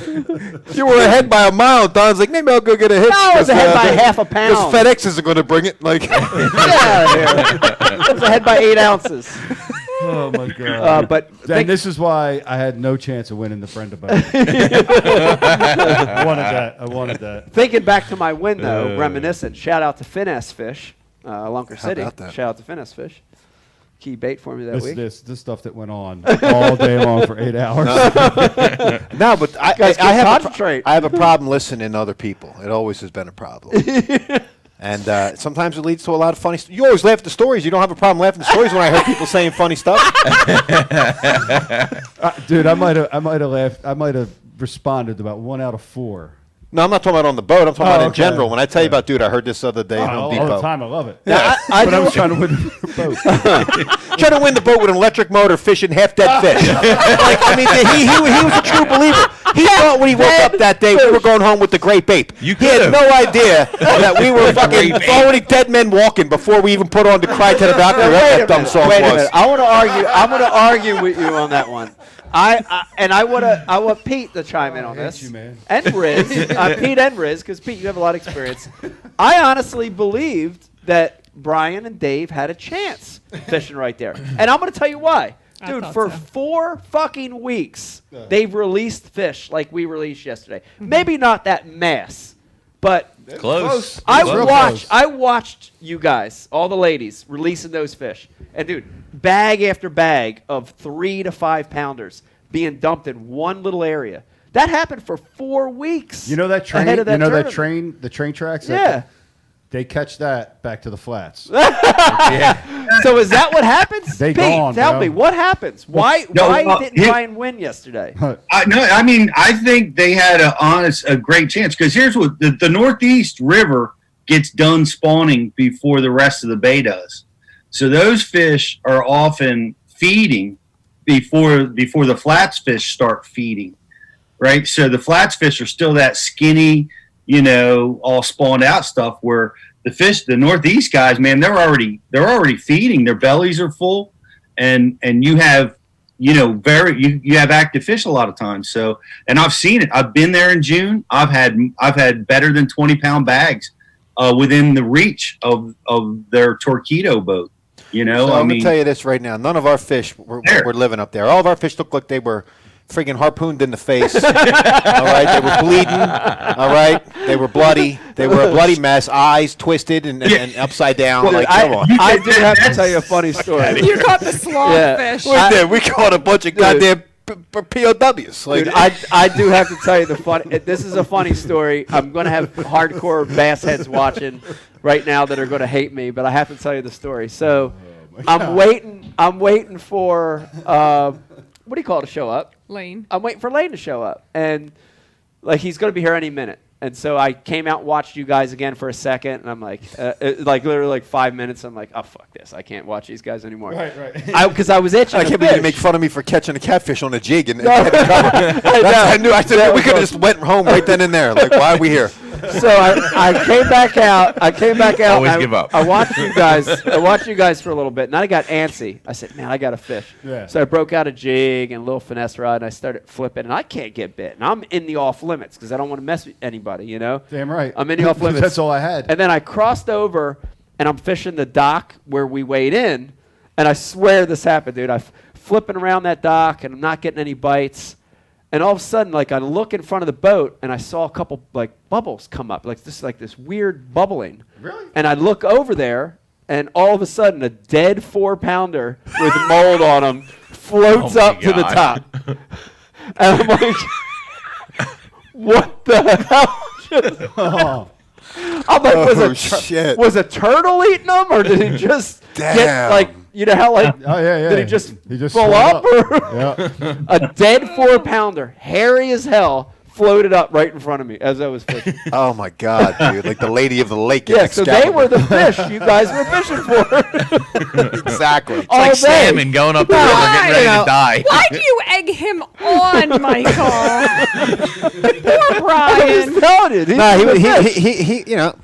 You were ahead by a mile. Don's like, maybe I'll go get a hitch. No, I was ahead by half a pound. Because FedEx isn't going to bring it. Like, Get out of here. I was ahead by 8 ounces. Oh my god! But And this is why I had no chance of winning the Brenda boat. I wanted that. thinking back to my win, though, reminiscent. Shout out to Finesse Fish, Lunker City. about that? Shout out to Finesse Fish. Key bait for me that This week. this stuff that went on all day long for 8 hours. no, but I guys can have concentrate. I have a problem listening to other people. It always has been a problem. And sometimes it leads to a lot of funny stuff. You always laugh at the stories. You don't have a problem laughing at the stories when I heard people saying funny stuff. Dude, I might have laughed. I might have responded about 1 out of 4. No, I'm not talking about on the boat. I'm talking about in okay. general. When I tell you about, dude, I heard this other day at Home All Depot. the time, I love it. Yeah, But I was trying to win the boat. Trying to win the boat with an electric motor, fishing half-dead fish. Like, I mean, he was a true believer. He thought when he woke up that day we were going home with the great ape. He had no idea that we were fucking already dead men walking before we even put on the cry to the doctor. That dumb song Wait a was. minute. I want to argue. I'm going to argue with you on that one. I want Pete to chime in on I hate this. you, man. And Riz, Pete and Riz, because Pete, you have a lot of experience. I honestly believed that Brian and Dave had a chance fishing right there, and I'm going to tell you why. Dude, for 4 fucking weeks, they've released fish like we released yesterday. Maybe not that mass, but Close. I watched you guys, all the ladies, releasing those fish. And, dude, bag after bag of 3 to 5 pounders being dumped in one little area. That happened for 4 weeks. You know that train? ahead of that the tournament. train tracks? Yeah. They catch that back to the flats. So is that what happens? They Pete, gone, tell bro. me, what happens? Why didn't Brian win yesterday? I think they had a great chance because here's what the Northeast River gets done spawning before the rest of the bay does. So those fish are often feeding before the flats fish start feeding, right? So the flats fish are still that skinny, all spawned out stuff where the Northeast guys, man, they're already feeding. Their bellies are full, and you have you have active fish a lot of times. So, and I've seen it. I've been there in June. I've had better than 20-pound bags within the reach of their Torpedo boat. So I'm going to tell you this right now. None of our fish were living up there. All of our fish looked like they were friggin' harpooned in the face. All right, they were bleeding. All right, they were bloody. They were a bloody mess. Eyes twisted and upside down. Well, come on. I do have to tell you a funny story. You caught the slogfish. We caught a bunch of goddamn POWs. Dude, I do have to tell you this is a funny story. I'm going to have hardcore bass heads watching right now that are going to hate me, but I have to tell you the story. So I'm waiting for what do you call it to show up? Lane. I'm waiting for Lane to show up, and he's going to be here any minute. And so I came out and watched you guys again for a second, and I'm like literally 5 minutes. I'm like, oh fuck this, I can't watch these guys anymore. Right. Because I was itching. I can't believe you make fun of me for catching a catfish on a jig and I knew. I said we could have just went home right then and there. Like, why are we here? So I came back out. Always give up. I watched you guys for a little bit, and then I got antsy. I said, man, I got to fish. Yeah. So I broke out a jig and a little finesse rod, and I started flipping, and I can't get bit. And I'm in the off limits because I don't want to mess with anybody, Damn right. I'm in the off limits. That's all I had. And then I crossed over, and I'm fishing the dock where we weighed in, and I swear this happened, dude. I'm flipping around that dock, and I'm not getting any bites. And all of a sudden, I look in front of the boat, and I saw a couple bubbles come up, this weird bubbling. Really? And I look over there, and all of a sudden, a dead 4-pounder with mold on him floats up to the top. And I'm like, what the hell? I'm like, was a turtle eating them, or did he just get did he just full up? A dead 4-pounder, hairy as hell, floated up right in front of me as I was fishing. Oh my God, dude! Like the lady of the lake. Yeah, so they were the fish you guys were fishing for. Exactly. It's like salmon going up the river getting ready to die. Why do you egg him on, Michael? Poor Brian.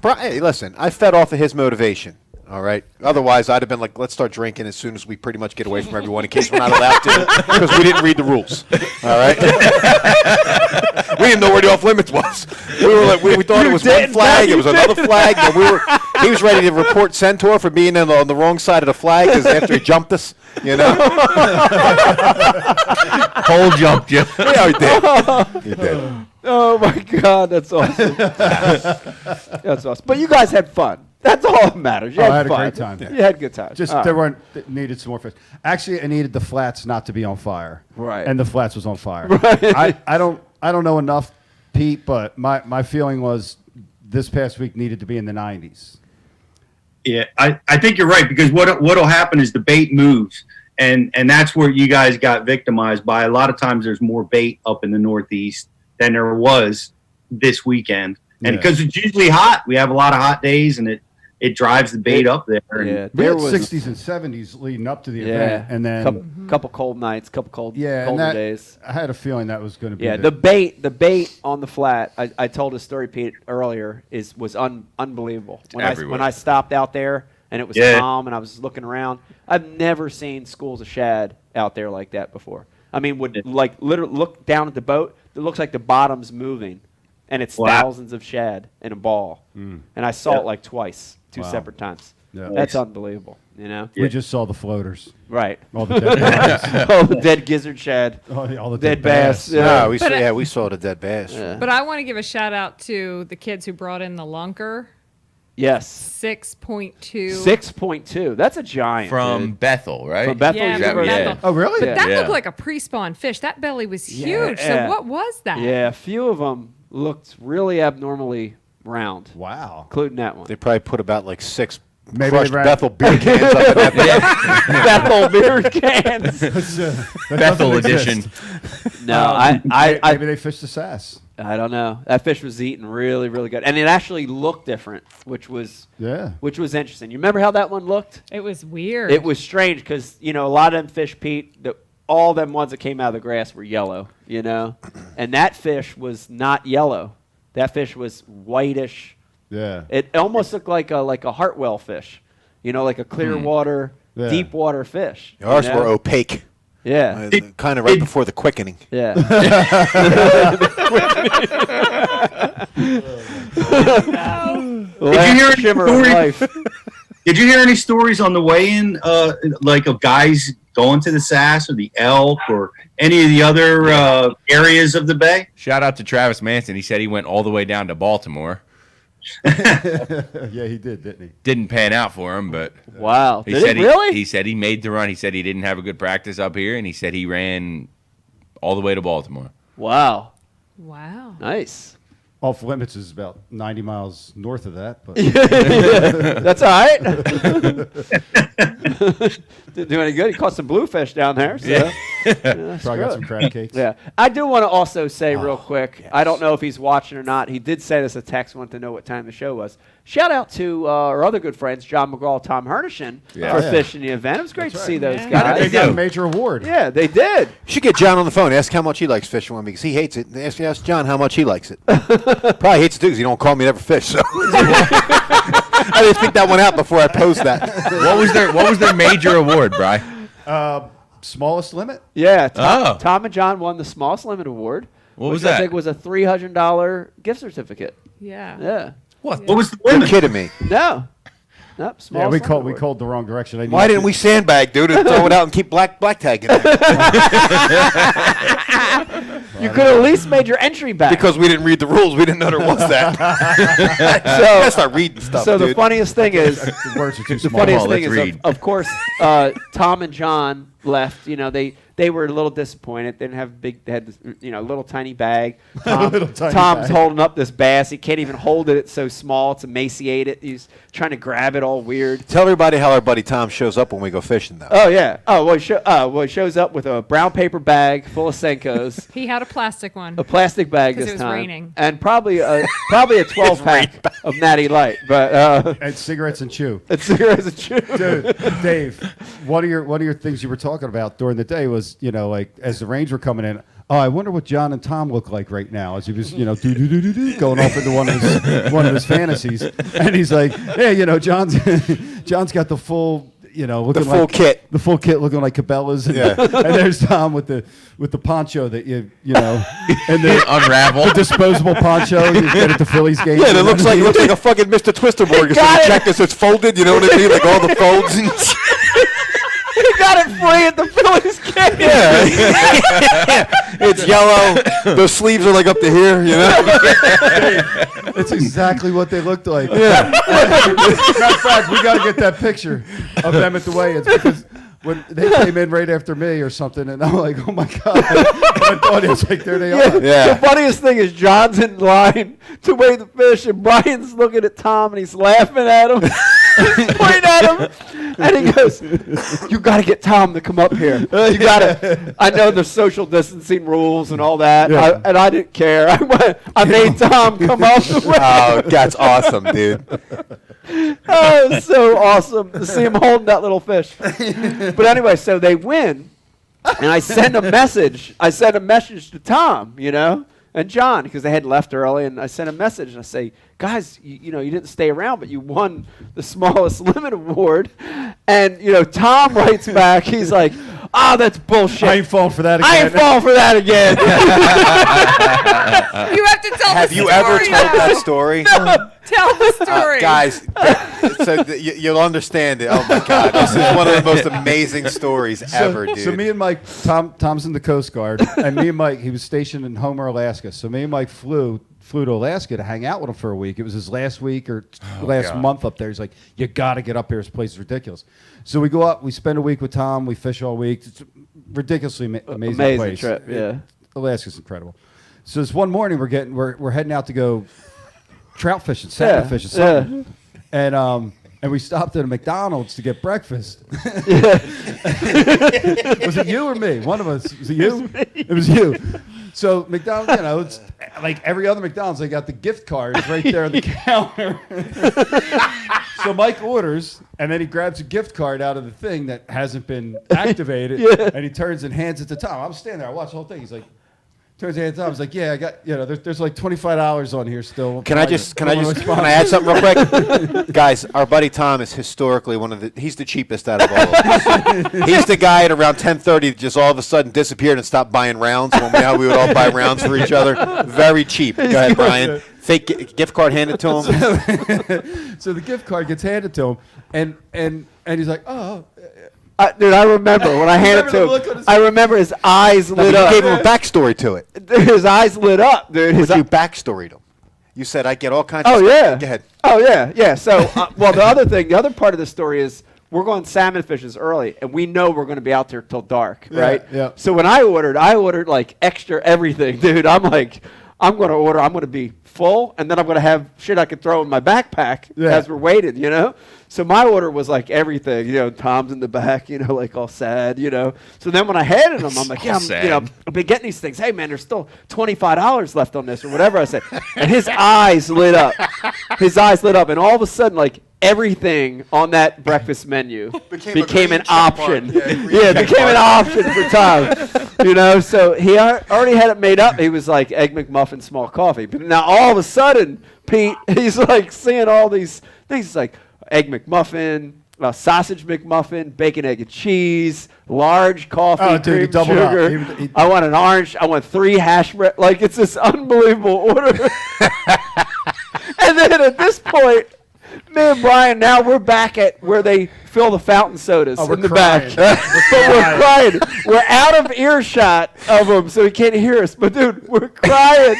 Brian, listen, I fed off of his motivation. All right. Otherwise, I'd have been like, let's start drinking as soon as we pretty much get away from everyone in case we're not allowed to because we didn't read the rules. All right. We didn't know where the off limits was. We were like, we thought it was one flag. It was another flag. And he was ready to report Centaur for being on the wrong side of the flag because after he jumped us, Pole jumped you. Yeah, he did. Oh my God, that's awesome. That's awesome. But you guys had fun. That's all that matters. I had a great time. You had a good time. Just needed some more fish. Actually, I needed the flats not to be on fire. Right. And the flats was on fire. Right. I don't know enough, Pete, but my feeling was this past week needed to be in the 90s. Yeah, I think you're right because what'll happen is the bait moves, and that's where you guys got victimized by. A lot of times there's more bait up in the Northeast than there was this weekend, and because it's usually hot, we have a lot of hot days, and it drives the bait up there. Yeah, we had 60s and 70s leading up to the event, and then couple cold nights, couple colder days. I had a feeling that was going to be. Yeah, the bait on the flat. I told a story, Pete, earlier was unbelievable. When I stopped out there and it was calm and I was looking around, I've never seen schools of shad out there like that before. I mean, would like literally look down at the boat. It looks like the bottom's moving, and it's thousands of shad in a ball. And I saw it like twice, two separate times. Yeah. That's unbelievable. You know, We just saw the floaters. right? All the dead bodies. All the dead gizzard shad, All the dead bass. Yeah, we But saw, we saw the dead bass. But I want to give a shout out to the kids who brought in the lunker. Yes. 6.2. 6.2. That's a giant. From dude. From From Bethel. Bethel Yeah, Is that from what- University. Bethel. Oh, really? But that Yeah. looked like a pre-spawn fish. That belly was huge. Yeah. So what was that? Yeah, a few of them looked really abnormally round, Wow. including that one. They probably put about like 6 Maybe crushed they ran- Bethel beer cans up in that. Bethel beer cans. Bethel edition. No, Maybe they fished the sass. I don't know. That fish was eating really, really good, and it actually looked different, which was interesting. You remember how that one looked? It was weird. It was strange because a lot of them fish, Pete. All them ones that came out of the grass were yellow, and that fish was not yellow. That fish was whitish. Yeah. It almost looked like a Hartwell fish, like a clear water, deep water fish. Ours were opaque. Yeah. Kind of right before the quickening. Yeah. Did you hear any shimmer of life. Did you hear any stories on the way-in, like of guys going to the Sass or the Elk or any of the other areas of the bay? Shout out to Travis Manson. He said he went all the way down to Baltimore. Yeah, he did, didn't he? Didn't pan out for him, but wow, he did said it really? He said he made the run. He said he didn't have a good practice up here, and he said he ran all the way to Baltimore. Wow, Wow. nice. Off limits is about 90 miles north of that, but That's all right. Didn't do any good. He caught some bluefish down there. So. Yeah, probably got some crab cakes. Yeah, I do want to also say real quick. I don't know if he's watching or not. He did send us a text, wanted to know what time the show was. Shout out to our other good friends, John McGraw, Tom Hernishin, for fishing the event. It was great to see those guys. They got a major award. Yeah, they did. You should get John on the phone. Ask how much he likes fishing with me because he hates it. Ask John how much he likes it. Probably hates it too because he don't call me to ever fish. So I didn't think that one out before I posed that. What was their major award, Bri? Smallest limit? Yeah, Tom and John won the smallest limit award. What was which I that? think was a $300 gift certificate. Yeah. Yeah. What was the You're limit? kidding me. No. Nope, Yeah, smallest we limit award. called the wrong direction. Why didn't we sandbag, dude, and throw it out and keep black tagging it? You could have at least made your entry back. Because we didn't read the rules. We didn't know there was that. So- Gotta start reading stuff, So the dude. funniest thing is, The words are too the small. funniest Let's thing is, read. of course, Tom and John left. They were a little disappointed. They didn't have big. They had this, little tiny bag. Little tiny Tom's bag. holding up this bass. He can't even hold it. It's so small. It's emaciated. He's trying to grab it all weird. Tell everybody how our buddy Tom shows up when we go fishing, though. Oh yeah. Oh well, he shows up with a brown paper bag full of Senkos, He had a plastic one. a plastic bag 'Cause this it was time, raining. and probably a 12 pack of Natty Light, but And cigarettes and chew. it's cigarettes and chew. Dude, Dave, one of your things you were talking about during the day was, like as the rains were coming in, oh, I wonder what John and Tom look like right now as he was, going off into one of his fantasies. And he's like, hey, John's got the full, looking full like kit. the full kit looking like Cabela's. And, Yeah. and there's Tom with the poncho that and the Unravel. the disposable poncho you get at the Phillies game. Yeah, that looks like a fucking Mr. Twister board. You got it. check this, it's folded. You know what I mean? Like all the folds and He got it free at the Phillies game. yeah. It's yellow. The sleeves are like up to here. It's exactly what they looked like. Yeah. Matter of fact, we got to get that picture of them at the weigh-ins because when they came in right after me or something, and I'm like, oh my god! I thought it was like, there they are. Yeah. The funniest thing is John's in line to weigh the fish, and Brian's looking at Tom, and he's laughing at him. He's pointing at him, and he goes, "You got to get Tom to come up here. You got to." I know the social distancing rules and all that, Yeah. and I didn't care. I made Tom come up. Oh, that's awesome, dude. Oh, it was so awesome to see him holding that little fish. But anyway, so they win, and I send a message. I sent a message to Tom, and John, because they had left early, and I sent a message, and I say, guys, you didn't stay around, but you won the smallest limit award. And, Tom writes back, he's like, Oh, that's bullshit. I ain't falling for that again. I ain't falling for that again. You have to tell Have the you story. ever told that story? No, tell the story. Guys, so you'll understand it. Oh, my God. This is one of the most amazing stories ever, dude. So me and Mike, Tom's in the Coast Guard, and me and Mike, he was stationed in Homer, Alaska. So me and Mike flew to Alaska to hang out with him for a week. It was his last week or last month up there. He's like, you got to get up here. This place is ridiculous. So we go up, we spend a week with Tom, we fish all week. It's a ridiculously amazing place. Trip, yeah. Alaska's incredible. So this one morning we're heading out to go trout fishing, salmon fishing, something. And we stopped at a McDonald's to get breakfast. Was it you or me? One of us. Was it you? It was you. So McDonald's, it's like every other McDonald's, they got the gift cards right there on the counter. So Mike orders, and then he grabs a gift card out of the thing that hasn't been activated, and he turns and hands it to Tom. I'm standing there, I watch the whole thing. He's like, turns and hands it to Tom. He's like, yeah, I got, there's like $25 on here still. Can I add something real quick? Guys, our buddy Tom is historically he's the cheapest out of all of us. He's the guy at around 10:30 that just all of a sudden disappeared and stopped buying rounds when we would all buy rounds for each other. Very cheap. Go ahead, Brian. Fake gift card handed to him. So the gift card gets handed to him, and he's like, oh. Dude, I remember when I handed it to him. I remember his eyes lit up. You gave him a backstory to it. His eyes lit up, dude. You backstoried him. You said I get all kinds. Oh of yeah. stuff. Go ahead. Oh yeah. So the other part of the story is we're going salmon fishing early, and we know we're going to be out there till dark, right? Yeah. So when I ordered like extra everything, dude. I'm like, I'm going to be full, and then I'm going to have shit I could throw in my backpack as we're waiting, So my order was like everything, Tom's in the back, like all sad, So then when I handed him, I'm like, I've been getting these things. Hey man, there's still $25 left on this or whatever I said. And his eyes lit up. And all of a sudden, like everything on that breakfast menu became an option. It became an option for Tom. So he already had it made up. He was like Egg McMuffin, small coffee. But now all of a sudden, Pete, he's like seeing all these things. He's like Egg McMuffin, sausage McMuffin, bacon, egg, and cheese, large coffee, cream, sugar. I want an orange. I want 3 hash bread. Like it's this unbelievable order. And then at this point, me and Brian, now we're back at where they fill the fountain sodas in the back. But we're crying. We're out of earshot of him, so he can't hear us. But dude, we're crying.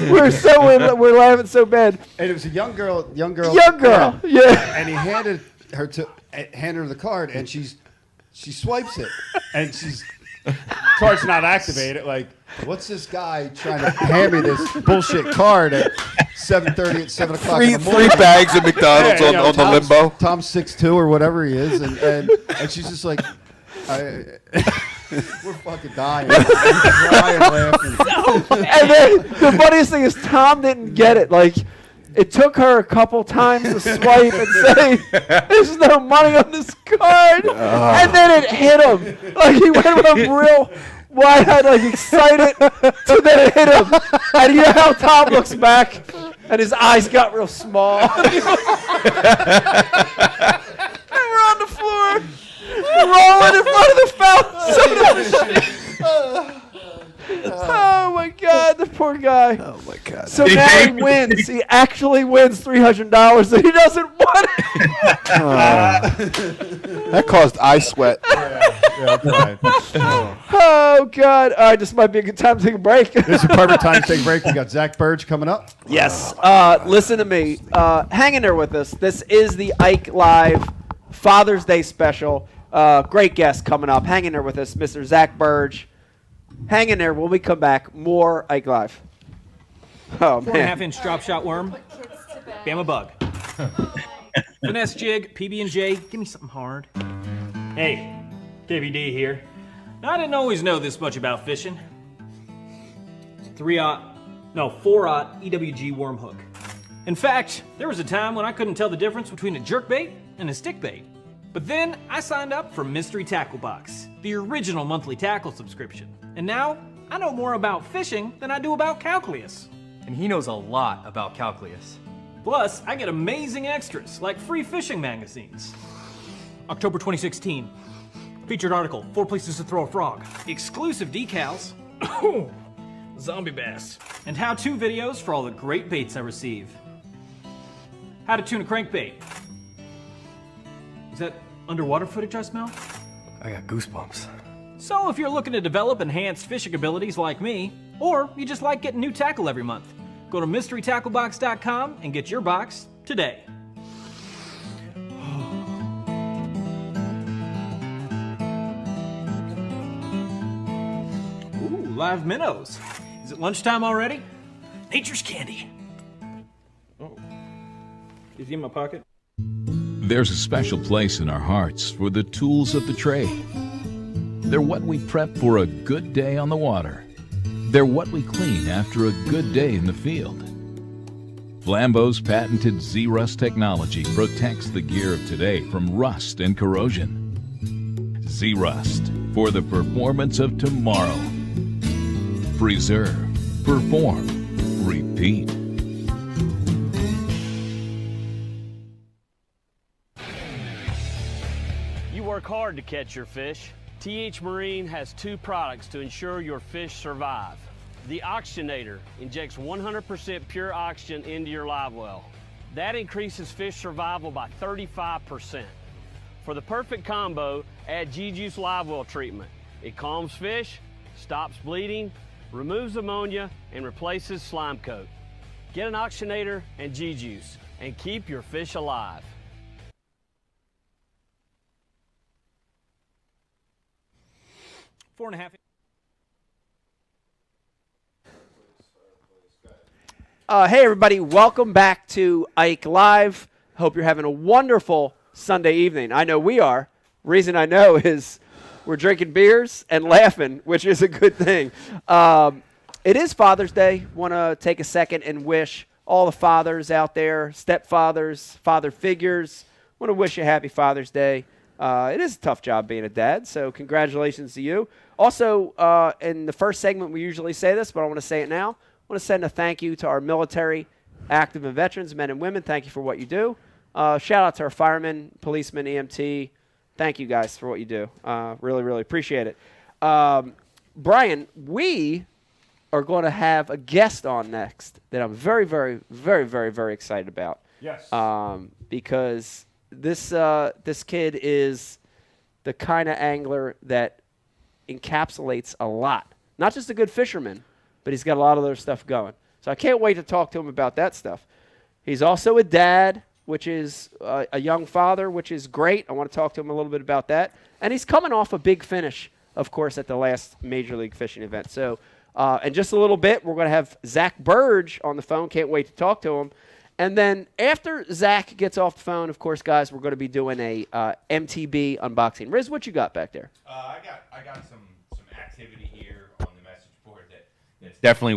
We're laughing so bad. And it was a young girl. Yeah. And he handed her the card, and she swipes it, and card's not activated. Like, what's this guy trying to hand me this bullshit card at 7:30 at 7 o'clock in the morning? 3 bags of McDonald's on the limbo. Tom's 6'2" or whatever he is, and she's just like, we're fucking dying. We're crying, laughing. And then the funniest thing is Tom didn't get it. Like, it took her a couple times to swipe and say, there's no money on this card. And then it hit him. Like, he went from real wide-eyed, like, excited, to then it hit him. And you know how Tom looks back, and his eyes got real small. And we're on the floor, rolling in front of the fountain. Oh my God, the poor guy. Oh my God. So now he wins. He actually wins $300 and he doesn't want it. That caused eye sweat. Oh God. All right, this might be a good time to take a break. This is a perfect time to take a break. We got Zack Birge coming up. Yes. Listen to me. Hang in there with us. This is the Ike Live Father's Day special. Great guest coming up. Hang in there with us, Mr. Zack Birge. Hang in there. When we come back, more Ike Live. Oh, man. 4.5-inch drop shot worm. Bama bug. Finesse jig, PB&J. Give me something hard. Hey, KVD here. Now, I didn't always know this much about fishing. 4-aught EWG worm hook. In fact, there was a time when I couldn't tell the difference between a jerkbait and a stickbait. But then I signed up for Mystery Tackle Box, the original monthly tackle subscription. And now I know more about fishing than I do about calculus. And he knows a lot about calculus. Plus, I get amazing extras like free fishing magazines. October 2016. Featured article, 4 places to throw a frog. Exclusive decals. Zombie bass. And how-to videos for all the great baits I receive. How to tune a crankbait. Is that underwater footage I smell? I got goosebumps. So if you're looking to develop enhanced fishing abilities like me, or you just like getting new tackle every month, go to mysterytacklebox.com and get your box today. Ooh, live minnows. Is it lunchtime already? Nature's candy. Oh. Is he in my pocket? There's a special place in our hearts for the tools of the trade. They're what we prep for a good day on the water. They're what we clean after a good day in the field. Flambeau's patented Z-Rust technology protects the gear of today from rust and corrosion. Z-Rust for the performance of tomorrow. Preserve, perform, repeat. You work hard to catch your fish. TH Marine has 2 products to ensure your fish survive. The Oxygenator injects 100% pure oxygen into your live well. That increases fish survival by 35%. For the perfect combo, add G-Juice live well treatment. It calms fish, stops bleeding, removes ammonia, and replaces slime coat. Get an Oxygenator and G-Juice and keep your fish alive. Four and a half. Hey, everybody. Welcome back to Ike Live. Hope you're having a wonderful Sunday evening. I know we are. Reason I know is we're drinking beers and laughing, which is a good thing. It is Father's Day. Want to take a second and wish all the fathers out there, stepfathers, father figures. Want to wish you a happy Father's Day. It is a tough job being a dad, so congratulations to you. Also, in the first segment, we usually say this, but I want to say it now. I want to send a thank you to our military, active and veterans, men and women. Thank you for what you do. Shout out to our firemen, policemen, EMT. Thank you guys for what you do. Really, really appreciate it. Brian, we are going to have a guest on next that I'm very, very, very, very, very excited about. Yes. Because this kid is the kind of angler that encapsulates a lot. Not just a good fisherman, but he's got a lot of other stuff going. So I can't wait to talk to him about that stuff. He's also a dad, which is a young father, which is great. I want to talk to him a little bit about that. And he's coming off a big finish, of course, at the last Major League Fishing event. So in just a little bit, we're going to have Zack Birge on the phone. Can't wait to talk to him. And then after Zach gets off the phone, of course, guys, we're going to be doing a MTB unboxing. Riz, what you got back there? I got some activity here on the message board that's definitely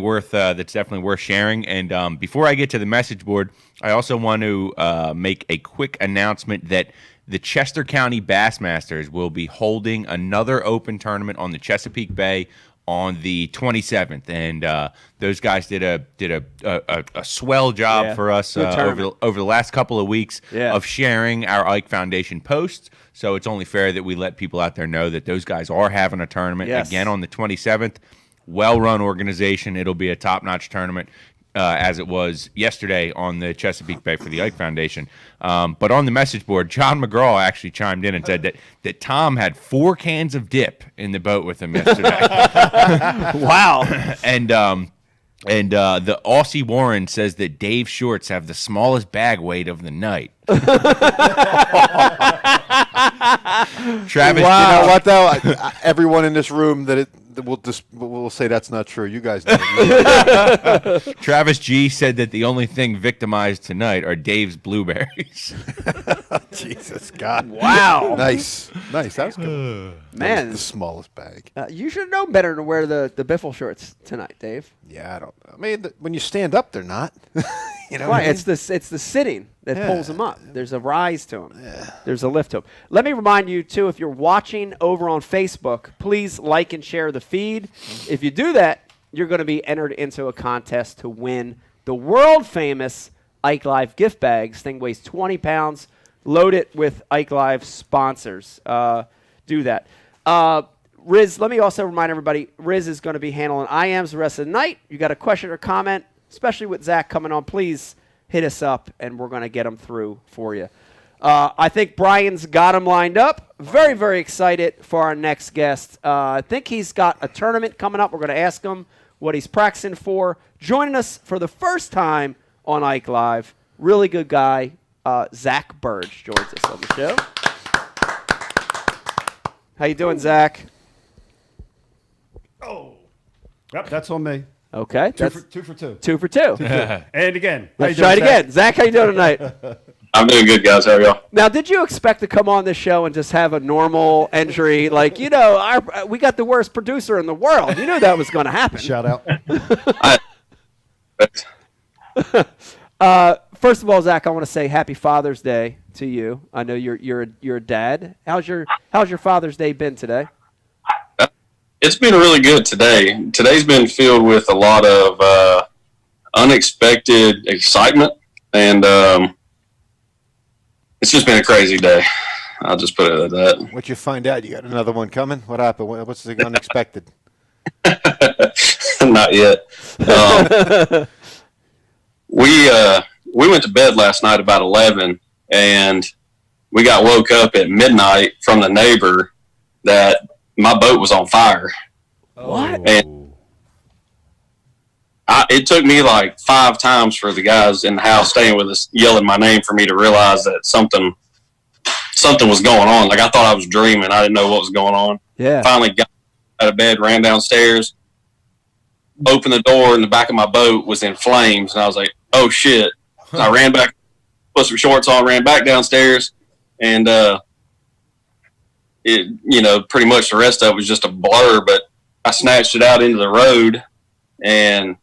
worth sharing. And before I get to the message board, I also want to make a quick announcement that the Chester County Bassmasters will be holding another open tournament on the Chesapeake Bay on the 27th, and those guys did a swell job for us over the last couple of weeks of sharing our Ike Foundation posts. So it's only fair that we let people out there know that those guys are having a tournament again on the 27th. Well-run organization. It'll be a top-notch tournament. As it was yesterday on the Chesapeake Bay for the Ike Foundation. But on the message board, John McGraw actually chimed in and said that Tom had 4 cans of dip in the boat with him yesterday. Wow. And the Aussie Warren says that Dave Shorts have the smallest bag weight of the night. Travis, wow, what though? Everyone in this room we'll say that's not true. You guys know. Travis G said that the only thing victimized tonight are Dave's blueberries. Jesus God! Wow, nice. That was good. Man, the smallest bag. You should know better to wear the biffle shorts tonight, Dave. Yeah, I don't. I mean, when you stand up, they're not. You know, right? It's the sitting that pulls them up. There's a rise to them. Yeah. There's a lift to them. Let me remind you too, if you're watching over on Facebook, please like and share the feed. If you do that, you're going to be entered into a contest to win the world famous Ike Live gift bags. Thing weighs 20 pounds. Load it with Ike Live sponsors. do that. Riz, let me also remind everybody, Riz is going to be handling IMs the rest of the night. You got a question or comment, especially with Zach coming on, please hit us up, and we're going to get them through for you. I think Brian's got him lined up. Very, very excited for our next guest. I think he's got a tournament coming up. We're going to ask him what he's practicing for. Joining us for the first time on Ike Live, really good guy, Zack Birge joins us on the show. How you doing, Zach? Oh, yep, that's on me. Okay. Two for two. 2 for 2. And again. Let's try it again. Zach, how you doing tonight? I'm doing good, guys. How are y'all? Now, did you expect to come on this show and just have a normal entry? Like, we got the worst producer in the world. You knew that was going to happen. Shout out. First of all, Zach, I want to say Happy Father's Day to you. I know you're a dad. How's your Father's Day been today? It's been really good today. Today's been filled with a lot of unexpected excitement, and it's just been a crazy day. I'll just put it at that. What'd you find out? You got another one coming? What happened? What's the unexpected? Not yet. We went to bed last night about 11, and we got woke up at midnight from the neighbor that my boat was on fire. What? And it took me like 5 times for the guys in the house staying with us yelling my name for me to realize that something was going on. Like, I thought I was dreaming. I didn't know what was going on. Yeah. Finally got out of bed, ran downstairs, opened the door, and the back of my boat was in flames. And I was like, oh, shit. So I ran back, put some shorts on, ran back downstairs, and pretty much the rest of it was just a blur, but I snatched it out into the road and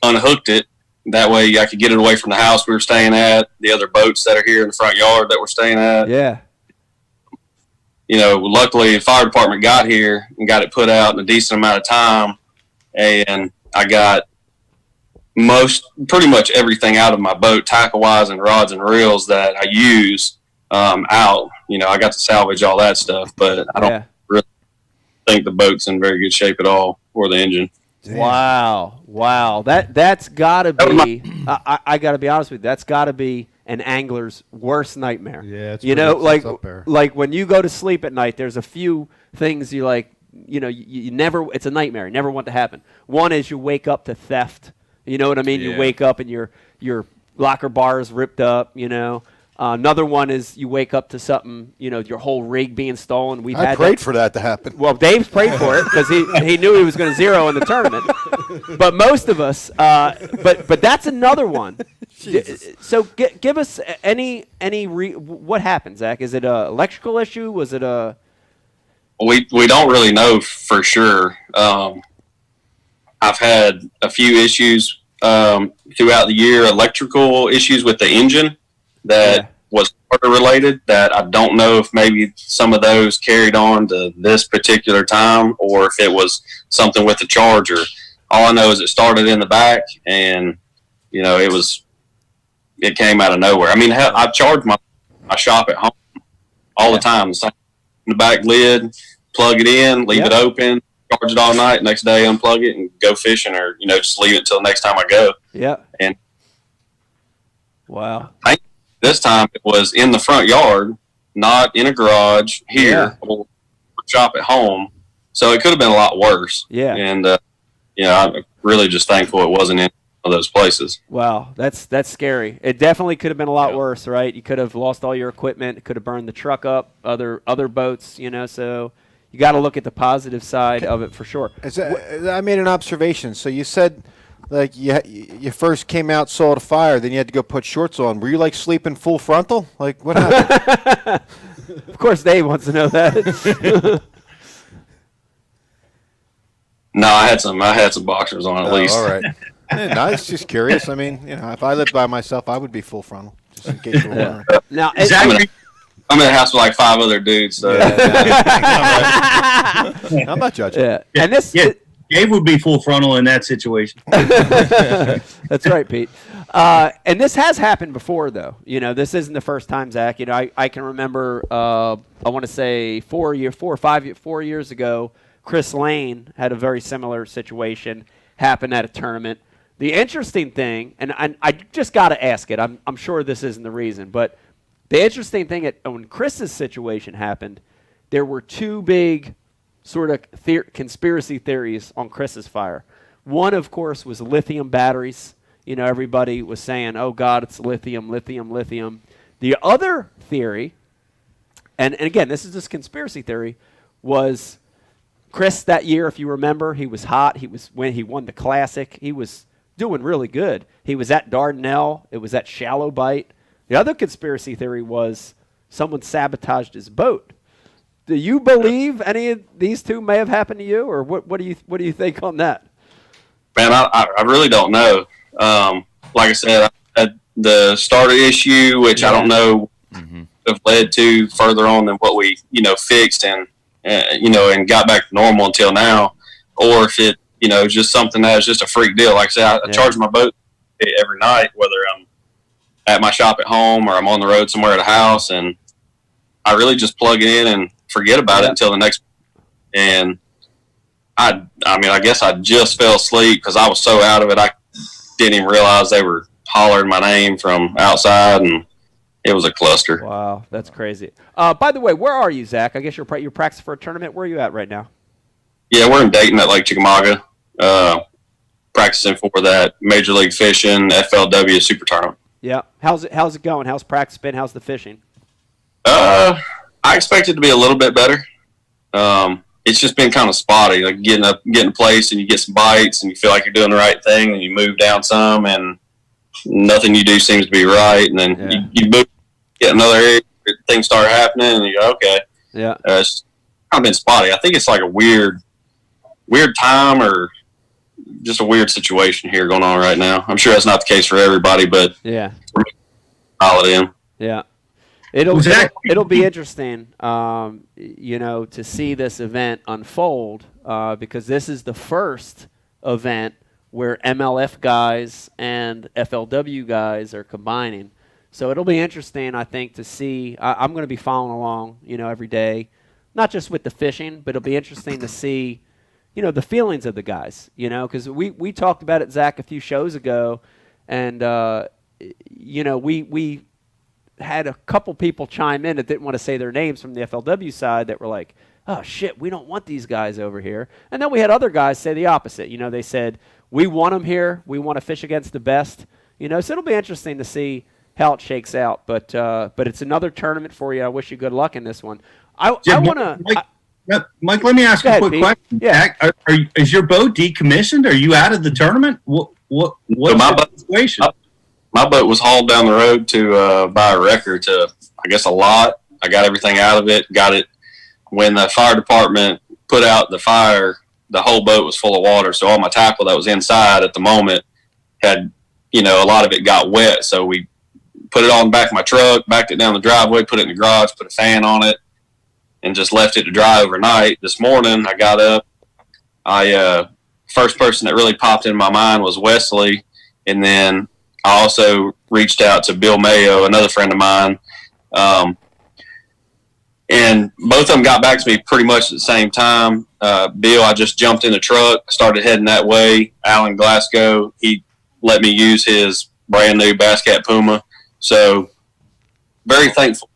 unhooked it. That way I could get it away from the house we were staying at, the other boats that are here in the front yard that we're staying at. Yeah. Luckily the fire department got here and got it put out in a decent amount of time, and I got pretty much everything out of my boat, tackle-wise and rods and reels that I use out. I got to salvage all that stuff, but I don't really think the boat's in very good shape at all, or the engine. Damn. Wow. That's got to be, I got to be honest with you, that's got to be an angler's worst nightmare. Yeah, it's up there. Like when you go to sleep at night, there's a few things you like, you never, it's a nightmare. You never want to happen. One is you wake up to theft. You know what I mean? Yeah. You wake up and your locker bar is ripped up, Another one is you wake up to something, your whole rig being stolen. I prayed for that to happen. Well, Dave's prayed for it because he knew he was going to zero in the tournament. But most of us, but that's another one. So give us what happened, Zach? Is it an electrical issue? Was it a? We don't really know for sure. I've had a few issues throughout the year, electrical issues with the engine that was water related, that I don't know if maybe some of those carried on to this particular time or if it was something with the charger. All I know is it started in the back, and it came out of nowhere. I mean, I charge my shop at home all the time. It's like in the back lid, plug it in, leave it open, charge it all night, next day unplug it and go fishing, or just leave it until next time I go. Yeah. And wow. This time it was in the front yard, not in a garage here, or shop at home. So it could have been a lot worse. Yeah. And I'm really just thankful it wasn't in one of those places. Wow, that's scary. It definitely could have been a lot worse, right? You could have lost all your equipment. It could have burned the truck up, other boats, so you got to look at the positive side of it for sure. I made an observation. So you said, like, you first came out, saw the fire, then you had to go put shorts on. Were you, like, sleeping full frontal? Like, what happened? Of course, Dave wants to know that. No, I had some boxers on at least. All right. Yeah, no, I was just curious. I mean, if I lived by myself, I would be full frontal, just in case you were wondering. Now, I'm in the house with like 5 other dudes. So. I'm not judging. Yeah. And this Dave would be full frontal in that situation. That's right, Pete. And this has happened before, though. This isn't the first time, Zach. I can remember. I want to say 4 years ago, Chris Lane had a very similar situation happen at a tournament. The interesting thing, and I just got to ask it. I'm sure this isn't the reason, but the interesting thing when Chris's situation happened, there were two big sort of conspiracy theories on Chris's fire. One, of course, was lithium batteries. Everybody was saying, oh, God, it's lithium, lithium, lithium. The other theory, and again, this is just conspiracy theory, was Chris that year, if you remember, he was hot. When he won the Classic, he was doing really good. He was at Dardanelle. It was at Shallow Bite. The other conspiracy theory was someone sabotaged his boat. Do you believe any of these two may have happened to you, or what do you think on that? Man, I really don't know. Like I said, I had the starter issue, which I don't know have led to further on than what we fixed and got back to normal until now, or if it just something that is just a freak deal. Like I said, I charge my boat every night, whether I'm at my shop at home or I'm on the road somewhere at a house, and I really just plug it in and forget about it until the next. And I guess I just fell asleep because I was so out of it. I didn't even realize they were hollering my name from outside, and it was a cluster. Wow, that's crazy. By the way, where are you, Zach? I guess you're practicing for a tournament. Where are you at right now? Yeah, we're in Dayton at Lake Chickamauga, practicing for that Major League Fishing FLW Super Tournament. Yeah. How's it going? How's practice been? How's the fishing? I expect it to be a little bit better. It's just been kind of spotty, like getting in place and you get some bites and you feel like you're doing the right thing and you move down some and nothing you do seems to be right. And then you move, get another area, things start happening and you go, okay. Yeah. It's kind of been spotty. I think it's like a weird time or just a weird situation here going on right now. I'm sure that's not the case for everybody, but yeah, dial it in. Yeah. It'll be interesting, to see this event unfold because this is the first event where MLF guys and FLW guys are combining. So it'll be interesting, I think, to see. I'm going to be following along, every day, not just with the fishing, but it'll be interesting to see, the feelings of the guys, because we talked about it, Zach, a few shows ago, and we had a couple people chime in that didn't want to say their names from the FLW side that were like, oh, shit, we don't want these guys over here. And then we had other guys say the opposite. They said, we want them here. We want to fish against the best. So it'll be interesting to see how it shakes out. But it's another tournament for you. I wish you good luck in this one. I want to... Mike, let me ask you a quick question. Yeah. Is your boat decommissioned? Are you out of the tournament? What's the situation? My boat was hauled down the road to buy a wrecker to, I guess, a lot. I got everything out of it, got it. When the fire department put out the fire, the whole boat was full of water. So all my tackle that was inside at the moment had, a lot of it got wet. So we put it on the back of my truck, backed it down the driveway, put it in the garage, put a fan on it, and just left it to dry overnight. This morning I got up. First person that really popped in my mind was Wesley, and then I also reached out to Bill Mayo, another friend of mine, and both of them got back to me pretty much at the same time. Bill, I just jumped in the truck, started heading that way. Alan Glasgow, he let me use his brand new Bass Cat Puma. So very thankful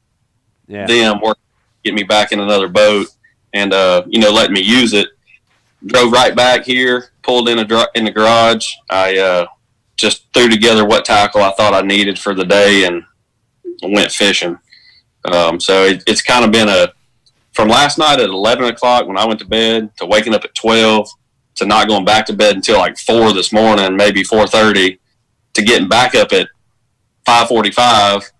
to them working to get me back in another boat and, letting me use it. Drove right back here, pulled in the garage. I just threw together what tackle I thought I needed for the day and went fishing. So it's kind of been from last night at 11 o'clock when I went to bed to waking up at 12 to not going back to bed until like 4 this morning, maybe 4:30, to getting back up at 5:45.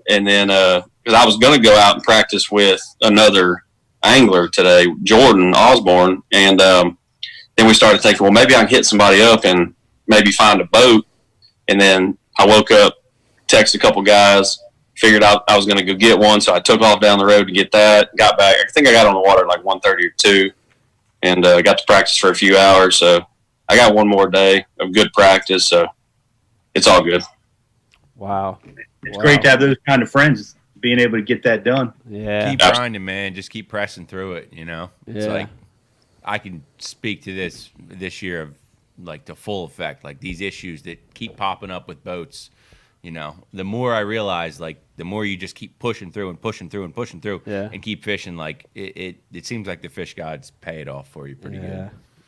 And then, because I was going to go out and practice with another angler today, Jordan Osborne. And then we started thinking, well, maybe I can hit somebody up and maybe find a boat. And then I woke up, texted a couple guys, figured out I was going to go get one. So I took off down the road to get that, got back. I think I got on the water at like 1:30 or 2. and got to practice for a few hours. So I got one more day of good practice, so it's all good. Wow. It's great to have those kind of friends, being able to get that done. Yeah. Keep grinding, man. Just keep pressing through it, you know? It's Yeah. like I can speak to this year of like the full effect, like these issues that keep popping up with boats. You know, the more I realize, like the more you just keep pushing through and pushing through and pushing through and keep fishing, like it seems like the fish gods pay it off for you pretty good.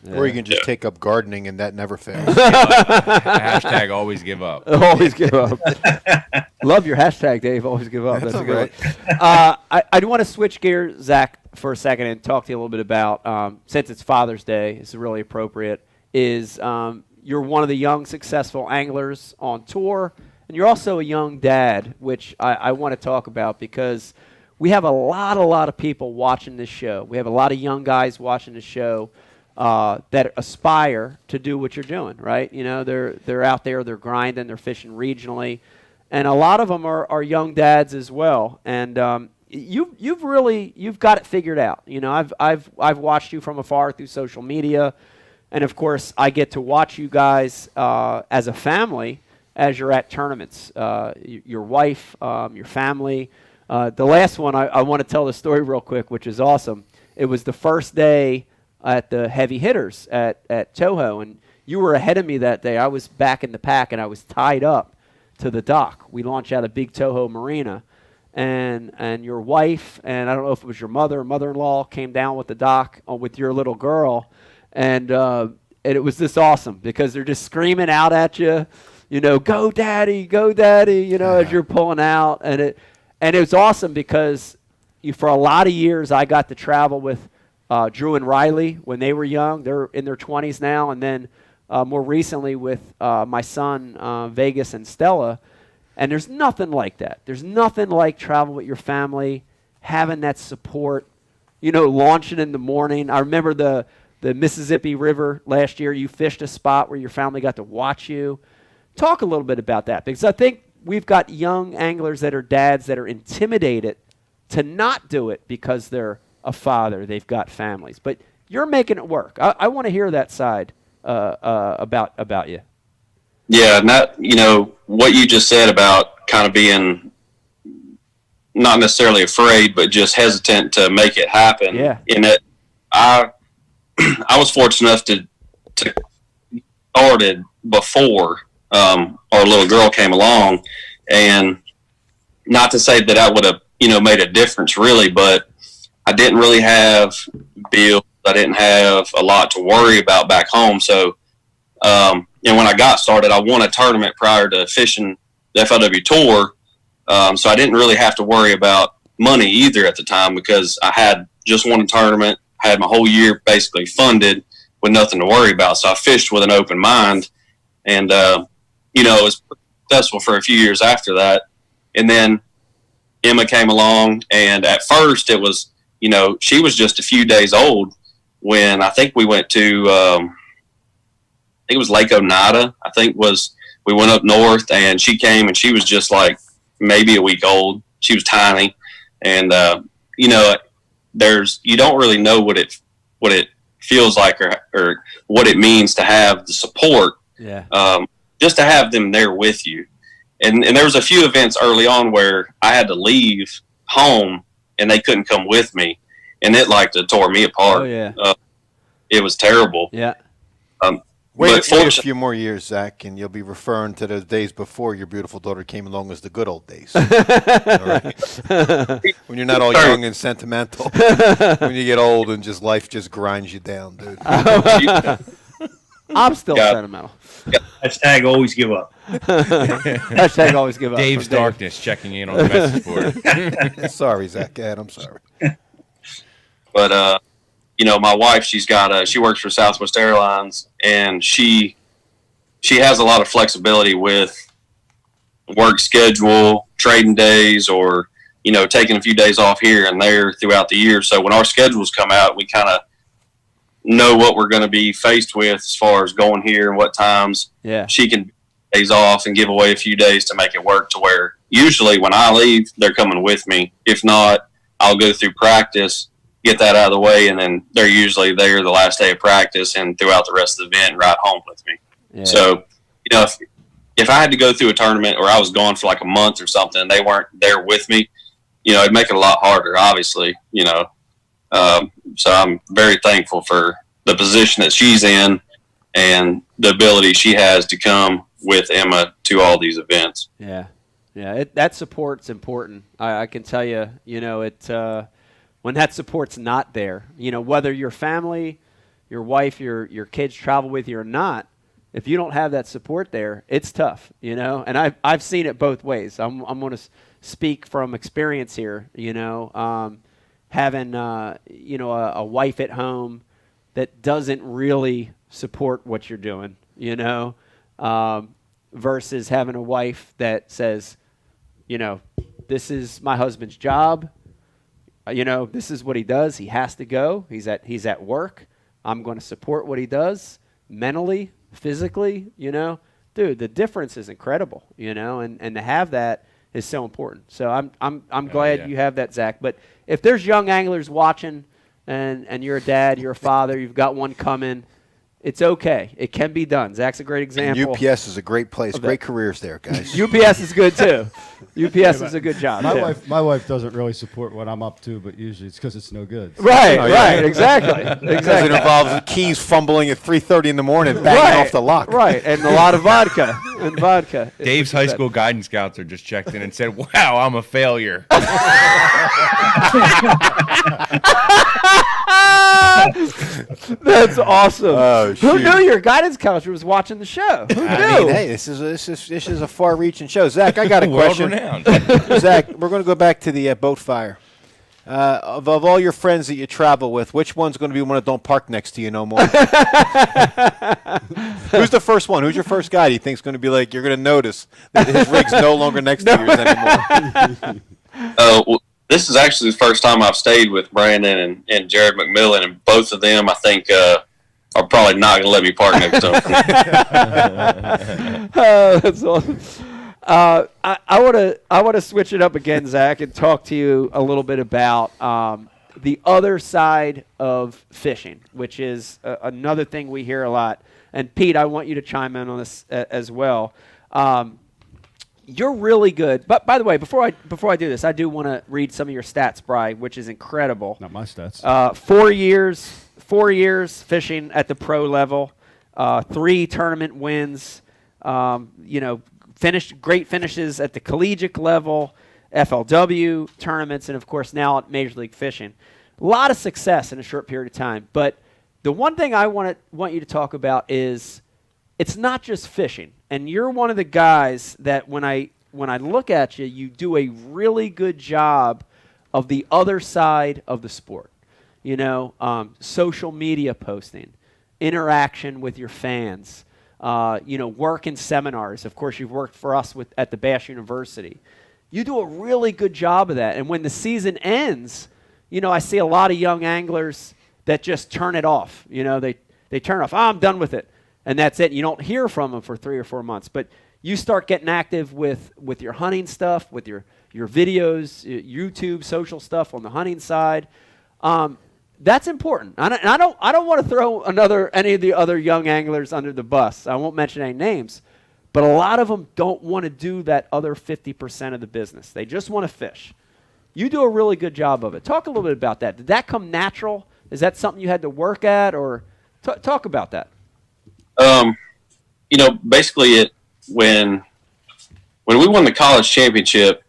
Yeah. Or you can just take up gardening, and that never fails. Hashtag always give up. Always give up. Love your hashtag, Dave. Always give up. That's a good one. I do want to switch gears, Zach, for a second and talk to you a little bit about, since it's Father's Day, it's really appropriate, is you're one of the young, successful anglers on tour, and you're also a young dad, which I want to talk about because we have a lot of people watching this show. We have a lot of young guys watching the show that aspire to do what you're doing, right? You know, they're out there, they're grinding, they're fishing regionally, and a lot of them are young dads as well. And you've got it figured out. You know, I've watched you from afar through social media, and of course I get to watch you guys as a family as you're at tournaments. Your wife, your family. The last one I want to tell the story real quick, which is awesome. It was the first day at the heavy hitters at Toho, and you were ahead of me that day. I was back in the pack, and I was tied up to the dock. We launched out of Big Toho Marina, and your wife, and I don't know if it was your mother-in-law, came down with the dock with your little girl, and it was just awesome because they're just screaming out at you, you know, go daddy, you know, as you're pulling out, and it was awesome because for a lot of years I got to travel with Drew and Riley when they were young. They're in their 20s now. And then more recently with my son, Vegas and Stella. And there's nothing like that. There's nothing like travel with your family, having that support, you know, launching in the morning. I remember the Mississippi River last year. You fished a spot where your family got to watch you. Talk a little bit about that, because I think we've got young anglers that are dads that are intimidated to not do it because they're a father, they've got families, but you're making it work. I want to hear that side about you. Yeah, not, you know, what you just said about kind of being not necessarily afraid, but just hesitant to make it happen. Yeah. In that I was fortunate enough to started before our little girl came along, and not to say that I would have, you know, made a difference really, but I didn't really have bills. I didn't have a lot to worry about back home. So, and when I got started, I won a tournament prior to fishing the FLW Tour. So I didn't really have to worry about money either at the time because I had just won a tournament, had my whole year basically funded with nothing to worry about. So I fished with an open mind, and, you know, it was successful for a few years after that. And then Emma came along, and at first it was, you know, she was just a few days old when I think we went to, I think it was Lake Oneida. We went up north, and she came, and she was just like maybe a week old. She was tiny, and you know, you don't really know what it feels like or what it means to have the support. Yeah. Just to have them there with you, and there was a few events early on where I had to leave home and they couldn't come with me, and it tore me apart. Oh yeah. It was terrible. Yeah. Wait a few more years, Zach, and you'll be referring to those days before your beautiful daughter came along as the good old days. All right? When you're not all young and sentimental. When you get old and just life just grinds you down, dude. I'm still sentimental. Hashtag always give up. Hashtag always give up. Dave's Darkness checking in on the message board. Sorry, Zach. Ed, I'm sorry. But, you know, my wife, she works for Southwest Airlines, and she has a lot of flexibility with work schedule, trading days, or, you know, taking a few days off here and there throughout the year. So when our schedules come out, we kind of know what we're going to be faced with as far as going here and what times. Yeah. She can days off and give away a few days to make it work to where usually when I leave, they're coming with me. If not, I'll go through practice get that out of the way, and then they're usually there the last day of practice and throughout the rest of the event and ride home with me. Yeah. So, if I had to go through a tournament or I was gone for like a month or something and they weren't there with me, it'd make it a lot harder, obviously, so I'm very thankful for the position that she's in and the ability she has to come with Emma to all these events. Yeah. Yeah. That support's important. I can tell you, when that support's not there, whether your family, your wife, your kids travel with you or not, if you don't have that support there, it's tough, and I've seen it both ways. I'm going to speak from experience here, having, a wife at home that doesn't really support what you're doing, versus having a wife that says, this is my husband's job. This is what he does. He has to go. He's at work. I'm going to support what he does mentally, physically, dude, the difference is incredible, and to have that is so important. So I'm glad you have that, Zach. But if there's young anglers watching and you're a dad, you're a father, you've got one coming, it's okay. It can be done. Zach's a great example. And UPS is a great place. Great careers there, guys. UPS is good too. UPS is a good job. My wife doesn't really support what I'm up to, but usually it's because it's no good. Right, exactly. Because it involves keys fumbling at 3:30 in the morning, banging off the lock. Right, and a lot of vodka. Dave's high school guidance counselor just checked in and said, "Wow, I'm a failure." That's awesome. Oh, Who knew your guidance counselor was watching the show? Who knew? I mean, hey, this is a far-reaching show. Zach, I got a question. Zach, we're going to go back to the boat fire. Of all your friends that you travel with, which one's going to be one that don't park next to you no more? Who's the first one? Who's your first guy? Do you think is going to be like you're going to notice that his rig's no longer next to yours anymore? Well, this is actually the first time I've stayed with Brandon and Jared McMillan, and both of them, I think, are probably not going to let me park next to them. That's awesome. I want to switch it up again, Zach, and talk to you a little bit about the other side of fishing, which is another thing we hear a lot. And Pete, I want you to chime in on this as well. You're really good. But by the way, before I do this, I do want to read some of your stats, Bri, which is incredible. Not my stats. 4 years fishing at the pro level, 3 tournament wins. Great finishes at the collegiate level, FLW tournaments, and of course now at Major League Fishing. A lot of success in a short period of time. But the one thing I want you to talk about is it's not just fishing. And you're one of the guys that when I look at you, you do a really good job of the other side of the sport. Social media posting, interaction with your fans, work in seminars. Of course, you've worked for us at the Bass University. You do a really good job of that. And when the season ends, I see a lot of young anglers that just turn it off. They turn off. I'm done with it. And that's it. You don't hear from them for 3 or 4 months. But you start getting active with your hunting stuff, with your videos, YouTube, social stuff on the hunting side. That's important. I don't want to throw any of the other young anglers under the bus. I won't mention any names, but a lot of them don't want to do that other 50% of the business. They just want to fish. You do a really good job of it. Talk a little bit about that. Did that come natural? Is that something you had to work at, or talk about that? Basically, when we won the college championship,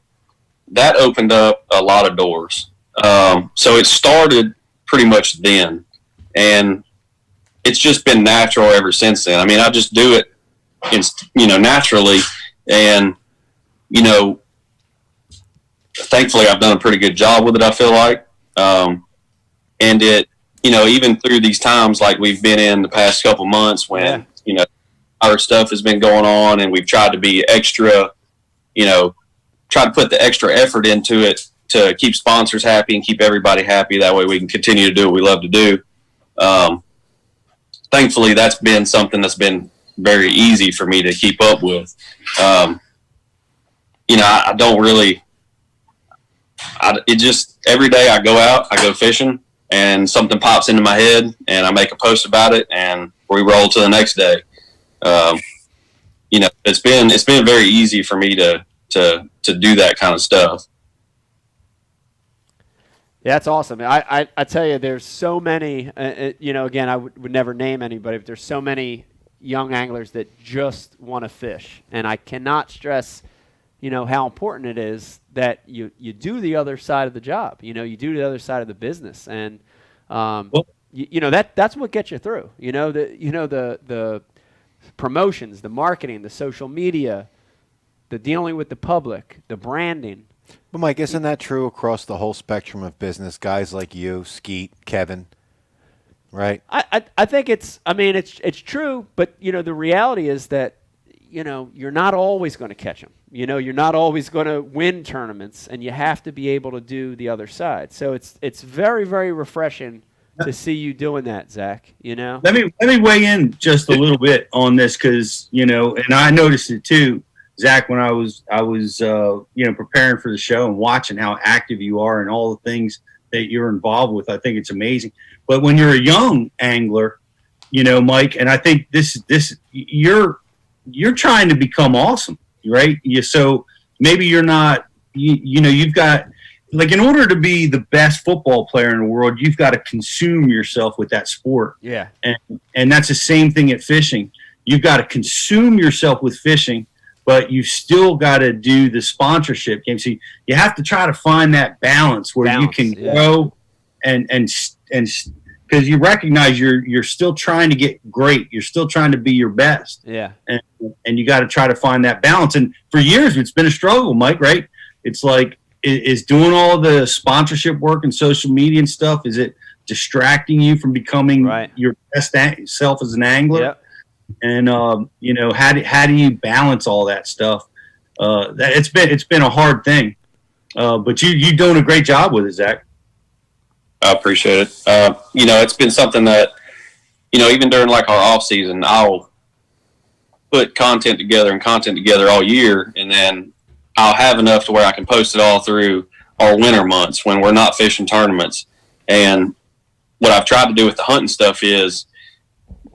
that opened up a lot of doors. So it started pretty much then, and it's just been natural ever since then. I mean, I just do it, naturally, and thankfully I've done a pretty good job with it, I feel like. And it, even through these times like we've been in the past couple months when, our stuff has been going on and we've tried to be extra, try to put the extra effort into it to keep sponsors happy and keep everybody happy. That way we can continue to do what we love to do. Thankfully, that's been something that's been very easy for me to keep up with. I don't really, every day I go out, I go fishing, and something pops into my head, and I make a post about it, and we roll to the next day. It's been very easy for me to do that kind of stuff. Yeah, that's awesome. I tell you, there's so many, again, I would never name anybody, but there's so many young anglers that just want to fish. And I cannot stress, how important it is that you do the other side of the job. You do the other side of the business. And, that's what gets you through. The promotions, the marketing, the social media, the dealing with the public, the branding. But Mike, isn't that true across the whole spectrum of business? Guys like you, Skeet, Kevin, right? I think it's true, but the reality is that you're not always going to catch them. You're not always going to win tournaments, and you have to be able to do the other side. So it's very, very refreshing to see you doing that, Zach. Let me weigh in just a little bit on this because and I noticed it too, Zach, when I was preparing for the show and watching how active you are and all the things that you're involved with. I think it's amazing. But when you're a young angler, Mike, and I think this you're trying to become awesome, right? So maybe you're not. You've got. Like, in order to be the best football player in the world, you've got to consume yourself with that sport. Yeah. And that's the same thing at fishing. You've got to consume yourself with fishing, but you've still got to do the sponsorship game. So you have to try to find that balance where you can grow and because you recognize you're still trying to get great. You're still trying to be your best. Yeah. And you got to try to find that balance. And for years, it's been a struggle, Mike, right? It's like, is doing all the sponsorship work and social media and stuff, is it distracting you from becoming your best self as an angler? Yep. And how do you balance all that stuff? It's been a hard thing, but you're doing a great job with it, Zach. I appreciate it. It's been something that even during like our off season, I'll put content together all year, and then I'll have enough to where I can post it all through our winter months when we're not fishing tournaments. And what I've tried to do with the hunting stuff is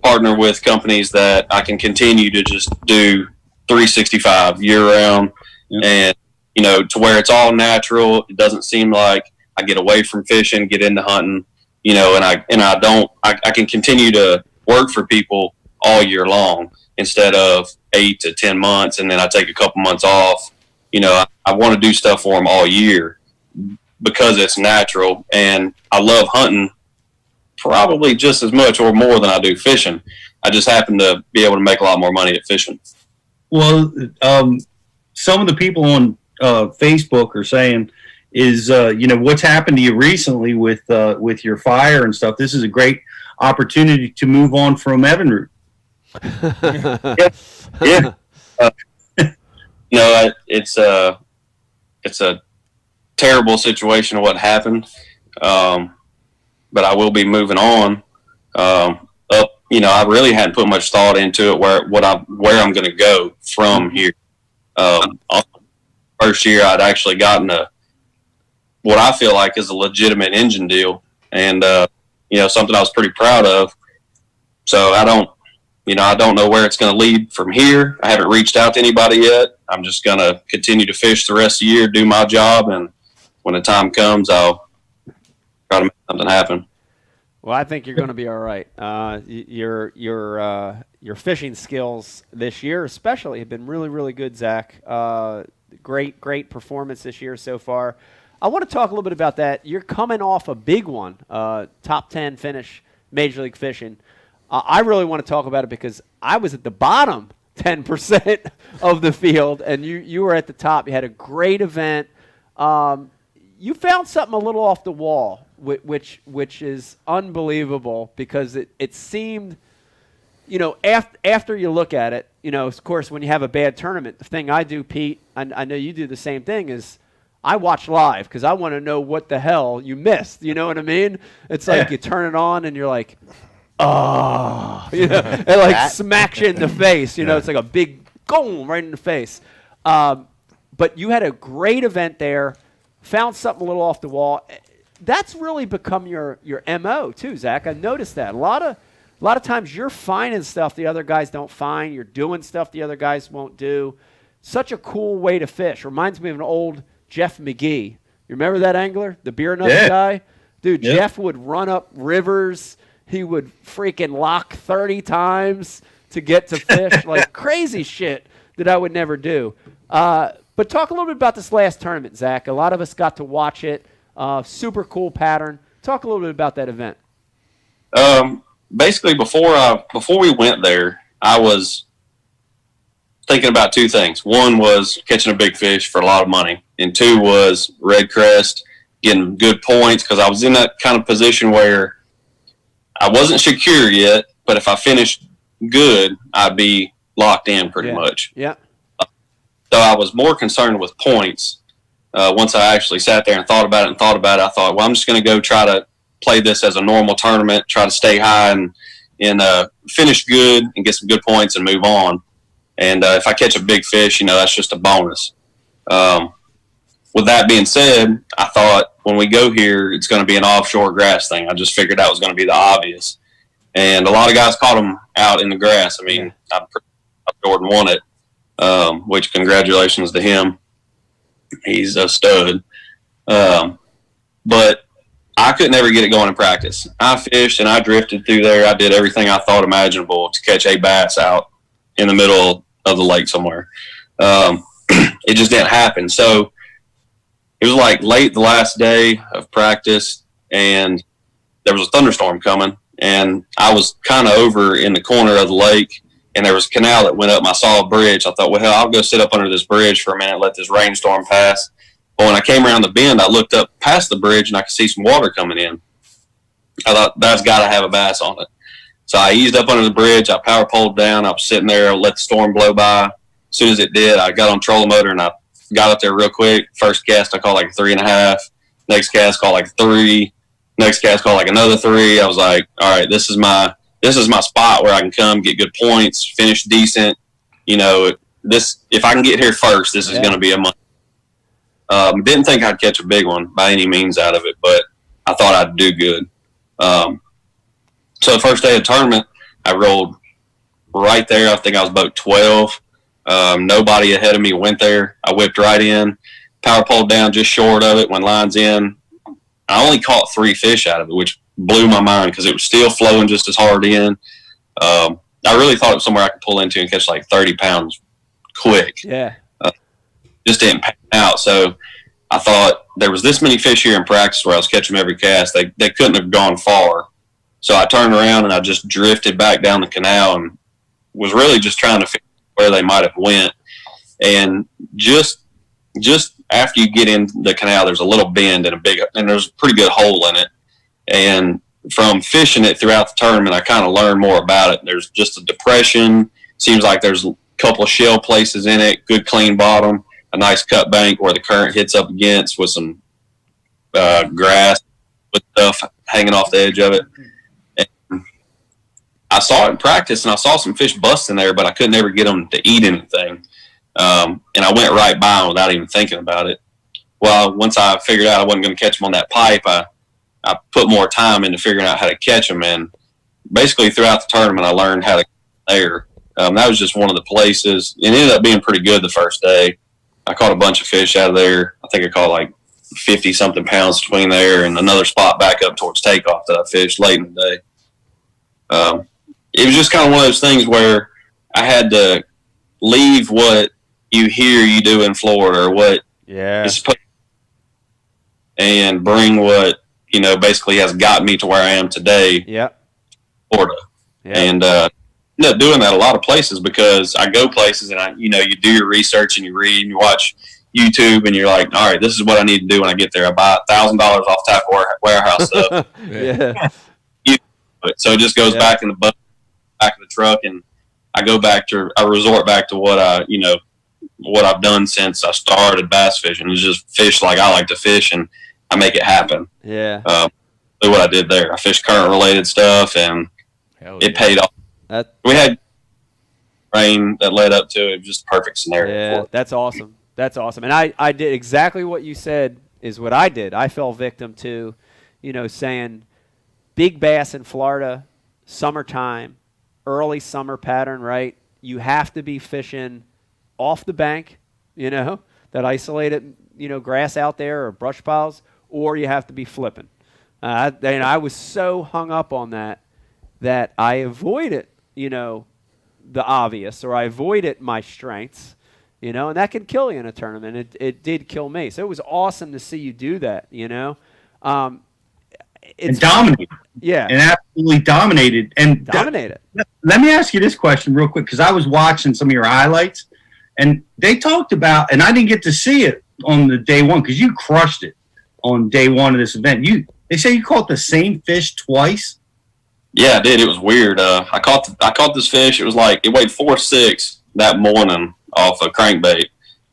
partner with companies that I can continue to just do 365 year round, and to where it's all natural. It doesn't seem like I get away from fishing, get into hunting, and I can continue to work for people all year long instead of 8 to 10 months, and then I take a couple months off. I want to do stuff for them all year because it's natural, and I love hunting probably just as much or more than I do fishing. I just happen to be able to make a lot more money at fishing. Well, some of the people on Facebook are saying is, what's happened to you recently with your fire and stuff. This is a great opportunity to move on from Evinrude. Yeah. It's a terrible situation of what happened, but I will be moving on. I really hadn't put much thought into it where I'm going to go from here. First year, I'd actually gotten what I feel like is a legitimate engine deal, and something I was pretty proud of. So I don't know where it's going to lead from here. I haven't reached out to anybody yet. I'm just going to continue to fish the rest of the year, do my job, and when the time comes, I'll try to make something happen. Well, I think you're going to be all right. Your fishing skills this year especially have been really, really good, Zach. Great performance this year so far. I want to talk a little bit about that. You're coming off a big one, top 10 finish, Major League Fishing. I really want to talk about it because I was at the bottom 10% of the field, and you were at the top. You had a great event. You found something a little off the wall, which is unbelievable because it seemed, after you look at it, of course, when you have a bad tournament, the thing I do, Pete, I know you do the same thing, is I watch live because I want to know what the hell you missed. You know what I mean? It's like you turn it on and you're like, oh, it like smacks you in the face. It's like a big boom right in the face. But you had a great event there, found something a little off the wall. that's really become your MO too, Zach. I noticed that a lot of times you're finding stuff the other guys don't find. You're doing stuff the other guys won't do. Such a cool way to fish. Reminds me of an old Jeff McGee. You remember that angler, the beer nut guy? Dude, Jeff would run up rivers. He would freaking lock 30 times to get to fish, like crazy shit that I would never do. But talk a little bit about this last tournament, Zach. A lot of us got to watch it. Super cool pattern. Talk a little bit about that event. Basically, before we went there, I was thinking about two things. One was catching a big fish for a lot of money, and two was red crest, getting good points, because I was in that kind of position where I wasn't secure yet, but if I finished good, I'd be locked in pretty much. Yeah. So I was more concerned with points. Once I actually sat there and thought about it, I thought, well, I'm just going to go try to play this as a normal tournament, try to stay high and finish good and get some good points and move on. And if I catch a big fish, that's just a bonus. With that being said, I thought when we go here, it's going to be an offshore grass thing. I just figured that was going to be the obvious. And a lot of guys caught them out in the grass. I mean, Jordan won it, which congratulations to him. He's a stud. But I could never get it going in practice. I fished and I drifted through there. I did everything I thought imaginable to catch a bass out in the middle of the lake somewhere. It just didn't happen. So it was like late the last day of practice, and there was a thunderstorm coming, and I was kind of over in the corner of the lake, and there was a canal that went up. And I saw a bridge. I thought, well, hell, I'll go sit up under this bridge for a minute, let this rainstorm pass. But when I came around the bend, I looked up past the bridge, and I could see some water coming in. I thought, that's got to have a bass on it. So I eased up under the bridge. I power poled down. I was sitting there, let the storm blow by. As soon as it did, I got on trolling motor, and I got up there real quick. First cast, I caught like a 3.5. Next cast, caught like a 3. Next cast, caught like another 3. I was like, all right, this is my spot where I can come get good points, finish decent. If I can get here first, this is going to be a month. Didn't think I'd catch a big one by any means out of it, but I thought I'd do good. So the first day of the tournament, I rolled right there. I think I was about 12. Nobody ahead of me went there. I whipped right in, power poled down just short of it, when line's in. I only caught 3 fish out of it, which blew my mind because it was still flowing just as hard in. I really thought it was somewhere I could pull into and catch like 30 pounds quick. Yeah. Just didn't pan out. So I thought there was this many fish here in practice where I was catching them every cast. They couldn't have gone far. So I turned around and I just drifted back down the canal and was really just trying to figure out where they might have went. And just after you get in the canal, there's a little bend and there's a pretty good hole in it. And from fishing it throughout the tournament, I kind of learned more about it. There's just a depression. Seems like there's a couple of shell places in it, good clean bottom, a nice cut bank where the current hits up against with some grass with stuff hanging off the edge of it. And I saw it in practice, and I saw some fish busting there, but I couldn't ever get them to eat anything. And I went right by them without even thinking about it. Well, once I figured out I wasn't going to catch them on that pipe, I put more time into figuring out how to catch them. And basically throughout the tournament, I learned how to catch there. That was just one of the places. It ended up being pretty good the first day. I caught a bunch of fish out of there. I think I caught like 50-something pounds between there and another spot back up towards takeoff that I fished late in the day. It was just kind of one of those things where I had to leave what you hear you do in Florida or what is supposed to, and bring what, basically has gotten me to where I am today. Yeah. Florida. Yeah. And end up doing that a lot of places because I go places and you do your research and you read and you watch YouTube and you're like, all right, this is what I need to do when I get there. I buy $1,000 off Tackle Warehouse stuff. Yeah. So it just goes back in the back of the truck, and I resort back to what what I've done since I started bass fishing. It's just fish like I like to fish, and I make it happen. Yeah. That's what I did there. I fished current related stuff, and it paid off. We had rain that led up to it. Just a perfect scenario. Yeah, that's awesome. That's awesome. And I did exactly what you said is what I did. I fell victim to, saying big bass in Florida, summertime, early summer pattern, right? You have to be fishing off the bank, that isolated, grass out there or brush piles, or you have to be flipping. I was so hung up on that I avoided, the obvious, or I avoided my strengths, and that can kill you in a tournament. It did kill me. So it was awesome to see you do that, And dominated. Yeah. And absolutely dominated. And dominated. Let me ask you this question real quick, because I was watching some of your highlights, and they talked about, and I didn't get to see it on the day one because you crushed it on day one of this event. They say you caught the same fish twice. Yeah, I did. It was weird. I caught this fish. It was like it weighed 4.6 that morning off a crankbait,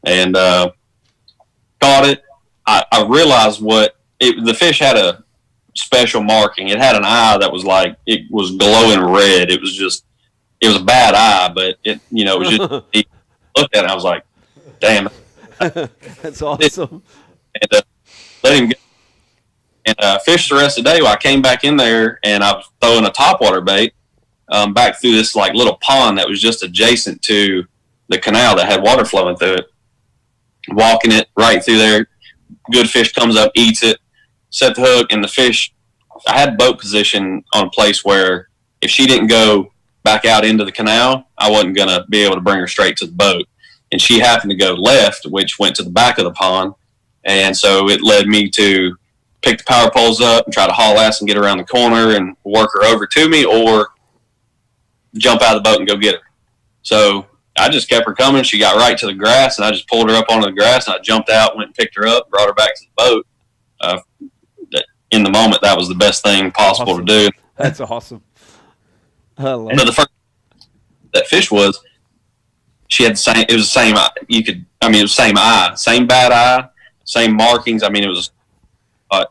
and caught it. I realized the fish had a special marking. It had an eye that was like it was glowing red. It was a bad eye, but it was just. He looked at it. I was like, damn. That's awesome. And let him go. And fished the rest of the day. Well, I came back in there and I was throwing a topwater bait back through this like little pond that was just adjacent to the canal that had water flowing through it. Walking it right through there. Good fish comes up, eats it, set the hook, and the fish. I had boat position on a place where if she didn't go back out into the canal, I wasn't going to be able to bring her straight to the boat. And she happened to go left, which went to the back of the pond. And so it led me to pick the power poles up and try to haul ass and get around the corner and work her over to me, or jump out of the boat and go get her. So I just kept her coming. She got right to the grass, and I just pulled her up onto the grass, and I jumped out, went and picked her up, brought her back to the boat. In the moment, that was the best thing possible to do. That's awesome. But the first that fish was, she had the same. It was the same. It was the same eye, same bad eye, same markings. I mean, it was.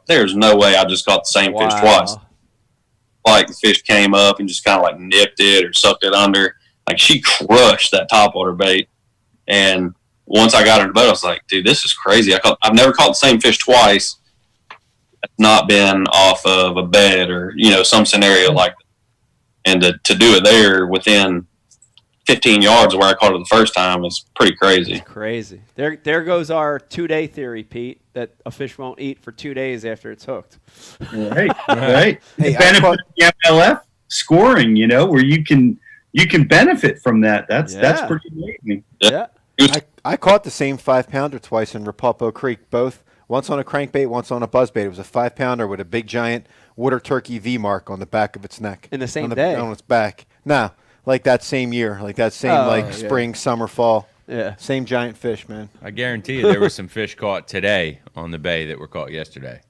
There's no way I just caught the same fish twice. Like the fish came up and just kind of like nipped it or sucked it under. Like she crushed that topwater bait. And once I got her in the boat, I was like, dude, this is crazy. I've never caught the same fish twice. It's not been off of a bed or, some scenario like that. And to do it there within 15 yards of where I caught it the first time is pretty crazy. It's crazy. There goes our 2-day theory, Pete, that a fish won't eat for 2 days after it's hooked. Right. Hey, the benefit of the MLF scoring, where you can benefit from that. That's pretty amazing. Yeah. I caught the same 5-pounder twice in Rapalpo Creek, both once on a crankbait, once on a buzzbait. It was a 5-pounder with a big giant water turkey V mark on the back of its neck. In the same day? On its back. No, like that same year, spring, summer, fall. Yeah. Same giant fish, man. I guarantee you there were some fish caught today on the bay that were caught yesterday.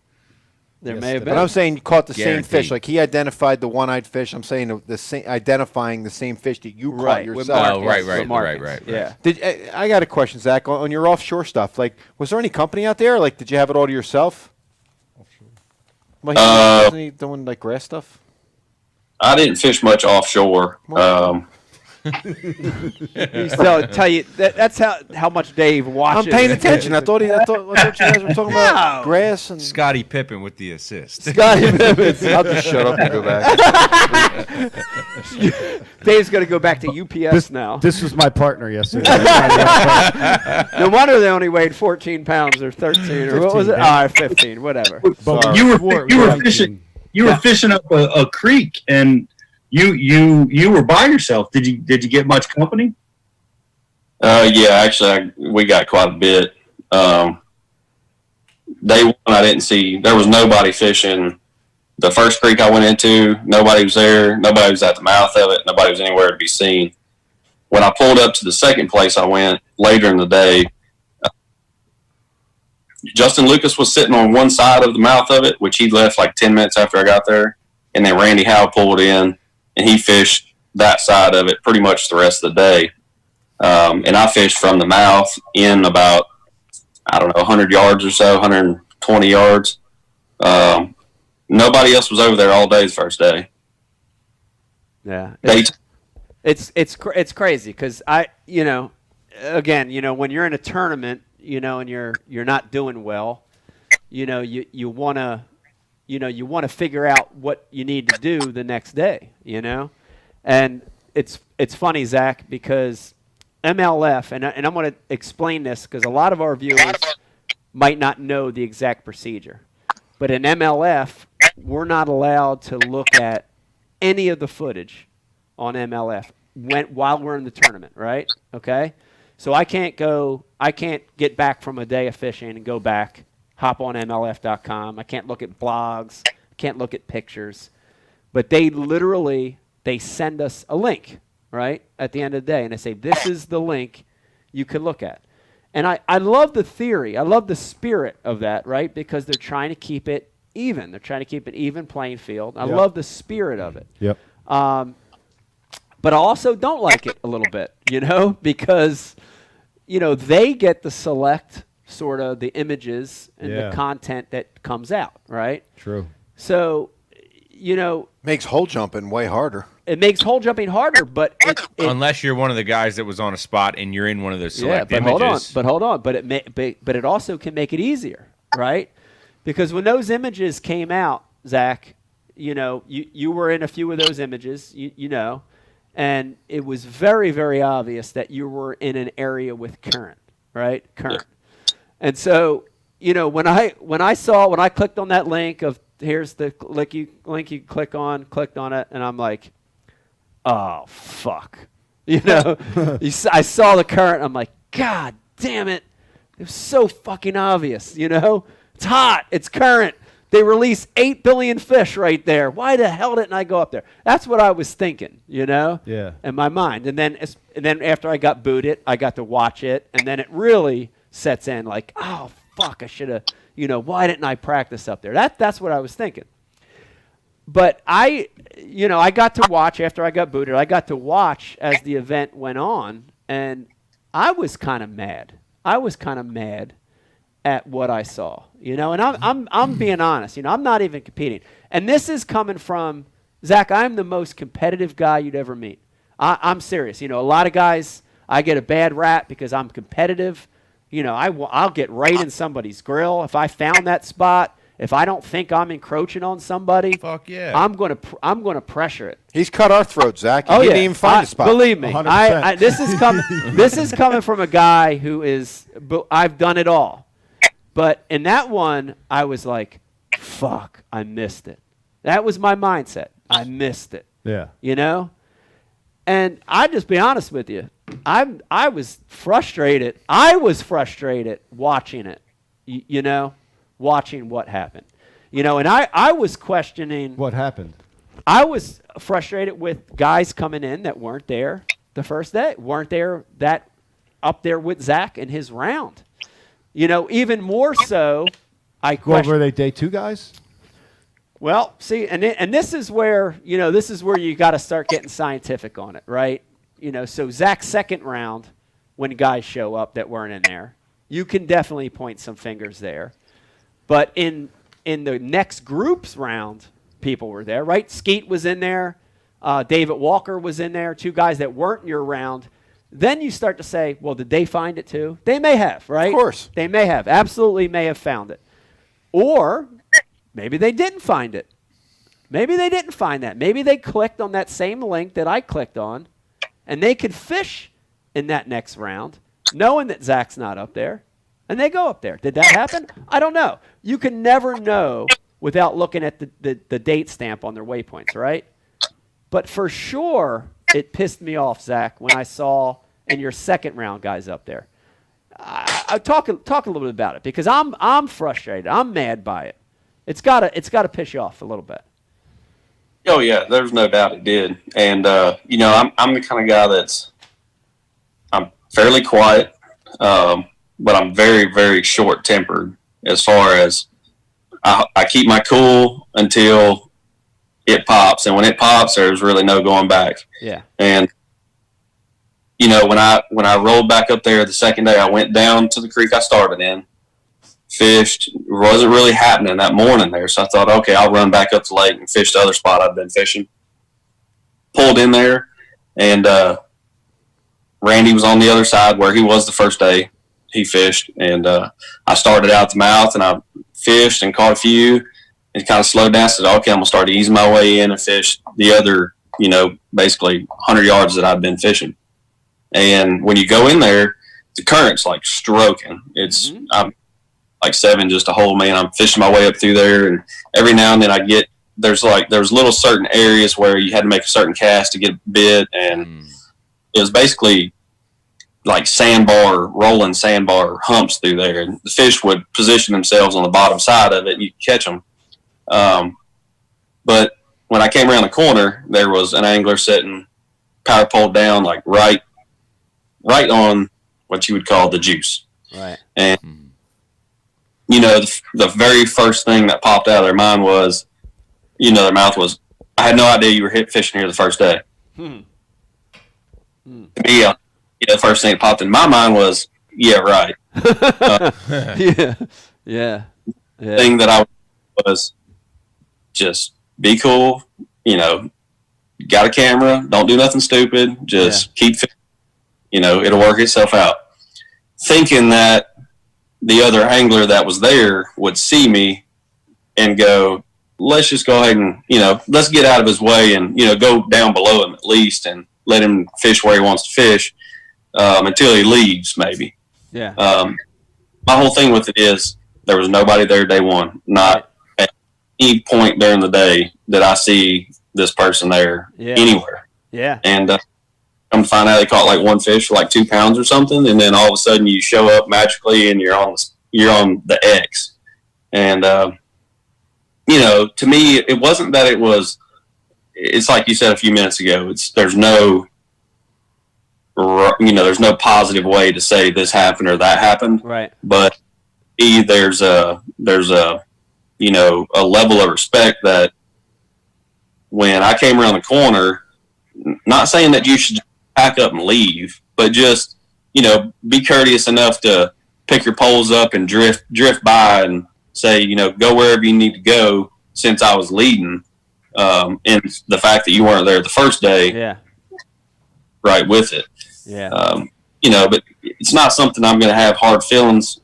There may have been. But I'm saying you caught the Guaranteed. same fish. Like he identified the one-eyed fish. I'm saying identifying the same fish that you caught yourself. Oh, right. Yeah. I got a question, Zach. On your offshore stuff, like, was there any company out there? Like, did you have it all to yourself? Offshore. Wasn't he doing like grass stuff? I didn't fish much offshore. Tell you that's how much Dave watches. I'm paying attention. I thought you guys were talking about grass and Scottie Pippen with the assist. Scottie Pippen. I'll just shut up and go back. Dave's going to go back to UPS now. This was my partner yesterday. No wonder they only weighed 14 pounds or 13 or what was it? 15, whatever. But you were fishing. You were fishing up a creek and. You were by yourself. Did you get much company? Yeah, actually, we got quite a bit. Day one, I didn't see. There was nobody fishing. The first creek I went into, nobody was there. Nobody was at the mouth of it. Nobody was anywhere to be seen. When I pulled up to the second place I went later in the day, Justin Lucas was sitting on one side of the mouth of it, which he left like 10 minutes after I got there. And then Randy Howe pulled in. And he fished that side of it pretty much the rest of the day. And I fished from the mouth in about, 100 yards or so, 120 yards. Nobody else was over there all day the first day. Yeah. It's crazy because again, when you're in a tournament, and you're not doing well, you want to figure out what you need to do the next day, and it's funny, Zach, because MLF, and I'm going to explain this because a lot of our viewers might not know the exact procedure, but in MLF, we're not allowed to look at any of the footage on MLF while we're in the tournament, right? Okay, so I can't get back from a day of fishing and go back, hop on MLF.com. I can't look at blogs, can't look at pictures, but they send us a link, right, at the end of the day, and they say, this is the link you can look at. And I love the theory. I love the spirit of that, right, because they're trying to keep it even. They're trying to keep an even playing field. I love the spirit of it. Yep. But I also don't like it a little bit, because, they get to select sort of the images and the content that comes out, right? True. So, makes hole jumping way harder. It makes hole jumping harder, but unless you're one of the guys that was on a spot and you're in one of those select images. Hold on. But it also can make it easier, right? Because when those images came out, Zach, you were in a few of those images, and it was very, very obvious that you were in an area with current, right? Current. And so, when I clicked on that link of here's the link you clicked on it, and I'm like, oh fuck, I saw the current. I'm like, God damn it, it was so fucking obvious. It's hot, it's current. They release 8 billion fish right there. Why the hell didn't I go up there? That's what I was thinking, Yeah. in my mind. And then after I got booted, I got to watch it, and then it really sets in like, oh fuck, I should have, why didn't I practice up there? That's what I was thinking. But I got to watch after I got booted. I got to watch as the event went on, and I was kind of mad. At what I saw, and I'm being honest. I'm not even competing, and this is coming from Zach. I'm the most competitive guy you'd ever meet. I'm serious. A lot of guys, I get a bad rap because I'm competitive. I'll get right in somebody's grill if I found that spot. If I don't think I'm encroaching on somebody, fuck yeah, I'm gonna pressure it. He's cut our throats, Zach. He didn't even find a spot. Believe me, this is coming from a guy who is. I've done it all. But in that one, I was like, fuck, I missed it. That was my mindset. I missed it. Yeah. And I'd just be honest with you. I was frustrated. I was frustrated watching it, watching what happened. And I was questioning. What happened? I was frustrated with guys coming in that weren't there the first day, weren't there that up there with Zach in his round. Even more so, I question. Well, were they day 2 guys? Well, see, and this is where you got to start getting scientific on it, right? So Zach's second round, when guys show up that weren't in there, you can definitely point some fingers there. But in the next group's round, people were there, right? Skeet was in there, David Walker was in there, 2 guys that weren't in your round. Then you start to say, well, did they find it too? They may have, right? Of course. They may have. Absolutely may have found it. Or maybe they didn't find it. Maybe they didn't find that. Maybe they clicked on that same link that I clicked on, and they could fish in that next round, knowing that Zach's not up there, and they go up there. Did that happen? I don't know. You can never know without looking at the date stamp on their waypoints, right? But for sure, it pissed me off, Zach, when I saw in your second round guys up there. I talk a little bit about it because I'm frustrated. I'm mad by it. It's gotta piss you off a little bit. Oh yeah, there's no doubt it did. And I'm the kind of guy I'm fairly quiet, but I'm very, very short tempered as far as I keep my cool until it pops, and when it pops, there's really no going back. Yeah. And when I rolled back up there the second day, I went down to the creek I started in, fished. It wasn't really happening that morning there, so I thought, okay, I'll run back up the lake and fish the other spot I've been fishing. Pulled in there, and Randy was on the other side where he was the first day he fished, and I started out the mouth, and I fished and caught a few, and kind of slowed down. I said, okay, I'm gonna start easing my way in and fish the other, basically 100 yards that I've been fishing. And when you go in there, the current's like stroking. I'm like 7 just a hole, man. I'm fishing my way up through there, and every now and then there's little certain areas where you had to make a certain cast to get bit, and it was basically like rolling sandbar humps through there, and the fish would position themselves on the bottom side of it, and you could catch them. But when I came around the corner, there was an angler sitting, power pole down, like right on what you would call the juice. Right. And the very first thing that popped out of their mind was, their mouth was, I had no idea you were fishing here the first day. To me, the first thing that popped in my mind was, yeah, right. Yeah. The thing that I was just be cool, got a camera, don't do nothing stupid, just keep fishing. It'll work itself out. Thinking that the other angler that was there would see me and go, let's just go ahead and, let's get out of his way and, go down below him at least and let him fish where he wants to fish until he leaves, maybe. Yeah. My whole thing with it is there was nobody there day one. Not at any point during the day that I see this person there anywhere. Yeah. And come to find out they caught like one fish for like 2 pounds or something, and then all of a sudden you show up magically and you're on the X. And to me, it wasn't that it was. It's like you said a few minutes ago. There's no positive way to say this happened or that happened. Right. But there's a level of respect that when I came around the corner, not saying that you should pack up and leave, but just, be courteous enough to pick your poles up and drift by and say, go wherever you need to go, since I was leading. And the fact that you weren't there the first day, right with it. Yeah. But it's not something I'm going to have hard feelings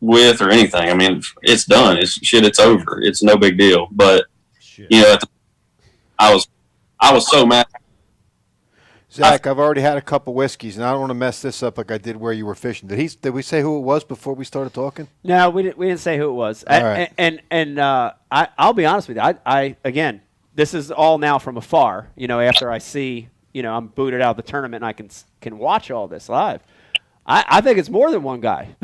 with or anything. I mean, it's done. It's over. It's no big deal. But, I was so mad. Zach, I've already had a couple whiskeys, and I don't want to mess this up like I did where you were fishing. Did we say who it was before we started talking? No, we didn't say who it was. All right. I'll be honest with you. I again, this is all now from afar. After I see, I'm booted out of the tournament and I can watch all this live. I think it's more than one guy.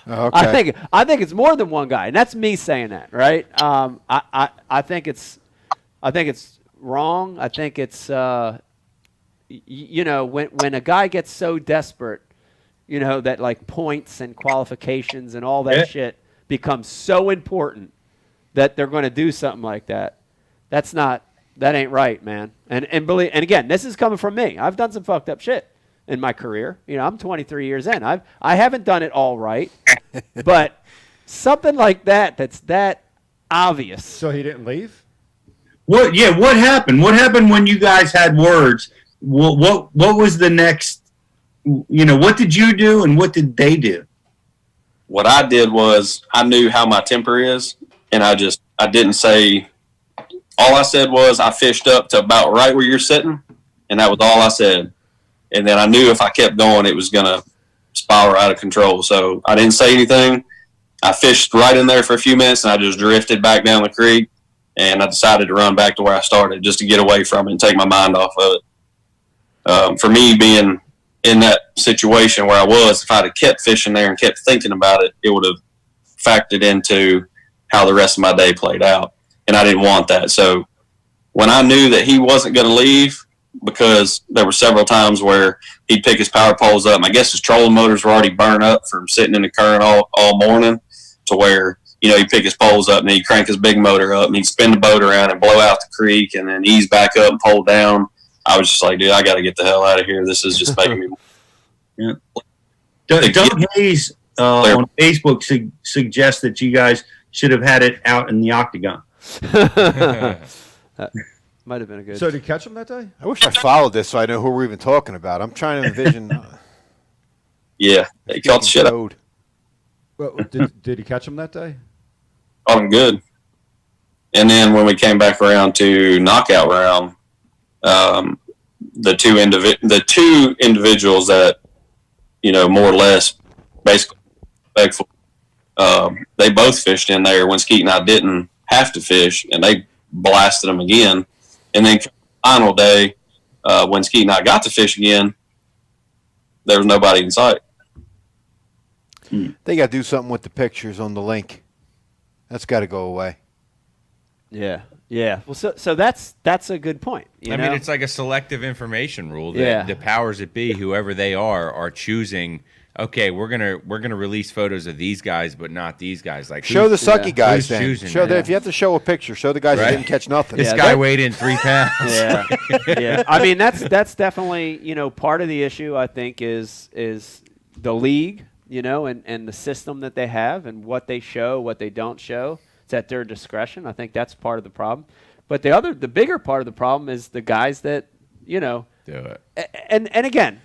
Okay. I think it's more than one guy, and that's me saying that, right? I think it's wrong. I think it's when a guy gets so desperate, that like points and qualifications and all that shit becomes so important that they're going to do something like that. That ain't right, man. And again, this is coming from me. I've done some fucked up shit in my career. I'm 23 years in. I haven't done it all right, but something like that's that obvious. So he didn't leave? What happened? What happened when you guys had words? What was the next? What did you do and what did they do? What I did was I knew how my temper is, and I didn't say. All I said was I fished up to about right where you're sitting, and that was all I said. And then I knew if I kept going, it was gonna spiral out of control. So I didn't say anything. I fished right in there for a few minutes, and I just drifted back down the creek. And I decided to run back to where I started just to get away from it and take my mind off of it. For me, being in that situation where I was, if I'd have kept fishing there and kept thinking about it, it would have factored into how the rest of my day played out. And I didn't want that. So when I knew that he wasn't going to leave, because there were several times where he'd pick his power poles up, and I guess his trolling motors were already burned up from sitting in the current all morning, to where he'd pick his poles up and he'd crank his big motor up and he'd spin the boat around and blow out the creek and then ease back up and pole down. I was just like, dude, I got to get the hell out of here. This is just making me. Yeah. Doug Hayes on Facebook suggests that you guys should have had it out in the octagon. Might have been a good. So did you catch him that day? I wish I followed this so I know who we're even talking about. I'm trying to envision. Yeah, he caught the shit out. Well, did he catch him that day? caught them good. And then when we came back around to knockout round, the two individuals that, more or less basically respectful, they both fished in there when Skeet and I didn't have to fish, and they blasted them again. And then final day, when Skeet and I got to fish again, there was nobody in sight. They got to do something with the pictures on the link. That's got to go away. Yeah. Yeah. Well, so that's a good point. I mean, it's like a selective information rule that the powers that be, whoever they are choosing. Okay, we're gonna release photos of these guys, but not these guys. Like show the sucky guys. Then show that if you have to show a picture, show the guys who didn't catch nothing. This guy weighed in 3 pounds. Yeah, yeah. I mean, that's definitely part of the issue. I think is the league, and the system that they have and what they show, what they don't show. It's at their discretion. I think that's part of the problem. But the bigger part of the problem is the guys that do it. And again.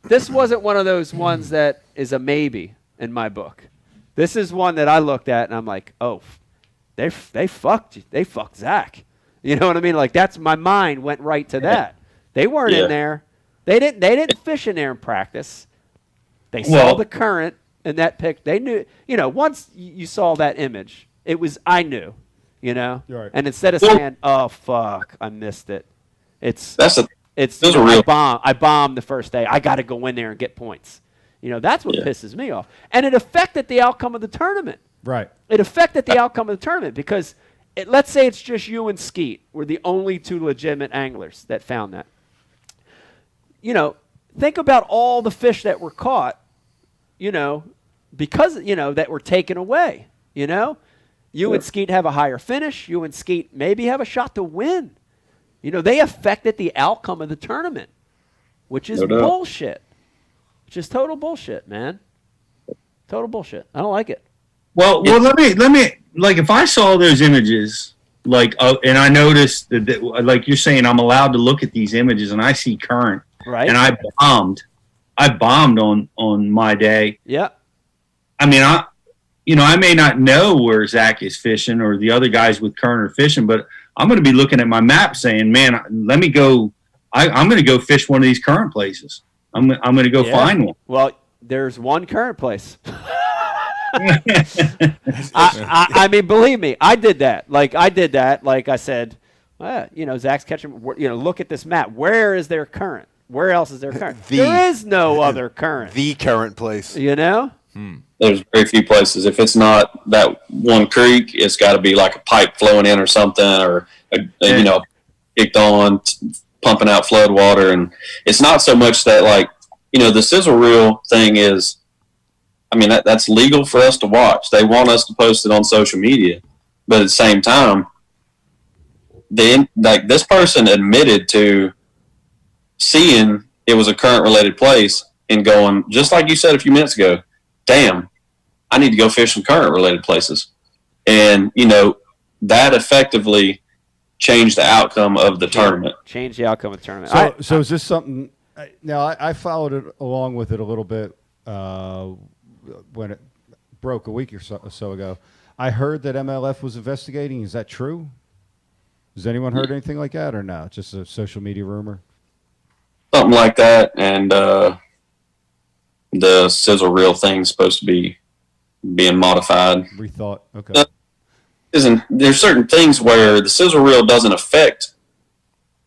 This wasn't one of those ones that is a maybe in my book. This is one that I looked at and I'm like, oh, they fucked Zach. You know what I mean? Like my mind went right to that. They weren't in there. They didn't fish in there in practice. They saw the current and that pic. They knew. Once you saw that image, I knew. Right. And instead of saying, oh fuck, I missed it. I bombed the first day. I got to go in there and get points. That's what pisses me off. And it affected the outcome of the tournament. Right. It affected the outcome of the tournament because let's say it's just you and Skeet were the only 2 legitimate anglers that found that. Think about all the fish that were caught, because, that were taken away, You and Skeet have a higher finish. You and Skeet maybe have a shot to win. They affected the outcome of the tournament, which is bullshit. Which is total bullshit, man. Total bullshit. I don't like it. Well, let me like if I saw those images, and I noticed that, like you're saying, I'm allowed to look at these images, and I see current, right? And I bombed on my day. Yeah. I mean, I may not know where Zach is fishing or the other guys with current are fishing, but I'm going to be looking at my map saying, man, let me go. I'm going to go fish one of these current places. I'm going to go find one. Well, there's one current place. I mean, believe me, I did that. Like I said, Zach's catching, look at this map. Where is there current? Where else is there current? There is no other current. The current place. There's very few places. If it's not that one creek, it's got to be like a pipe flowing in or something, or kicked on, pumping out flood water. And it's not so much that the sizzle reel thing is. I mean, that's legal for us to watch. They want us to post it on social media, but at the same time, this person admitted to seeing it was a current related place and going, just like you said a few minutes ago, damn, I need to go fish some current related places. And, that effectively changed the outcome of the tournament. Changed the outcome of the tournament. So is this something, now I followed it along with it a little bit when it broke a week or so ago. I heard that MLF was investigating. Is that true? Has anyone heard anything like that or no? Just a social media rumor? Something like that. And, the sizzle reel thing's supposed to be being modified. Rethought. Okay. There's certain things where the sizzle reel doesn't affect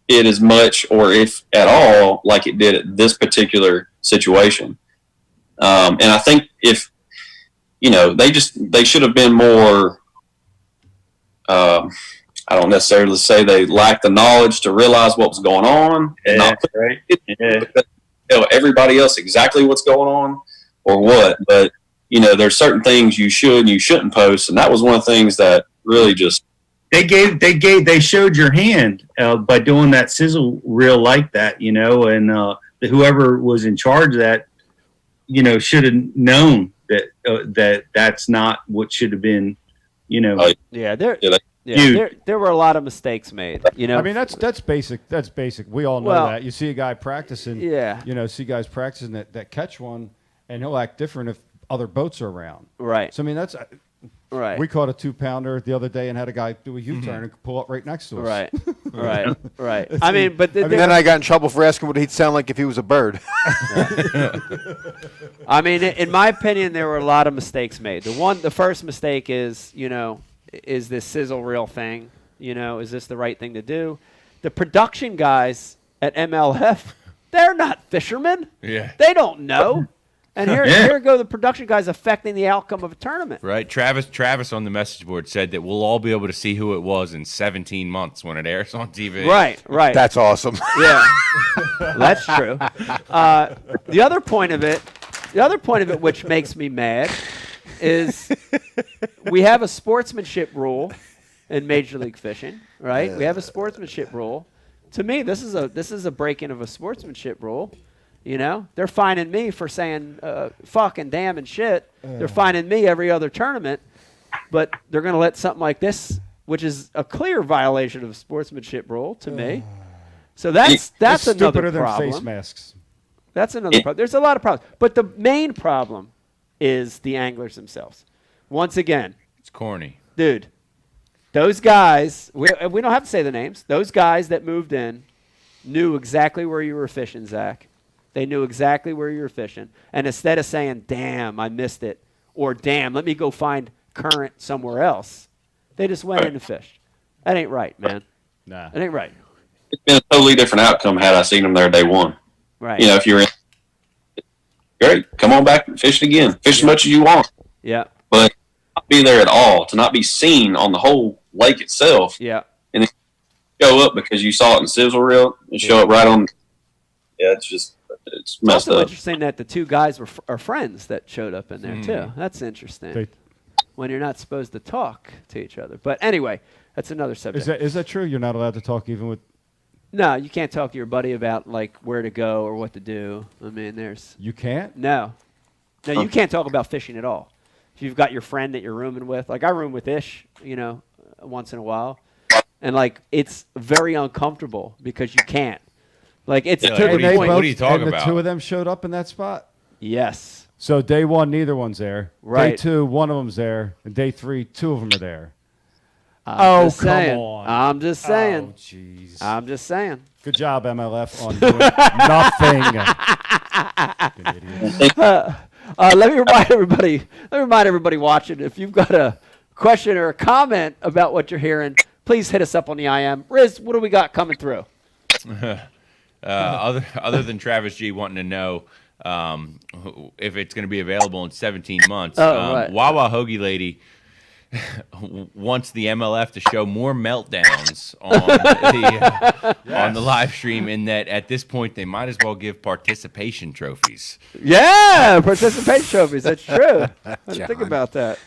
it as much, or if at all, like it did at this particular situation. And I think if they should have been more. I don't necessarily say they lacked the knowledge to realize what was going on. Right. Tell everybody else exactly what's going on or what, but there's certain things you should and you shouldn't post, and that was one of the things that really just they showed your hand by doing that sizzle reel like that, and whoever was in charge of that, should have known that that's not what should have been, There were a lot of mistakes made. I mean, that's basic. That's basic. We all know that. You see a guy practicing. Yeah. See guys practicing that catch one, and he'll act different if other boats are around. Right. So I mean, that's Right. We caught a 2-pounder the other day and had a guy do a U-turn and pull up right next to us. Right. Right. Right. I mean, but then I got in trouble for asking what he'd sound like if he was a bird. I mean, in my opinion, there were a lot of mistakes made. The first mistake is, is this sizzle reel thing? Is this the right thing to do? The production guys at MLF, they're not fishermen. Yeah. They don't know. And here go the production guys affecting the outcome of a tournament. Right. Travis on the message board said that we'll all be able to see who it was in 17 months when it airs on TV. Right, right. That's awesome. Yeah. That's true. The other point of it which makes me mad is we have a sportsmanship rule in Major League Fishing, right? We have a sportsmanship rule. To me, this is a break-in of a sportsmanship rule. They're fining me for saying fuck and damn and shit. They're fining me every other tournament, but they're going to let something like this, which is a clear violation of sportsmanship rule to me. So that's another stupider problem. than face masks. That's another problem. There's a lot of problems, but the main problem is the anglers themselves. Once again, it's corny, dude. Those guys, we don't have to say the names. Those guys that moved in knew exactly where you were fishing, Zach. They knew exactly where you were fishing. And instead of saying, damn, I missed it, or damn, let me go find current somewhere else, they just went in and fished. That ain't right, man. Nah. That ain't right. It's been a totally different outcome had I seen them there day one. Right. If you're in, great, come on back and fish it again. Fish as much as you want. Yeah. But not be there at all, to not be seen on the whole lake itself. Yeah. And then show up because you saw it in sizzle reel and show up right on. Yeah, it's messed also up. Interesting that the two guys are friends that showed up in there too. That's interesting. When you're not supposed to talk to each other. But anyway, that's another subject. Is that true? You're not allowed to talk even with... No, you can't talk to your buddy about like where to go or what to do. I mean, You can't? No, you can't talk about fishing at all. If you've got your friend that you're rooming with, like I room with Ish, once in a while, and like it's very uncomfortable because you can't. Like it's to the point. What are you talking and about? The two of them showed up in that spot? Yes. So day one, neither one's there. Right. Day two, one of them's there. And day three, two of them are there. I'm just come saying. on. I'm just saying. Oh, jeez. I'm just saying. Good job, MLF, on doing nothing. Let me remind everybody watching, if you've got a question or a comment about what you're hearing, please hit us up on the IM. Riz, what do we got coming through? Other than Travis G wanting to know if it's going to be available in 17 months. Right. Wawa Hoagie Lady wants the MLF to show more meltdowns on the live stream, in that at this point they might as well give participation trophies. Yeah, participation trophies. That's true. I didn't think about that.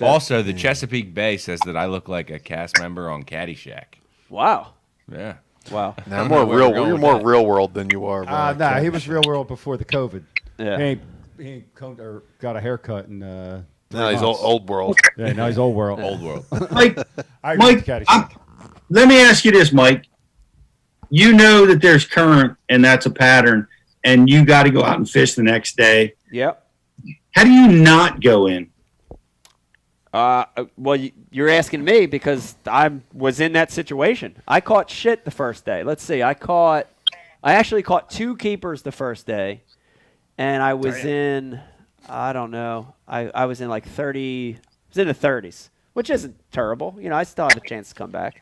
Also, the Chesapeake Bay says that I look like a cast member on Caddyshack. Wow. Yeah. Wow. Now, you're more real world than you are. Nah, he was real world before the COVID. Yeah. He ain't combed or got a haircut in now he's old world. Yeah, now he's old world. Old world. Mike, Mike, let me ask you this, Mike. You know that there's current and that's a pattern, and you got to go out and fish the next day. Yep. How do you not go in? Well, you're asking me because I was in that situation. I caught shit the first day. Let's see. I actually caught 2 keepers the first day, and I was in, I don't know, I was in like 30, I was in the 30s, which isn't terrible. I still have a chance to come back.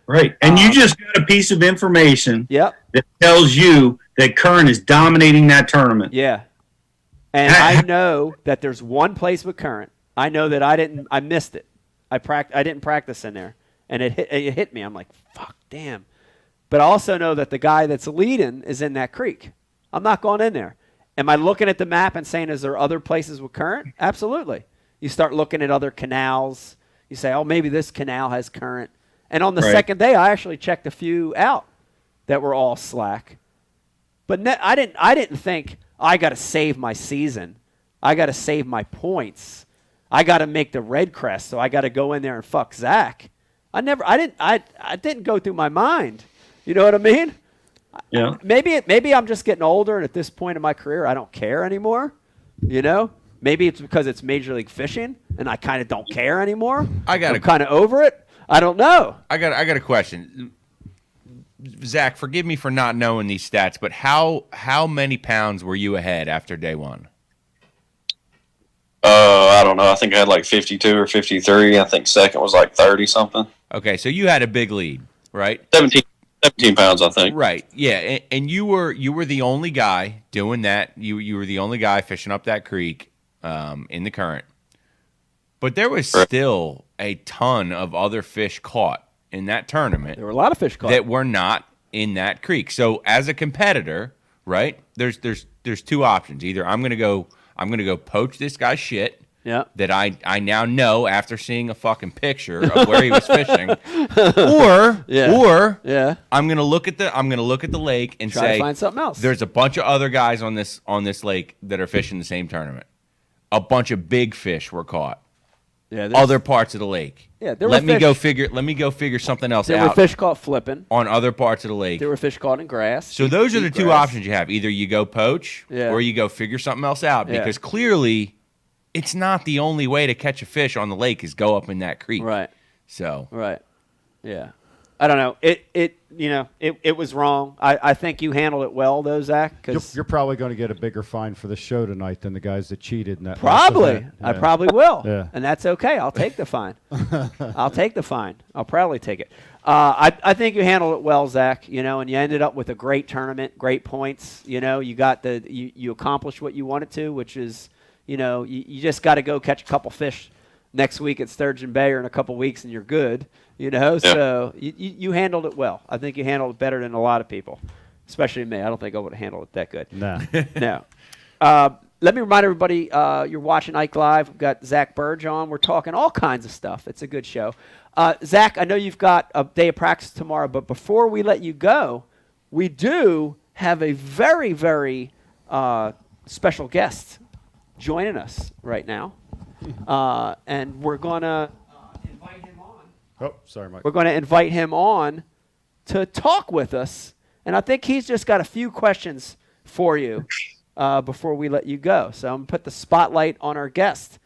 Right. And you just got a piece of information that tells you that current is dominating that tournament. Yeah. And I know that there's one place with current. I know that I missed it. I didn't practice in there, and it hit me. I'm like, fuck, damn. But I also know that the guy that's leading is in that creek. I'm not going in there. Am I looking at the map and saying, is there other places with current? Absolutely. You start looking at other canals. You say, oh, maybe this canal has current. And on the second day, I actually checked a few out that were all slack. But I didn't think, I got to save my season. I got to save my points. I got to make the red crest, so I got to go in there and fuck Zach. I didn't go through my mind. You know what I mean? Yeah. Maybe I'm just getting older, and at this point in my career, I don't care anymore. Maybe it's because it's Major League Fishing, and I kind of don't care anymore. I'm kind of over it. I don't know. I got a question. Zach, forgive me for not knowing these stats, but how many pounds were you ahead after day one? I don't know. I think I had like 52 or 53. I think second was like 30 something. Okay, so you had a big lead, right? 17 pounds, I think. Right. Yeah, and you were the only guy doing that. You were the only guy fishing up that creek in the current. But there was still a ton of other fish caught in that tournament. There were a lot of fish caught that were not in that creek. So as a competitor, right? There's two options. Either I'm going to go poach this guy's shit. Yeah. That I now know after seeing a fucking picture of where he was fishing, or I'm gonna look at the lake and try say to find something else. There's a bunch of other guys on this lake that are fishing the same tournament. A bunch of big fish were caught. Yeah. Other parts of the lake. Yeah. Let me go figure something else out. There were fish caught flipping on other parts of the lake. There were fish caught in grass. So those are the two options you have. Either you go poach, or you go figure something else out. Yeah. Because clearly, it's not the only way to catch a fish on the lake is go up in that creek. Right. So. Right. Yeah. I don't know. It was wrong. I think you handled it well, though, Zach. Cause You're probably going to get a bigger fine for the show tonight than the guys that cheated in that. Probably. Yeah. I probably will. Yeah. And that's okay. I'll take the fine. I'll take the fine. I'll probably take it. I think you handled it well, Zach. And you ended up with a great tournament, great points. You got you accomplished what you wanted to, which is, you just got to go catch a couple fish next week at Sturgeon Bay or in a couple weeks, and you're good. So you handled it well. I think you handled it better than a lot of people, especially me. I don't think I would have handled it that good. No. No. Let me remind everybody, you're watching Ike Live. We've got Zack Birge on. We're talking all kinds of stuff. It's a good show. Zach, I know you've got a day of practice tomorrow, but before we let you go, we do have a very, very special guest joining us right now. And we're going to invite him on. Oh, sorry, Mike. We're going to invite him on to talk with us. And I think he's just got a few questions for you before we let you go. So I'm going to put the spotlight on our guest.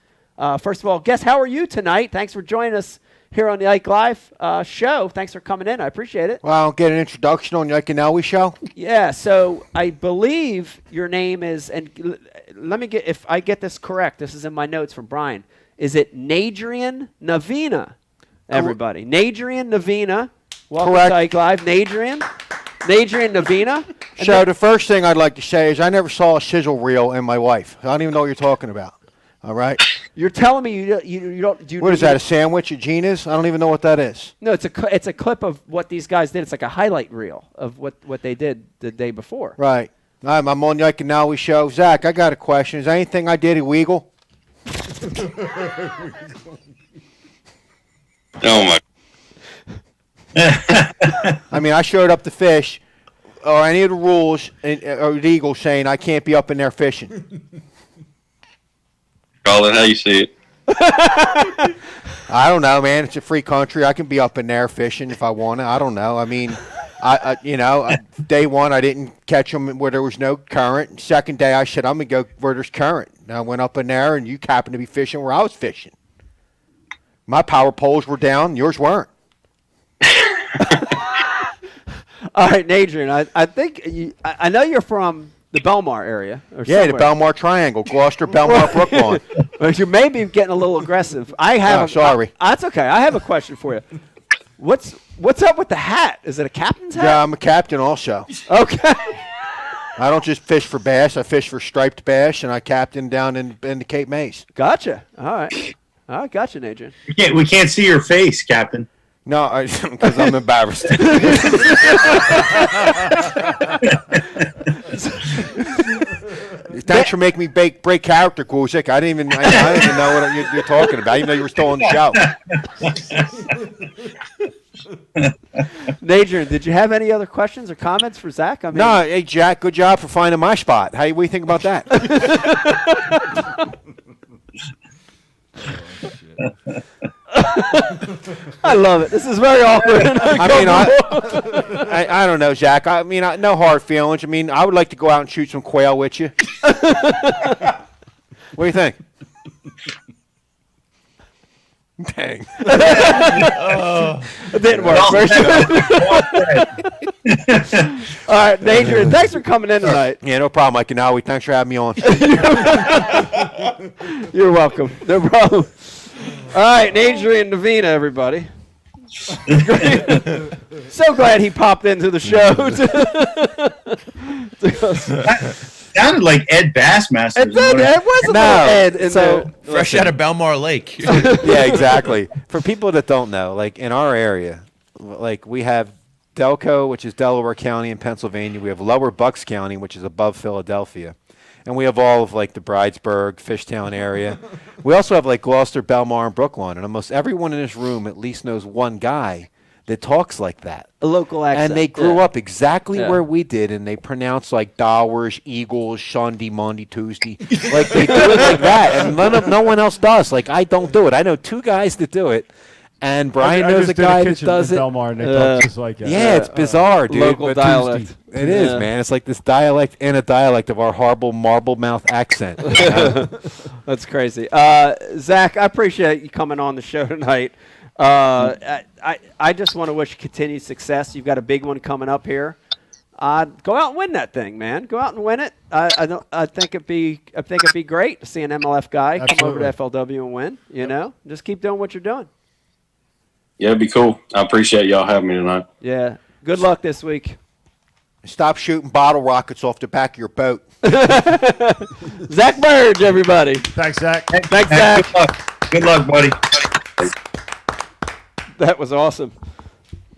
First of all, guest, how are you tonight? Thanks for joining us here on the Ike Live show. Thanks for coming in. I appreciate it. Well, I'll get an introduction on the Iaconelli show. Yeah, so I believe your name is, and let me get, if I get this correct, this is in my notes from Brian. Is it Nadrian Navina, everybody? Nadrian Navina. Welcome Correct. to Ike Live. Nadrian Navina. So the first thing I'd like to say is I never saw a sizzle reel in my life. I don't even know what you're talking about. All right. You're telling me you don't. What is that? A sandwich at Gina's? I don't even know what that is. No, it's a clip of what these guys did. It's like a highlight reel of what they did the day before. Right. I'm on the Iaconelli show. Zach, I got a question. Is anything I did illegal? Oh my! I mean, I showed up to fish, or any of the rules are illegal saying I can't be up in there fishing. Call it how you see it. I don't know, man. It's a free country. I can be up in there fishing if I want to. I don't know. I mean, day one I didn't catch them where there was no current. Second day I said I'm gonna go where there's current. And I went up in there, and you happened to be fishing where I was fishing. My power poles were down. Yours weren't. All right, Nadrian. I think I know you're from the Belmar area. Or yeah, somewhere. the Belmar Triangle, Gloucester, Belmar, Brookline. But you may be getting a little aggressive. Sorry. That's okay. I have a question for you. What's up with the hat? Is it a captain's hat? Yeah, I'm a captain also. Okay. I don't just fish for bass. I fish for striped bass, and I captain down in the Cape Mays. Gotcha. All right. Gotcha, Nadrian. We can't see your face, Captain. No, because I'm embarrassed. Thanks for making me break character, Kuzik. I didn't even know what you're talking about. I didn't know you were still on the show. Nadrian, did you have any other questions or comments for Zach? I mean, No, hey, Jack, good job for finding my spot. What do you think about that? I love it. This is very awkward. I don't know, Zach. I mean, no hard feelings. I mean, I would like to go out and shoot some quail with you. What do you think? Dang. It didn't work. All right, Adrian, thanks for coming in tonight. Yeah, no problem, Iaconelli. Thanks for having me on. You're welcome. No problem. All right, Adrian Navina, everybody. So glad he popped into the show. Sounded like Ed Bassmaster. It did. It was a little Ed. In there. Fresh out of Belmar Lake. Yeah, exactly. For people that don't know, like in our area, like we have Delco, which is Delaware County in Pennsylvania. We have Lower Bucks County, which is above Philadelphia. And we have all of like the Bridesburg, Fishtown area. We also have like Gloucester, Belmar, and Brookline. And almost everyone in this room at least knows one guy that talks like that. A local accent. And they grew yeah. up exactly Yeah. where we did, and they pronounce like Dowers, Eagles, Sunday, Monday, Tuesday. Like they do it like that, and no one else does. Like I don't do it. I know two guys that do it, and Brian knows a guy that does it. Belmar, and they talk just like that. Yeah, it's bizarre, dude. Local but dialect. It is, man. It's like this dialect and a dialect of our horrible marble mouth accent. You know? That's crazy. Zach, I appreciate you coming on the show tonight. I just want to wish you continued success. You've got a big one coming up here. Go out and win that thing, man. Go out and win it. I think it'd be great to see an MLF guy come over to FLW and win. You know, just keep doing what you're doing. Yeah, it'd be cool. I appreciate y'all having me tonight. Yeah. Good luck this week. Stop shooting bottle rockets off the back of your boat. Zach Birge, everybody. Thanks, Zach. Thanks, Zach. Good luck, buddy. That was awesome.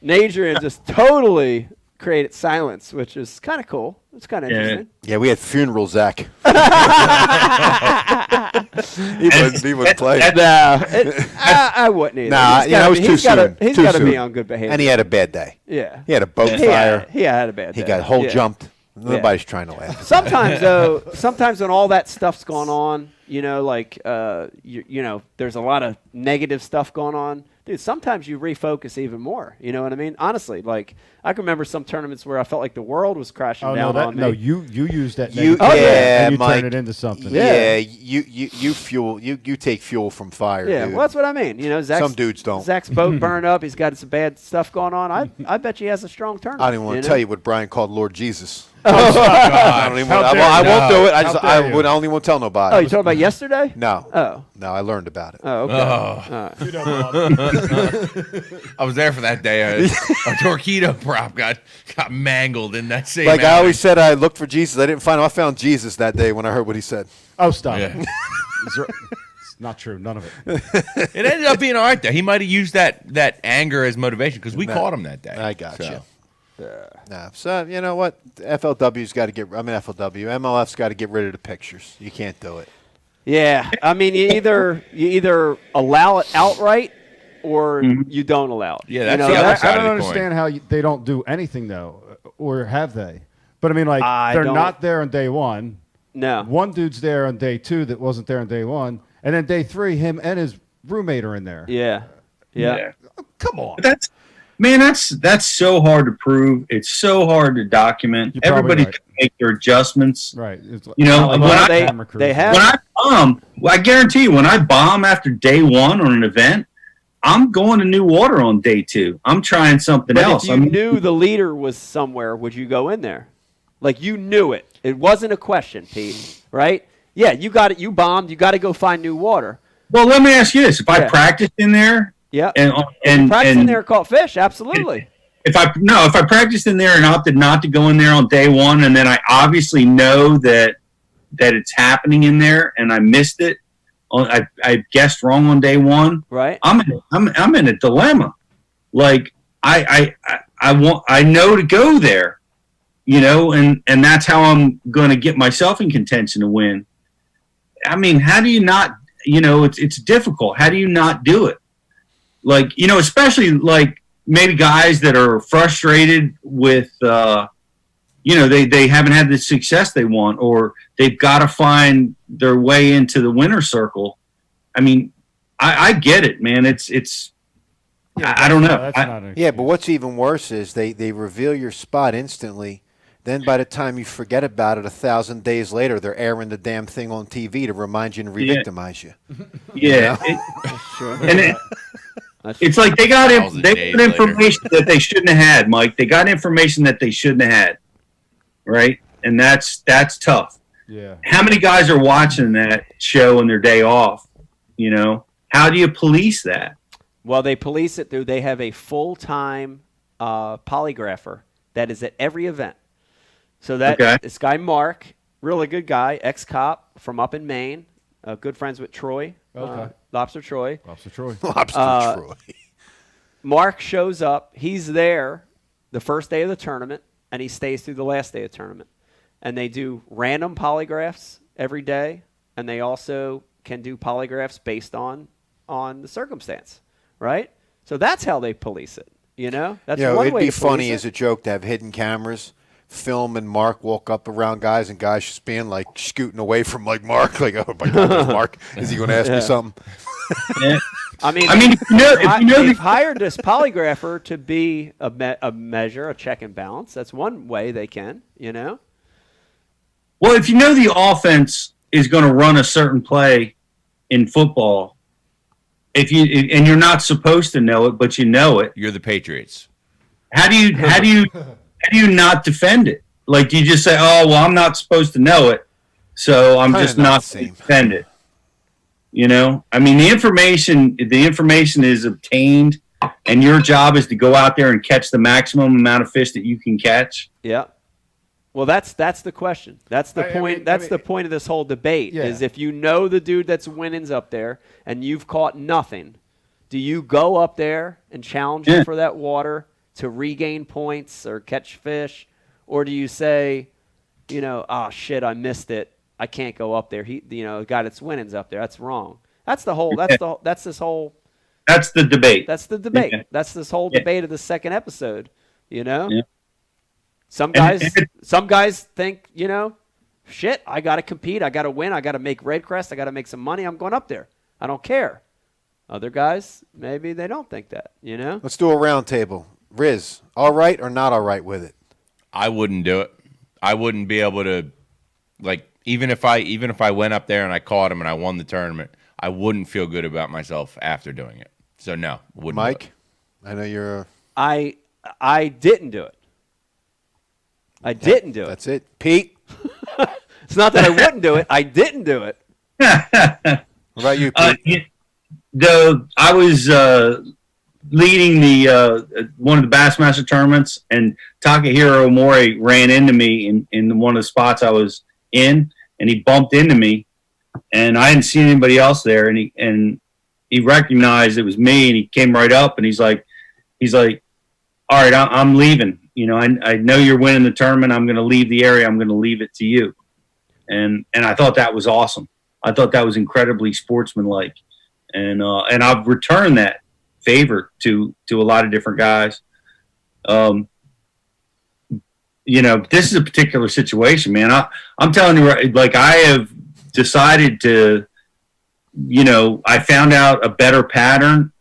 Adrian just totally created silence, which is kind of cool. It's kind of interesting. Yeah, we had funeral Zach. he wouldn't play. No, I wouldn't either. Nah, it was too soon. He's got to be on good behavior. And he had a bad day. Yeah. He had a boat fire. He had a bad day. He got hole Yeah. jumped. Nobody's trying to laugh. Sometimes, though, when all that stuff's going on, you know, like, you know, there's a lot of negative stuff going on. Dude, sometimes you refocus even more. You know what I mean? Honestly, like, I can remember some tournaments where I felt like the world was crashing down on me. No, you use that. You, and you Mike, turn it into something. Yeah, you fuel. You take fuel from fire. Yeah, dude. well, that's what I mean. You know, Some dudes don't. Zach's boat burned up. He's got some bad stuff going on. I bet you he has a strong tournament. I don't even want to tell you what Brian called Lord Jesus. I don't even want, I won't do it. I only won't tell nobody. Oh, you talking about yesterday? No. Oh. No, I learned about it. Oh, okay. I was there for that day. A torpedo prop got mangled in that same Like I outing. always said, I looked for Jesus. I didn't find him. I found Jesus that day when I heard what he said. Oh, stop. Yeah. It's not true. None of it. It ended up being all right, though. He might have used that anger as motivation because we caught him that day. I got So. you. No, so you know what? FLW's got to get. I mean, MLF's got to get rid of the pictures. You can't do it. Yeah, I mean, you either allow it outright or you don't allow it. Yeah, you that's know, the other side I of don't the coin. understand how they don't do anything though, or have they? But I mean, like they're don't- not there on day one. No. One dude's there on day two that wasn't there on day one, and then day three, him and his roommate are in there. Yeah. Come on. That's so hard to prove. It's so hard to document. You're probably Everybody right. can make their adjustments. Right. You know, Well, when I they have. when I bomb, I guarantee you, when I bomb after day one on an event, I'm going to new water on day two. I'm trying something But else. if you knew the leader was somewhere, would you go in there? Like you knew it. It wasn't a question, Pete. Right? Yeah, you got it. You bombed. You got to go find new water. Well, let me ask you this: if I practiced in there, Yeah. and practice in there and caught fish. Absolutely. if I practiced in there and opted not to go in there on day one, and then I obviously know that it's happening in there, and I missed it, I guessed wrong on day one. Right. I'm in a dilemma. Like I know to go there, you know, and that's how I'm going to get myself in contention to win. I mean, how do you not? You know, it's difficult. How do you not do it? Like, you know, especially like maybe guys that are frustrated with, you know, they haven't had the success they want, or they've got to find their way into the winner's circle. I mean, I get it, man. I don't know. Yeah, but what's even worse is they reveal your spot instantly. Then by the time you forget about it 1,000 days later, they're airing the damn thing on TV to remind you and re-victimize you. Yeah. It's like they got information that they shouldn't have had, Mike. They got information that they shouldn't have had, right? And that's tough. Yeah. How many guys are watching that show on their day off? You know, how do you police that? Well, they police it through. They have a full-time polygrapher that is at every event. So this guy Mark, really good guy, ex-cop from up in Maine, good friends with Troy, Lobster Troy. Lobster Troy. Lobster Troy. Mark shows up. He's there the first day of the tournament, and he stays through the last day of the tournament. And they do random polygraphs every day, and they also can do polygraphs based on the circumstance, right? So that's how they police it, you know? That's one it'd way be to funny police as a joke to have hidden cameras, film and Mark walk up around guys, and guys just being like scooting away from like Mark, like, oh my God, there's Mark. Is he going to ask me something? Yeah. I mean, they've hired this polygrapher to be a measure, a check and balance. That's one way they can, you know? Well, if you know the offense is going to run a certain play in football, and you're not supposed to know it, but you know it, you're the Patriots. How do you not defend it? Like, do you just say, "Oh, well, I'm not supposed to know it, so I'm just not to defend it"? You know, I mean, the information is obtained, and your job is to go out there and catch the maximum amount of fish that you can catch. Yeah. Well, that's the question. That's the point. That's the point of this whole debate. Yeah. Is if you know the dude that's winning's up there and you've caught nothing, do you go up there and challenge him for that water to regain points or catch fish, or do you say, you know, oh shit, I missed it, I can't go up there. The guy that's winning's up there. That's wrong. That's the whole. That's this whole. That's the debate. That's the debate. Yeah. That's this whole debate of the second episode. You know. Yeah. Some guys think, you know, shit, I got to compete. I got to win. I got to make Red Crest. I got to make some money. I'm going up there. I don't care. Other guys, maybe they don't think that, you know? Let's do a round table. Riz, all right or not all right with it? I wouldn't do it. I wouldn't be able to, like, even if I went up there and I caught him and I won the tournament, I wouldn't feel good about myself after doing it. So, no, wouldn't. Mike, I know you're I didn't do it. I didn't do it. That's it. Pete? It's not that I wouldn't do it. I didn't do it. What about you, Pete? I was leading one of the Bassmaster tournaments, and Takahiro Omori ran into me in one of the spots I was in, and he bumped into me, and I hadn't seen anybody else there, and he recognized it was me, and he came right up, and he's like, all right, I'm leaving. You know, I know you're winning the tournament. I'm going to leave the area. I'm going to leave it to you. And I thought that was awesome. I thought that was incredibly sportsmanlike. And I've returned that favor to a lot of different guys. You know, this is a particular situation, man. I'm telling you, like, I have decided to, you know, I found out a better pattern.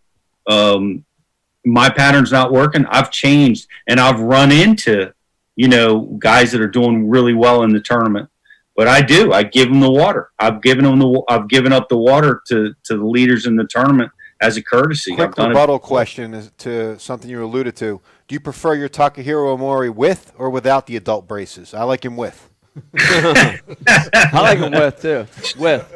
My pattern's not working. I've changed, and I've run into, you know, guys that are doing really well in the tournament. But I give them the water. I've given up the water to the leaders in the tournament as a courtesy. Quick rebuttal question is to something you alluded to. Do you prefer your Takahiro Omori with or without the adult braces? I like him with. I like him with too. With.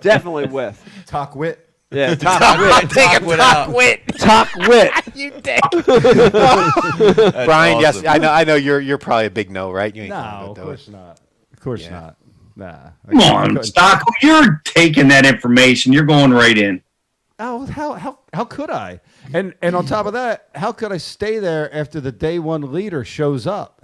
Definitely with. Talk wit. Yeah, talk wit. Take him talk wit. Talk wit. You dick. Brian, awesome. yes, I know you're probably a big no, right? You ain't No, gonna of do course it. not. Of course not. Nah. Come on, Stock. You're taking that information. You're going right in. Oh, how could I? And on top of that, how could I stay there after the day one leader shows up?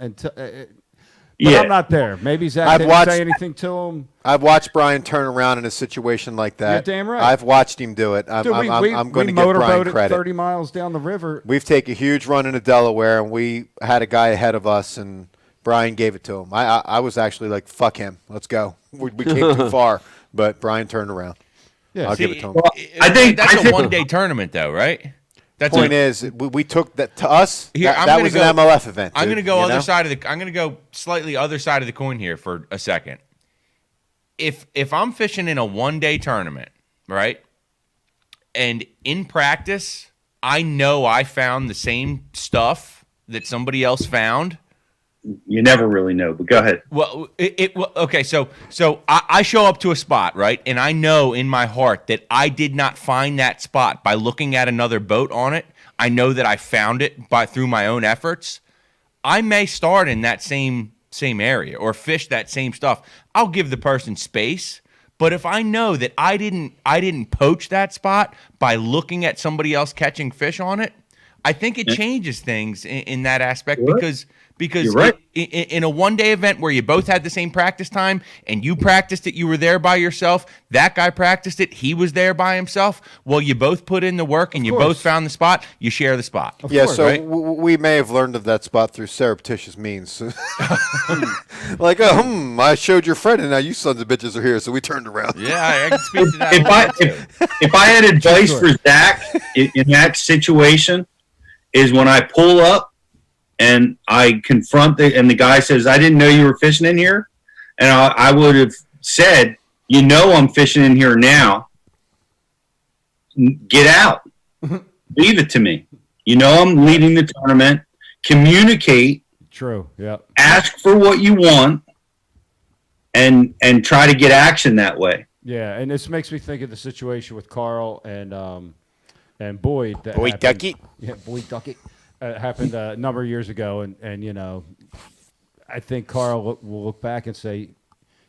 But I'm not there. Maybe Zach didn't say anything to him. I've watched Brian turn around in a situation like that. You're damn right. I've watched him do it. I'm going to give Brian credit. 30 miles down the river. We've taken a huge run into Delaware, and we had a guy ahead of us, and Brian gave it to him. I was actually like, fuck him. Let's go. We came too far, but Brian turned around. Yeah, I'll give it to him. I think that's a one-day tournament, though, right? Point is, we took that to us. Here, that was an MLF event. I'm going to go you other know? side of the. I'm going to go slightly other side of the coin here for a second. If I'm fishing in a 1-day tournament, right, and in practice, I know I found the same stuff that somebody else found. You never really know, but go ahead. Well, okay. So I show up to a spot, right, and I know in my heart that I did not find that spot by looking at another boat on it. I know that I found it through my own efforts. I may start in that same area or fish that same stuff. I'll give the person space, but if I know that I didn't poach that spot by looking at somebody else catching fish on it, I think it changes things in that aspect because You're right. In a 1-day event where you both had the same practice time and you practiced it, you were there by yourself. That guy practiced it, he was there by himself. Well, you both put in the work and you both found the spot. You share the spot. We may have learned of that spot through surreptitious means. Like, I showed your friend, and now you sons of bitches are here, so we turned around. Yeah, I can speak to that. If I had advice for Zach in that situation, is when I pull up and I confront and the guy says, "I didn't know you were fishing in here," and I would have said, "I'm fishing in here now. Get out. Leave it to me. I'm leading the tournament. Communicate. True. Yeah. Ask for what you want, and try to get action that way." Yeah, and this makes me think of the situation with Carl and Boyd. Boyd Duckett. Yeah, Boyd Duckett. Happened a number of years ago, and I think Carl will look back and say,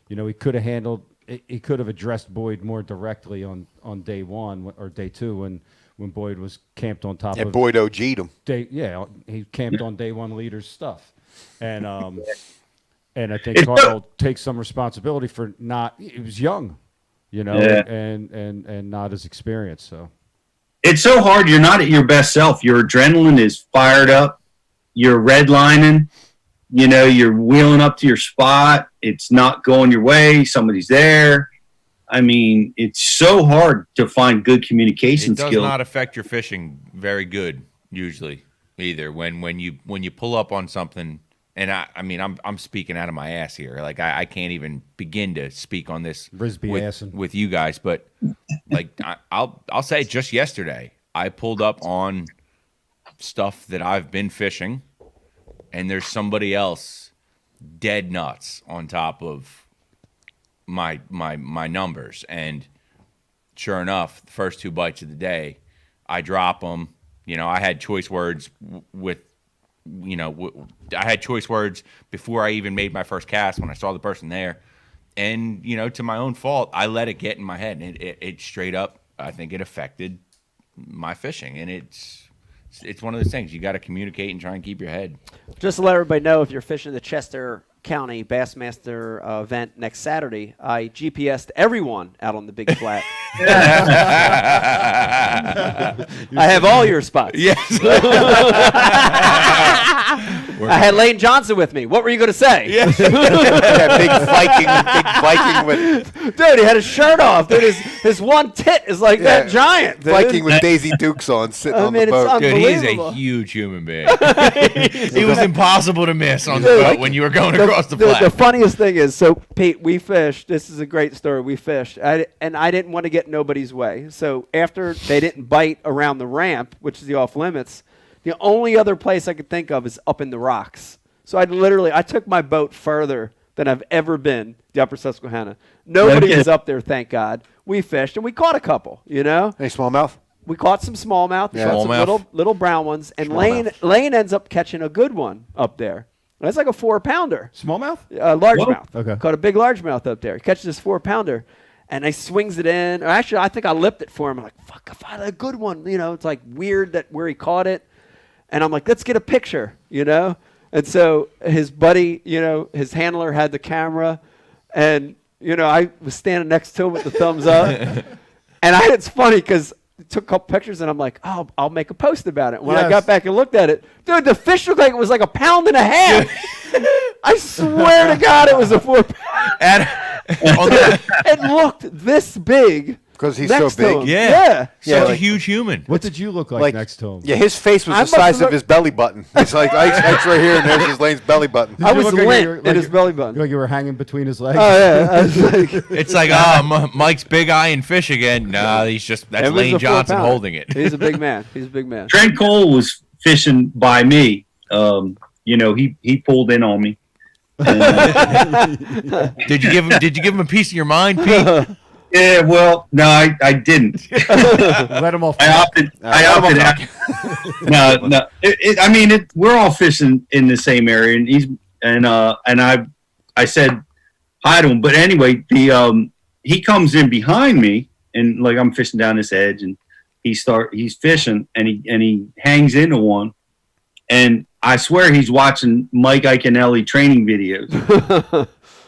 he could have addressed Boyd more directly on day one or day two when Boyd was camped on top of. Boyd OG'd him. He camped on day one leader's stuff, and I think Carl takes some responsibility for not. He was young, and not as experienced, so. It's so hard. You're not at your best self. Your adrenaline is fired up. You're redlining. You're wheeling up to your spot. It's not going your way. Somebody's there. I mean, it's so hard to find good communication skills. It does not affect your fishing very good usually either. When you pull up on something, and I'm speaking out of my ass here. Like I can't even begin to speak on this with you guys, but like I'll say just yesterday I pulled up on stuff that I've been fishing, and there's somebody else dead nuts on top of my numbers, and sure enough, the first 2 bites of the day, I drop them. I had choice words I had choice words before I even made my first cast when I saw the person there. And, to my own fault, I let it get in my head. And it straight up, I think it affected my fishing. And it's one of those things. You got to communicate and try and keep your head. Just to let everybody know, if you're fishing the Chester County Bassmaster event next Saturday, I GPS'd everyone out on the big flat. I have all your spots. Yes. I had Lane Johnson with me. What were you going to say? Yeah, big Viking with. Dude, he had his shirt off. Dude, his one tit is like that giant. Dude. Viking with Daisy Dukes on, sitting on the boat. Dude, he's a huge human being. He was impossible to miss on the boat when you were going across the flat. The funniest thing is, so Pete, we fished. This is a great story. We fished, and I didn't want to get nobody's way. So after they didn't bite around the ramp, which is the off limits, the only other place I could think of is up in the rocks. So I took my boat further than I've ever been, the Upper Susquehanna. Nobody is up there, thank God. We fished, and we caught a couple, Any smallmouth? We caught some smallmouth. We caught some little brown ones. And Lane ends up catching a good one up there. That's like a 4-pounder. Smallmouth? Largemouth. Okay. Caught a big largemouth up there. He catches this 4-pounder. And he swings it in. Or actually, I think I lipped it for him. I'm like, fuck, if I had a good one. It's like weird that where he caught it. And I'm like, let's get a picture, And so his buddy, his handler had the camera. And, I was standing next to him with the thumbs up. And it's funny because I took a couple pictures and I'm like, oh, I'll make a post about it. When I got back and looked at it, dude, the fish looked like it was like 1.5 pounds. I swear to God it was a 4-pounder. It looked this big. Because he's next so big. to him. Yeah. Yeah, Such a like- huge human. What did you look like next to him? Yeah, his face was I the must size have of his belly button. It's like Ike's right here, and there's his Lane's belly button. I was look like lint you were- in like his you- belly button. Like you were hanging between his legs. Oh yeah, I was like, It's like, Mike's big eye and fish again. No, that's It was Lane a Johnson 4-pounder. holding it. He's a big man. He's a big man. Trent Cole was fishing by me. He pulled in on me. And, Did you give him a piece of your mind, Pete? yeah, well, no, I didn't. Let him off. I opted out. No. We're all fishing in the same area, and I said hi to him. But anyway, he comes in behind me, and like I'm fishing down this edge, and he's fishing, and he hangs into one, and I swear he's watching Mike Iaconelli training videos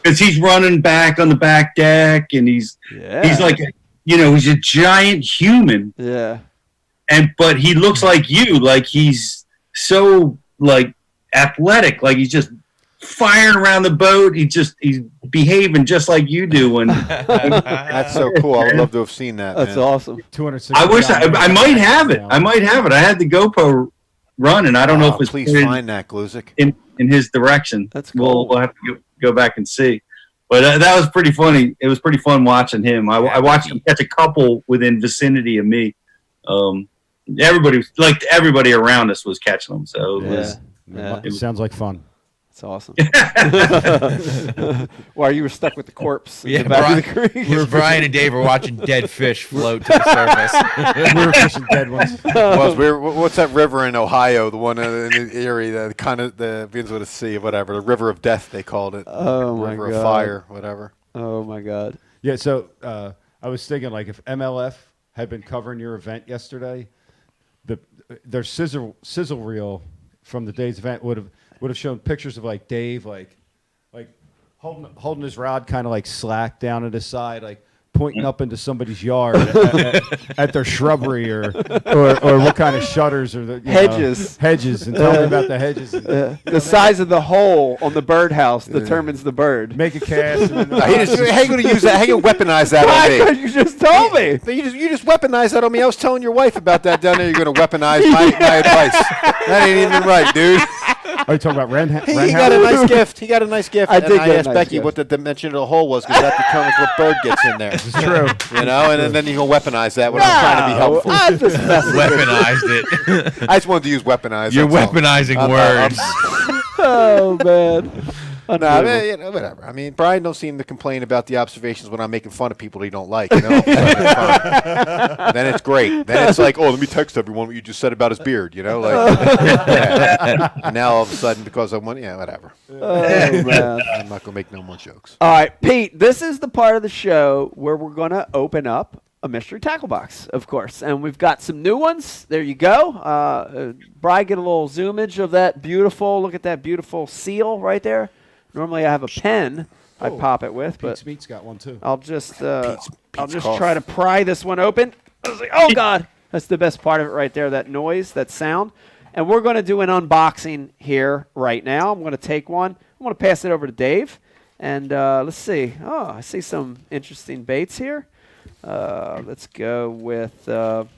because he's running back on the back deck, and he's like he's a giant human. Yeah. But he looks like you, like he's so like athletic, like he's just firing around the boat. He's behaving just like you do. And That's so cool. I would love to have seen that. That's man. awesome. 260. I wish I might have it. I had the GoPro running. I don't know if it's Please put find that, Gluzik. in his direction. That's cool. We'll have to go back and see. But that was pretty funny. It was pretty fun watching him. I watched him catch a couple within vicinity of me. Everybody around us was catching them. So It sounds like fun. That's awesome. Well, you were stuck with the corpse. in Yeah, the back of the creek. Brian and Dave were watching dead fish float to the surface. We were fishing dead ones. What's that river in Ohio? The one in the area that kind of begins with a C, whatever. The River of Death, they called it. Oh my River God. of Fire, whatever. Oh my God. Yeah, so I was thinking, like, if MLF had been covering your event yesterday, their sizzle reel from the day's event would have shown pictures of like Dave, like holding his rod kind of like slack down at his side, like pointing up into somebody's yard at their shrubbery or what kind of shutters or the hedges, and tell me about the hedges. The size of the hole on the birdhouse determines the bird. Make a cast. And then How you going to use that? How you going to weaponize that on me? Because you just told me. You just weaponized that on me. I was telling your wife about that down there. You're going to weaponize my advice. That ain't even right, dude. Are you talking about Ren? He got a nice gift. He got a nice gift. I did and I get a asked nice Becky gift. what the dimension of the hole was because that determines what bird gets in there. It's true. You know, and then you can weaponize that when I'm trying to be helpful. I'm just messing with you. Weaponized it. I just wanted to use weaponize. You're that's all. weaponizing words. Oh man. No, I mean, whatever. I mean, Brian don't seem to complain about the observations when I'm making fun of people he don't like. You know? Then it's great. Then it's like, oh, let me text everyone what you just said about his beard. You know, like. Yeah. And now all of a sudden, because I want, whatever. Oh man. I'm not gonna make no more jokes. All right, Pete, this is the part of the show where we're going to open up a mystery tackle box, of course. And we've got some new ones. There you go. Brian, get a little zoomage of that beautiful, look at that beautiful seal right there. Normally I have a pen I pop it with, but Pete's Meat's got one too. I'll just Pete's try to pry this one open. I was like, oh God, that's the best part of it right there, that noise, that sound. And we're going to do an unboxing here right now. I'm going to take one. I'm going to pass it over to Dave. And let's see. Oh, I see some interesting baits here. Let's go with, I'm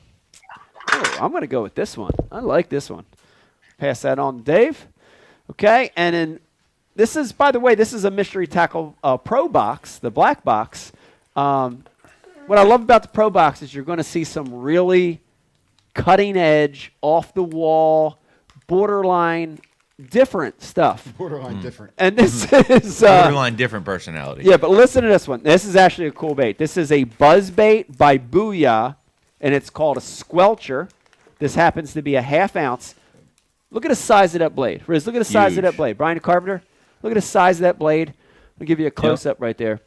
going to go with this one. I like this one. Pass that on to Dave. Okay, and then this is, by the way, this is a Mystery Tackle Pro box, the black box. What I love about the Pro box is you're going to see some really cutting edge, off the wall, borderline different stuff. Borderline different. And this is Borderline different personality. yeah, but listen to this one. This is actually a cool bait. This is a buzz bait by Booyah, and it's called a squelcher. This happens to be a 1/2 ounce. Look at the size of that blade. Riz, look at the size of that blade. Brian Carpenter, look at the size of that blade. I'll give you a close-up right there.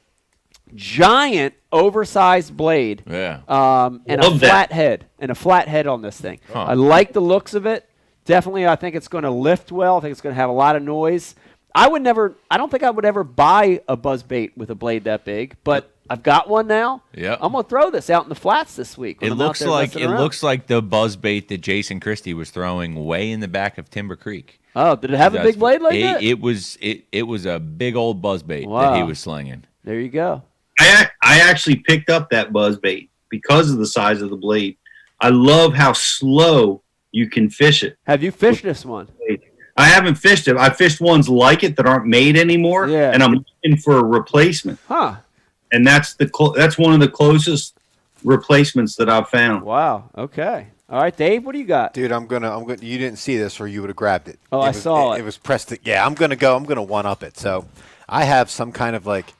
Giant, oversized blade. Yeah. And a flat head. And a flat head on this thing. Huh. I like the looks of it. Definitely, I think it's going to lift well. I think it's going to have a lot of noise. I don't think I would ever buy a buzz bait with a blade that big, but I've got one now. Yep. I'm going to throw this out in the flats this week. It looks like the buzz bait that Jason Christie was throwing way in the back of Timber Creek. Oh, did it have a big blade like that? It was a big old buzz bait that he was slinging. There you go. I actually picked up that buzz bait because of the size of the blade. I love how slow you can fish it. Have you fished this one? I haven't fished it. I fished ones like it that aren't made anymore, and I'm looking for a replacement. Huh. And that's one of the closest replacements that I've found. Wow. Okay. All right, Dave, what do you got? Dude, I'm gonna. You didn't see this, or you would have grabbed it. Oh, I saw it. It was pressed. Yeah, I'm gonna one up it. So, I have some kind of like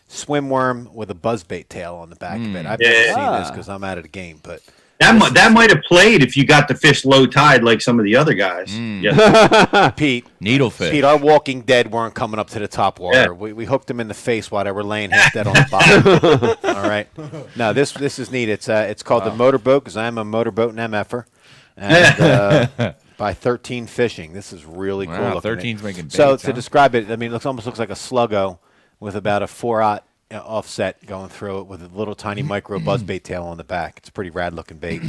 swim worm with a buzzbait tail on the back of it. I've never seen this because I'm out of the game, but that might have played if you got to fish low tide like some of the other guys. Pete, needlefish. Pete, our Walking Dead weren't coming up to the top water. Yeah. We hooked them in the face while they were laying half dead on the bottom. All right. No, this is neat. It's called the motorboat because I'm a motorboat and MFer. And by 13 Fishing. This is really cool. Wow, looking. 13's making baits, So to huh? describe it, I mean, it almost looks like a sluggo with about a 4/0 offset going through it with a little tiny micro buzzbait tail on the back. It's a pretty rad looking bait.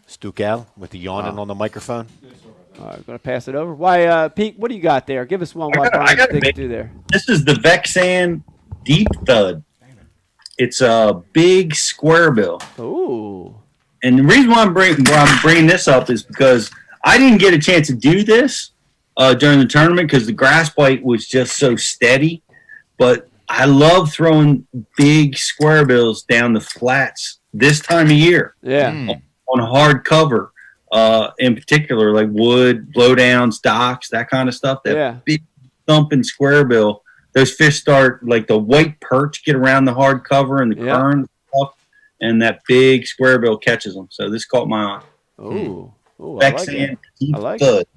Stukel with the yawning on the microphone. All right, I'm going to pass it over. Why, Pete, what do you got there? Give us one while Brian's digging through there. This is the Vexan Deep Thud. It's a big square bill. Ooh. And the reason why I'm bringing this up is because I didn't get a chance to do this during the tournament because the grass bite was just so steady. But I love throwing big square bills down the flats this time of year. Yeah. On hard cover, in particular, like wood, blowdowns, docks, that kind of stuff. That big thumping square bill. Those fish start, like the white perch, get around the hard cover and the kern stuff, and that big square bill catches them. So this caught my eye. Ooh. Ooh, I like it. I like Thud. it.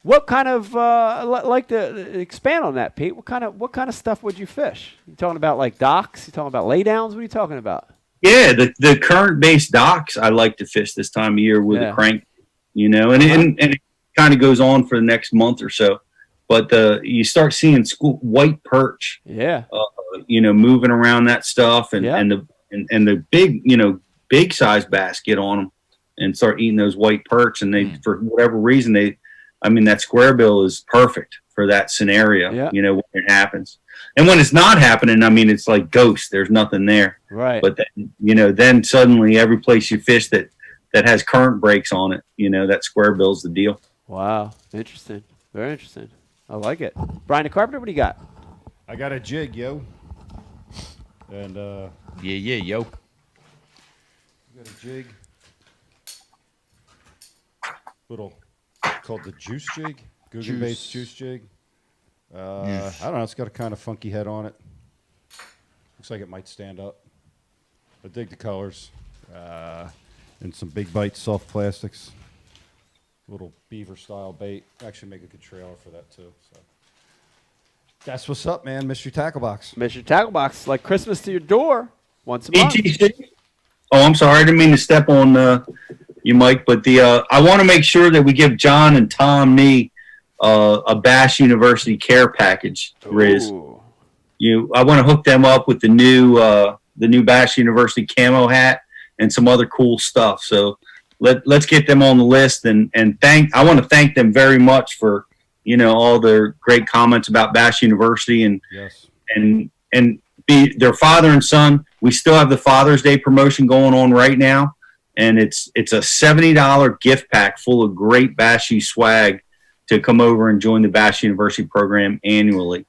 What kind of like to expand on that, Pete? What kind of stuff would you fish? You talking about like docks? You talking about laydowns? What are you talking about? Yeah, the current based docks I like to fish this time of year with a crank, and it kind of goes on for the next month or so. But you start seeing white perch, moving around that stuff, and the big size bass get on them and start eating those white perch, and they for whatever reason that square bill is perfect for that scenario. When it happens. And when it's not happening, it's like ghost. There's nothing there. Right. But then, then suddenly every place you fish that has current breaks on it, that square bill's the deal. Wow. Interesting. Very interesting. I like it. Brian the Carpenter, what do you got? I got a jig, yo. And yo. Got a jig. Little called the juice jig. Google based juice jig. I don't know. It's got a kind of funky head on it. Looks like it might stand up. I dig the colors. And some big bite soft plastics. Little beaver style bait. Actually make a good trailer for that too. So that's what's up, man. Mystery Tackle Box. Mystery Tackle Box, like Christmas to your door once a month. ETC. Oh, I'm sorry. I didn't mean to step on you, Mike. But I want to make sure that we give John and Tom Nee a Bass University care package, Riz. I want to hook them up with the new Bass University camo hat and some other cool stuff. So let's get them on the list and I want to thank them very much for all their great comments about Bass University and be their father and son. We still have the Father's Day promotion going on right now, and it's a $70 gift pack full of great Bass U swag to come over and join the Bass University program annually.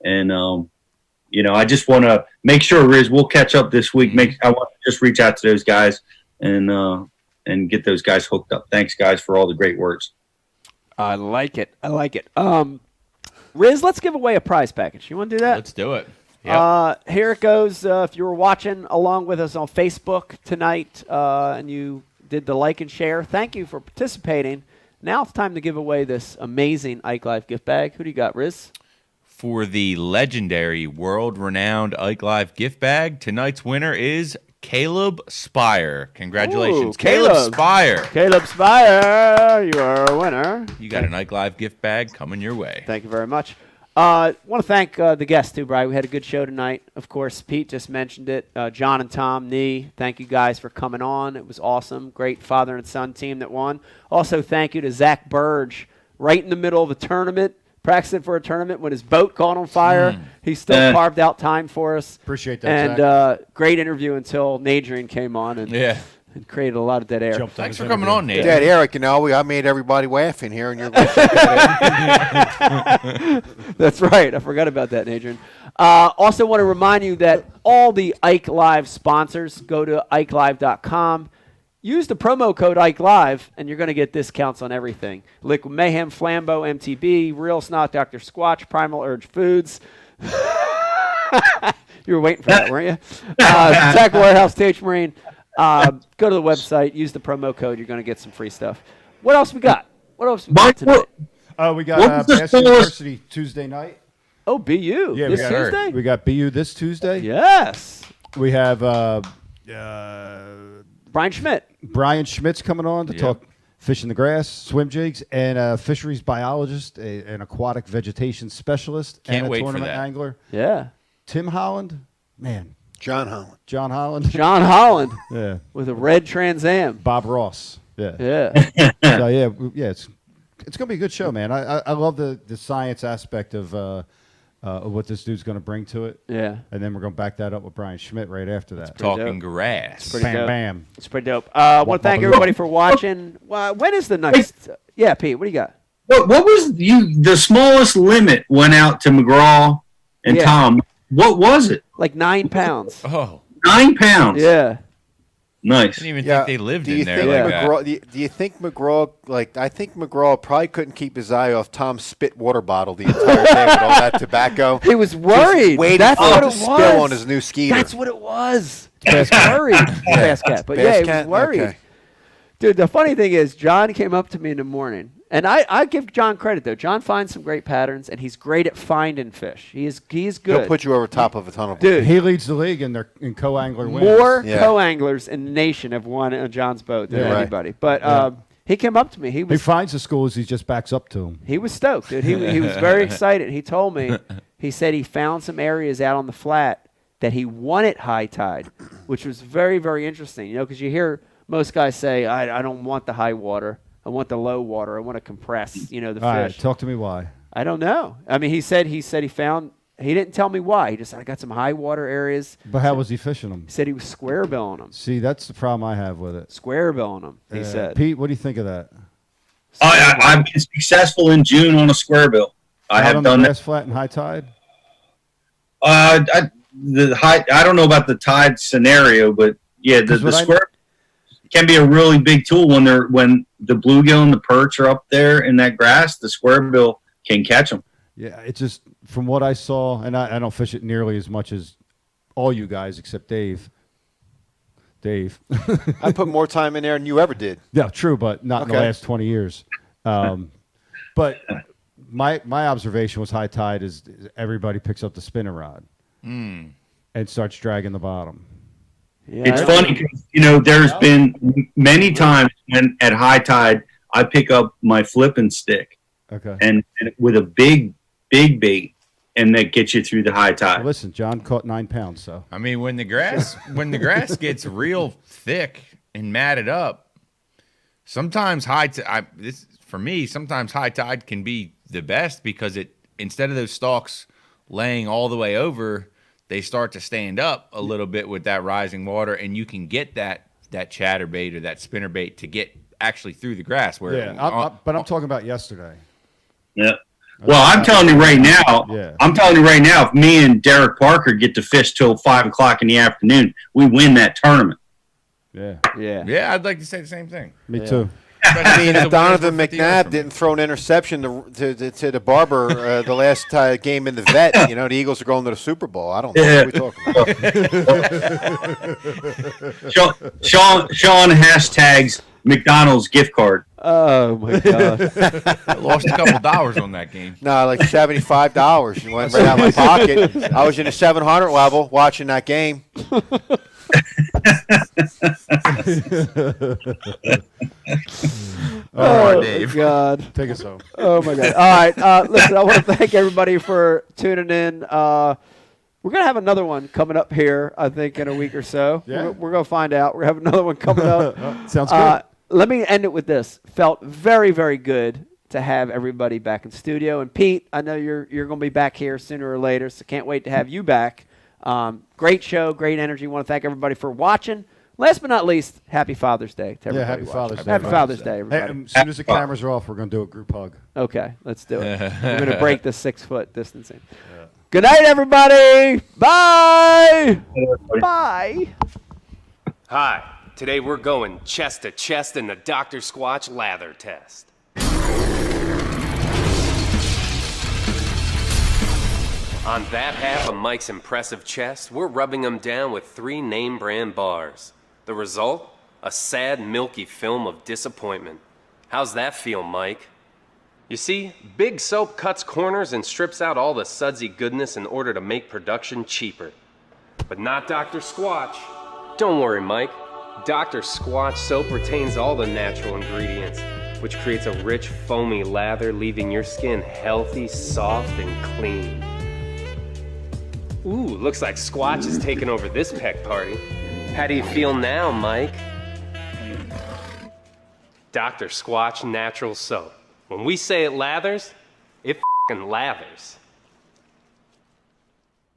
And, I just want to make sure, Riz, we'll catch up this week. I want to just reach out to those guys and get those guys hooked up. Thanks, guys, for all the great words. I like it. Riz, let's give away a prize package. You want to do that? Let's do it. Yep. Here it goes. If you were watching along with us on Facebook tonight and you did the like and share, thank you for participating. Now it's time to give away this amazing Ike Life gift bag. Who do you got, Riz? For the legendary, world-renowned Ike Life gift bag, tonight's winner is Caleb Spire. Congratulations, Ooh, Caleb Spire. Caleb Spire, you are a winner. You got an Ike Life gift bag coming your way. Thank you very much. I want to thank the guests, too, Brian. We had a good show tonight. Of course, Pete just mentioned it. John and Tom Nee, thank you guys for coming on. It was awesome. Great father and son team that won. Also, thank you to Zack Birge, right in the middle of the tournament, practicing for a tournament when his boat caught on fire. He still carved out time for us. Appreciate that, And great interview until Nadrian came on and created a lot of dead air. Thanks for coming on, Nate. Dead air, I made everybody laugh in here, and you're. That's right. I forgot about that, Nadrian. Also want to remind you that all the Ike Live sponsors, go to IkeLive.com. Use the promo code Ike Live, and you're going to get discounts on everything. Liquid Mayhem, Flambeau, MTB, Real Snot, Dr. Squatch, Primal Urge Foods. You were waiting for that, weren't you? Tackle Warehouse, TH Marine. Go to the website. Use the promo code. You're going to get some free stuff. What else we got? What else we got tonight? We got Bass University Tuesday night. Oh, BU. Yeah, this Tuesday? We got BU this Tuesday. Yes. We have Brian Schmidt. Brian Schmidt's coming on to talk fish in the grass, swim jigs, and a fisheries biologist, an aquatic vegetation specialist, Can't and a wait for tournament that. angler. Yeah. Tim Holland. Man. John Holland. John Holland. John Holland. Yeah. With a red Trans Am. Bob Ross. Yeah. Yeah. So, yeah, it's going to be a good show, man. I love the science aspect of what this dude's going to bring to it. Yeah. And then we're going to back that up with Brian Schmidt right after that. Talking grass. Bam, bam. It's pretty dope. I want to thank everybody for watching. When is the next? Yeah, Pete, what do you got? What was the smallest limit went out to McGraw and Tom? What was it? Like 9 pounds. Oh. 9 pounds. Yeah. Nice. I didn't even think they lived in there Think like McGraw, that. do you think McGraw, I think McGraw probably couldn't keep his eye off Tom's spit water bottle the entire day with all that tobacco. He was worried. Waiting That's for what it it to was. spill on his new Skeeter. That's what it was. He was worried. Bass Cat. But Bass he Cat? was worried. Okay. Dude, the funny thing is, John came up to me in the morning, and I give John credit, though. John finds some great patterns, and he's great at finding fish. He's good. He'll put you over top of a ton of Dude. He leads the league in co-angler wins. More co-anglers in the nation have won on John's boat than anybody. But he came up to me. He finds the schools. He just backs up to them. He was stoked, dude. He was very excited. He told me, he said he found some areas out on the flat that he won at high tide, which was very, very interesting. You know, because you hear most guys say, I don't want the high water. I want the low water. I want to compress, the All fish. right, talk to me why. I don't know. I mean, he said he found, he didn't tell me why. He just said, I got some high water areas. But how was he fishing them? He said he was square billing them. See, that's the problem I have with it. Square billing them, he said. Pete, what do you think of that? I've been successful in June on a square bill. I have done that. Flat and high tide? I don't know about the tide scenario, but yeah, the square can be a really big tool when the bluegill and the perch are up there in that grass. The square bill can catch them. Yeah, it's just from what I saw, and I don't fish it nearly as much as all you guys except Dave. I put more time in there than you ever did. Yeah, true, but not in the last 20 years. But my observation was high tide is everybody picks up the spinning rod and starts dragging the bottom. Yeah, it's funny because, there's been many times when at high tide, I pick up my flipping stick and with a big bait, and that gets you through the high tide. Well, listen, John caught 9 pounds, so. I mean, when the grass gets real thick and matted up, sometimes sometimes high tide can be the best because instead of those stalks laying all the way over, they start to stand up a little bit with that rising water, and you can get that chatterbait or that spinnerbait to get actually through the grass. But I'm talking about yesterday. Yeah. Well, I'm telling you right now. Yeah. I'm telling you right now. If me and Derek Parker get to fish till 5 o'clock in the afternoon, we win that tournament. Yeah. Yeah. I'd like to say the same thing. Me too. I mean, if Donovan McNabb didn't throw an interception to the Barber the last game in the vet, the Eagles are going to the Super Bowl. I don't know what we're talking about. Sean hashtags McDonald's gift card. Oh, my God. I lost a couple dollars on that game. No, like $75. You went right out of my pocket. I was in the 700 level watching that game. Oh, Dave. God. Take us home. Oh, my God. All right. Listen, I want to thank everybody for tuning in. We're going to have another one coming up here, I think, in a week or so. Yeah. We're going to find out. We're having another one coming up. Sounds good. Let me end it with this. Felt very, very good to have everybody back in studio. And Pete, I know you're going to be back here sooner or later, so can't wait to have you back. Great show, great energy. Want to thank everybody for watching. Last but not least, happy Father's Day to everybody. Yeah, happy watching. Father's Day. Happy Father's Day, everybody. Hey, as soon as the cameras are off, we're going to do a group hug. Okay, let's do it. We're going to break the 6-foot distancing. Good night, everybody. Bye. Bye. Hi. Today we're going chest to chest in the Dr. Squatch lather test. On that half of Mike's impressive chest, we're rubbing him down with 3 name brand bars. The result? A sad, milky film of disappointment. How's that feel, Mike? You see, Big Soap cuts corners and strips out all the sudsy goodness in order to make production cheaper. But not Dr. Squatch. Don't worry, Mike. Dr. Squatch soap retains all the natural ingredients, which creates a rich, foamy lather, leaving your skin healthy, soft, and clean. Ooh, looks like Squatch is taking over this peck party. How do you feel now, Mike? Dr. Squatch Natural Soap. When we say it lathers, it f***ing lathers.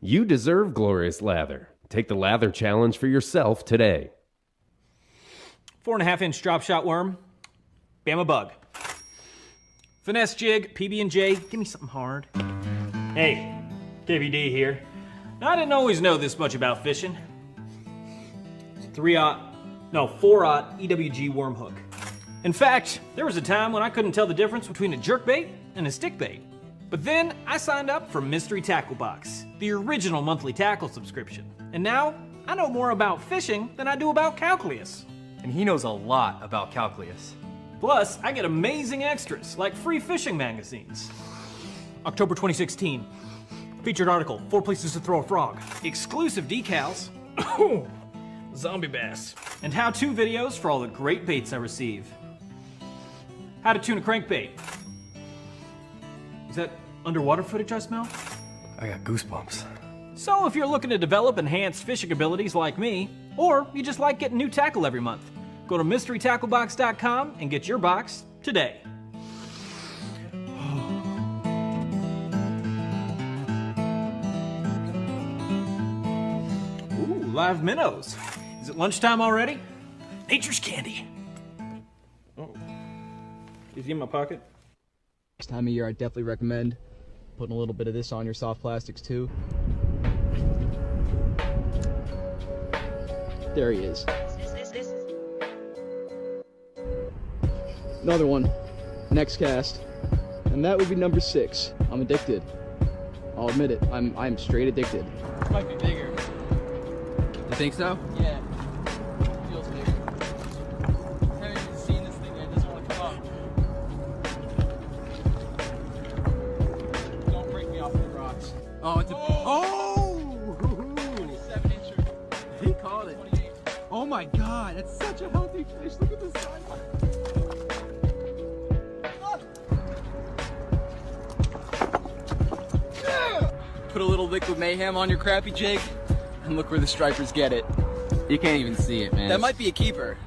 You deserve glorious lather. Take the lather challenge for yourself today. 4.5-inch drop shot worm, Bama bug. Finesse jig, PB&J, give me something hard. Hey, KVD here. Now, I didn't always know this much about fishing. 4-aught EWG worm hook. In fact, there was a time when I couldn't tell the difference between a jerkbait and a stickbait. But then I signed up for Mystery Tackle Box, the original monthly tackle subscription. And now I know more about fishing than I do about calculus. And he knows a lot about calculus. Plus, I get amazing extras like free fishing magazines. October 2016. Featured article, 4 places to throw a frog. Exclusive decals. Zombie bass. And how-to videos for all the great baits I receive. How to tune a crankbait. Is that underwater footage I smell? I got goosebumps. So if you're looking to develop enhanced fishing abilities like me, or you just like getting new tackle every month, go to mysterytacklebox.com and get your box today. Ooh, live minnows. Is it lunchtime already? Nature's candy. Oh. Is he in my pocket? This time of year, I definitely recommend putting a little bit of this on your soft plastics too. There he is. Another one. Next cast. And that would be number 6. I'm addicted. I'll admit it. I'm straight addicted. Might be bigger. You think so? Yeah. Feels bigger. I haven't even seen this thing yet. It doesn't want to come up. Don't break me off the rocks. Oh, it's a... Oh! 27-incher. He caught it. 28. Oh my god, that's such a healthy fish. Look at this size. Put a little liquid mayhem on your crappie jig, and look where the stripers get it. You can't even see it, man. That might be a keeper.